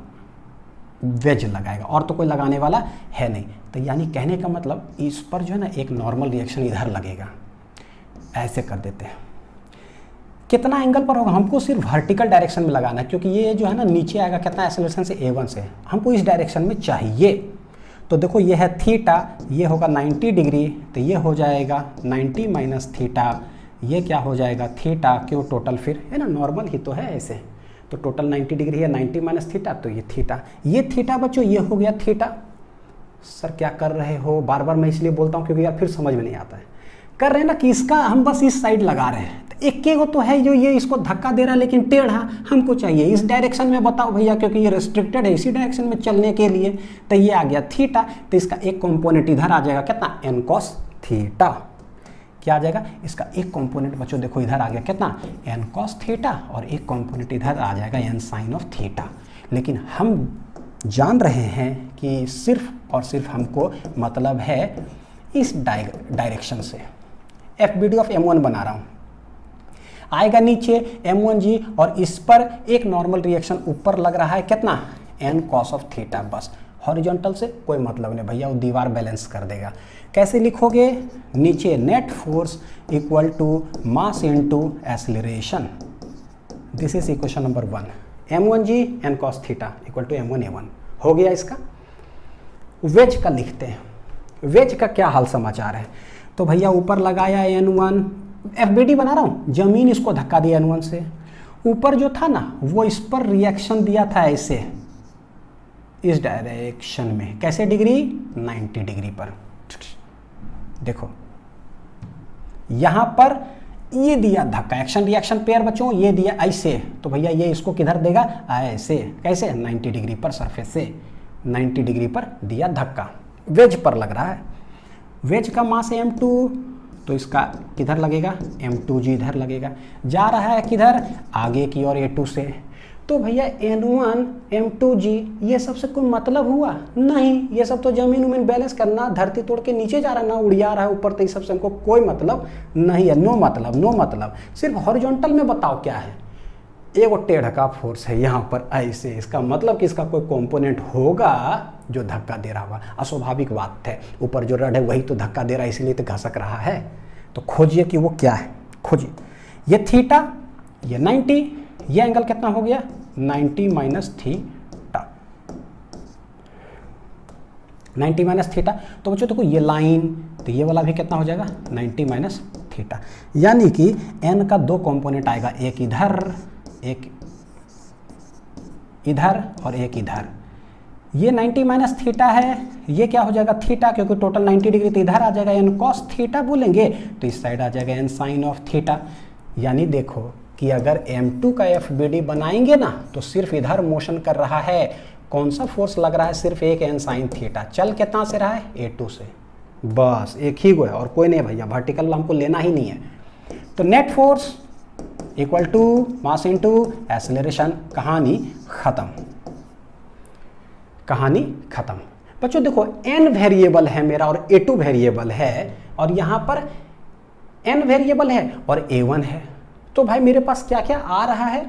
वेज लगाएगा, और तो कोई लगाने वाला है नहीं। तो यानी कहने का मतलब इस पर जो है ना एक नॉर्मल रिएक्शन इधर लगेगा। ऐसे कर देते हैं। कितना एंगल पर होगा? हमको सिर्फ वर्टिकल डायरेक्शन में लगाना है, क्योंकि ये जो है ना नीचे आएगा कितना एक्सेलरेशन से? A1 से। हमको इस डायरेक्शन में चाहिए। तो देखो ये है थीटा, ये होगा 90 डिग्री, तो ये हो जाएगा 90 माइनस थीटा, ये क्या हो जाएगा? थीटा। क्यों? टोटल फिर है ना, नॉर्मल ही तो है ऐसे, तो टोटल 90 डिग्री है, 90 माइनस थीटा, तो ये थीटा। ये थीटा बच्चों ये हो गया थीटा। सर क्या कर रहे हो? बार बार मैं इसलिए बोलता हूँ क्योंकि यार फिर समझ में नहीं आता है। कर रहे हैं ना कि इसका हम बस इस साइड लगा रहे हैं, तो एक वो तो है जो ये इसको धक्का दे रहा है, लेकिन टेढ़ा हमको चाहिए इस डायरेक्शन में। बताओ भैया, क्योंकि ये रेस्ट्रिक्टेड है इसी डायरेक्शन में चलने के लिए, तो ये आ गया थीटा। तो इसका एक कंपोनेंट इधर आ जाएगा कितना? n cos theta. क्या आ जाएगा? इसका एक कंपोनेंट बच्चों देखो इधर आ गया कितना? n cos थीटा, और एक कंपोनेंट इधर आ जाएगा n sin ऑफ थीटा। लेकिन हम जान रहे हैं कि सिर्फ और सिर्फ हमको मतलब है इस डायरेक्शन से। FBD ऑफ M1 बना रहा हूँ, आएगा नीचे M1G, और इस पर एक नॉर्मल रिएक्शन ऊपर लग रहा है कितना? n cos of theta. बस हॉरिजॉन्टल से कोई मतलब नहीं भैया, वो दीवार बैलेंस कर देगा। कैसे लिखोगे? नीचे net force equal to mass into acceleration. This is equation number 1। M1G n cos theta equal to M1A1 हो गया। इसका वेज का लिखते हैं। वेज का क्या हाल समाचार है? तो भैया ऊपर लगाया N1, FBD बना रहा हूँ, जमीन इसको धक्का दिया N1 से। ऊपर जो था ना वो इस पर रिएक्शन दिया था ऐसे, इस डायरेक्शन में। कैसे डिग्री? 90 डिग्री पर। देखो यहां पर ये दिया धक्का, एक्शन रिएक्शन पेयर बच्चों, ये दिया ऐसे, तो भैया ये इसको किधर देगा? ऐसे। कैसे? 90 डिग्री पर सरफेस से 90 डिग्री पर दिया धक्का, वेज पर लग रहा है। वेज का मास है M2, तो इसका किधर लगेगा? M2G इधर लगेगा। जा रहा है किधर? आगे की ओर A2 से। तो भैया N1 M2G ये सब से कोई मतलब हुआ? नहीं। ये सब तो जमीन उमीन बैलेंस करना, धरती तोड़ के नीचे जा रहा है ना, उड़िया रहा है ऊपर, तो इस सब से हमको कोई मतलब नहीं है। नो मतलब, नो मतलब। सिर्फ हॉरिजॉन्टल में बताओ क्या है? एगो टेढ़ का फोर्स है यहाँ पर ऐसे, इसका मतलब कि इसका कोई कंपोनेंट होगा जो धक्का दे रहा होगा। अस्वाभाविक बात है, ऊपर जो रड है वही तो धक्का दे रहा है, इसीलिए तो घसक रहा है। तो खोजिए कि वो क्या है, खोजिए। ये थीटा, ये 90, ये एंगल कितना हो गया? 90 माइनस थीटा। 90 minus theta. तो बच्चों देखो ये लाइन, तो ये वाला भी कितना हो जाएगा? 90 माइनस थीटा। यानी कि n का 2 कंपोनेंट आएगा, एक इधर, एक इधर और एक इधर। ये 90 माइनस थीटा है, ये क्या हो जाएगा? थीटा, क्योंकि टोटल 90 डिग्री, तो इधर आ जाएगा n cos थीटा बोलेंगे, तो इस साइड आ जाएगा n sin ऑफ थीटा। यानी देखो कि अगर M2 का FBD बनाएंगे ना, तो सिर्फ इधर मोशन कर रहा है। कौन सा फोर्स लग रहा है? सिर्फ एक n sin थीटा। चल कितना से रहा है? A2 से। बस एक ही गो है और कोई नहीं भैया, वर्टिकल हमको लेना ही नहीं है। तो net force equal to mass into acceleration. कहानी खत्म, कहानी खत्म। बच्चों देखो n वेरिएबल है मेरा और A2 वेरिएबल है, और यहाँ पर n वेरिएबल है और A1 है। तो भाई मेरे पास क्या क्या आ रहा है,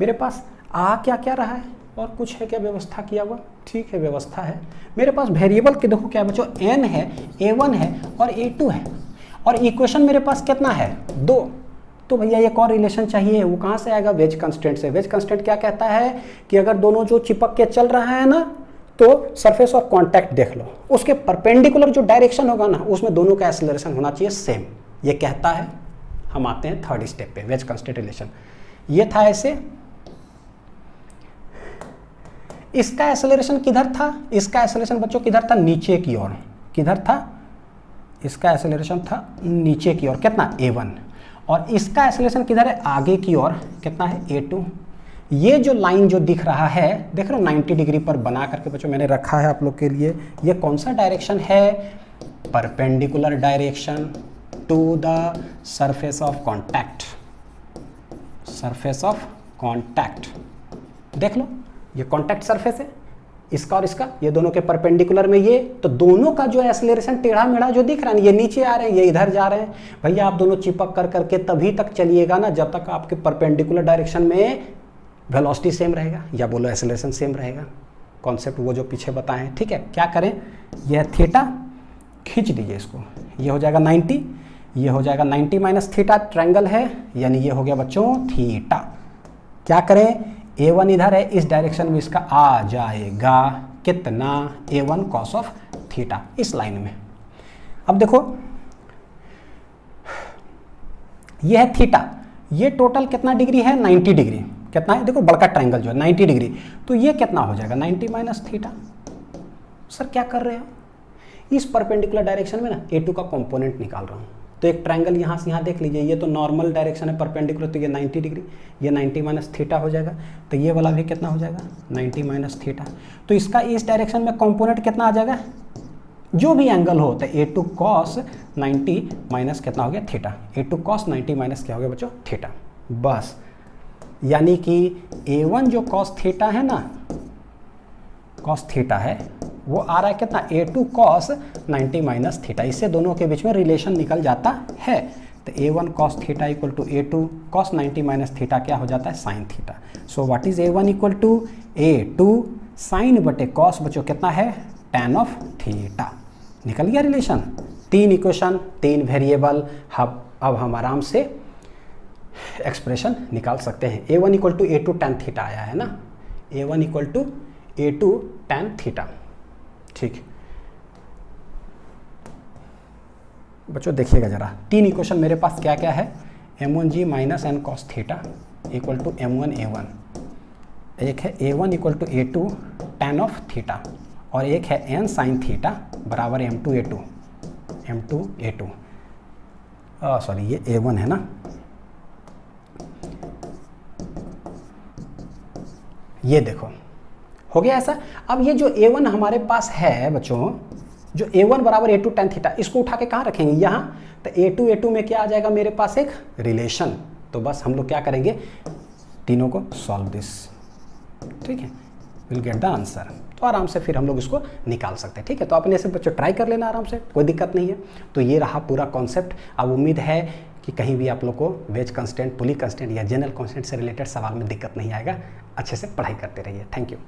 मेरे पास आ क्या क्या रहा है, और कुछ है क्या व्यवस्था किया हुआ? ठीक है, व्यवस्था है। मेरे पास वेरिएबल के देखो क्या है बच्चों, n है, a1 है और a2 है, और इक्वेशन मेरे पास कितना है, 2। तो भैया एक और रिलेशन चाहिए, वो कहाँ से आएगा, वेज कंस्टेंट से। वेज कंस्टेंट क्या कहता है कि अगर दोनों जो चिपक के चल रहा है ना, तो सरफेस ऑफ कांटेक्ट देख लो, उसके परपेंडिकुलर जो डायरेक्शन होगा ना, उसमें दोनों का एक्सेलरेशन होना चाहिए सेम, ये कहता है। हम आते हैं थर्ड स्टेप पे, वेज कंस्टेंट रिलेशन। ये था ऐसे, इसका एक्सेलरेशन किधर था, इसका एक्सेलरेशन बच्चों किधर था, नीचे की ओर। किधर था, इसका एक्सेलरेशन था नीचे की ओर, कितना, a1, और इसका एक्सेलरेशन किधर है, आगे की ओर, कितना है, a2। ये जो लाइन जो दिख रहा है, देख रहे हो 90 डिग्री पर बना करके बच्चों मैंने रखा है आप लोग के लिए, ये कौन सा डायरेक्शन है, perpendicular direction to the surface of contact. Surface of contact देख लो, ये कॉन्टैक्ट सरफेस है, इसका और इसका, ये दोनों के परपेंडिकुलर में ये, तो दोनों का जो एक्सेलरेशन टेढ़ा मेढ़ा जो दिख रहा है, ये नीचे आ रहे हैं, ये इधर जा रहे हैं। भैया आप दोनों चिपक कर करके तभी तक चलिएगा ना जब तक आपके परपेंडिकुलर डायरेक्शन में वेलोसिटी सेम रहेगा, या बोलो एक्सेलरेशन सेम रहेगा। कॉन्सेप्ट वो जो पीछे बताए हैं, ठीक है। क्या करें, यह थीटा खींच दीजिए इसको, ये हो जाएगा 90, ये हो जाएगा 90 माइनस थीटा, ट्रायंगल है, यानी ये हो गया बच्चों थीटा। क्या करें, a1 इधर है, इस डायरेक्शन में इसका आ जाएगा कितना, a1 cos ऑफ थीटा, इस लाइन में। अब देखो ये है थीटा, ये टोटल कितना डिग्री है, 90 डिग्री। कितना है, देखो बड़का ट्रायंगल जो है 90 डिग्री, तो ये कितना हो जाएगा, 90 माइनस थीटा। सर क्या कर रहे हो, इस परपेंडिकुलर डायरेक्शन में ना a2 का कंपोनेंट निकाल रहा हूँ। तो एक ट्रायंगल यहाँ से यहाँ देख लीजिए, ये तो नॉर्मल डायरेक्शन है परपेंडिकुलर, तो ये 90 डिग्री, ये 90 माइनस थीटा हो जाएगा, तो ये वाला भी कितना हो जाएगा, 90 माइनस थीटा। तो इसका इस डायरेक्शन में कंपोनेंट कितना आ जाएगा, जो भी एंगल हो, तो a2 cos 90 माइनस कितना हो गया, थीटा। a2 cos 90 माइनस क्या हो गया बच्चों, थीटा। बस, यानी कि a1 जो cos थीटा है ना, cos थीटा है, वो आ रहा है कितना, a2 cos 90 माइनस थीटा। इससे दोनों के बीच में रिलेशन निकल जाता है। तो a1 cos theta equal to a2 cos 90 minus theta क्या हो जाता है, sine theta. So what is a1 equal to a2 sine बटे cos बच्चों कितना है, tan ऑफ थीटा। निकल गया रिलेशन। 3 equation, 3 variable. अब हम आराम से एक्सप्रेशन निकाल सकते हैं। a1 equal to a2 tan theta आया है ना, a1 equal to a2 tan theta. ठीक बच्चों देखिएगा जरा, 3 इक्वेशन मेरे पास क्या क्या है, m1g minus N cos theta equal to m1 a1, एक है a1 equal to a2 tan of theta, और एक है n साइन थीटा बराबर m2 a2 सॉरी ये a1 है ना, ये देखो हो गया ऐसा। अब ये जो a1 हमारे पास है बच्चों, जो a1 बराबर a2 tan थीटा, इसको उठा के कहाँ रखेंगे, यहाँ। तो a2 में क्या आ जाएगा मेरे पास, एक रिलेशन। तो बस हम लोग क्या करेंगे, तीनों को सॉल्व दिस, ठीक है, विल गेट द आंसर। तो आराम से फिर हम लोग इसको निकाल सकते हैं, ठीक है। तो अपने से बच्चों ट्राई कर लेना आराम से, कोई दिक्कत नहीं है। तो ये रहा पूरा कॉन्सेप्ट। अब उम्मीद है कि कहीं भी आप लोग को वेज कंस्टेंट, पुली कंस्टेंट या जनरल कंस्टेंट से रिलेटेड सवाल में दिक्कत नहीं आएगा। अच्छे से पढ़ाई करते रहिए। Thank you.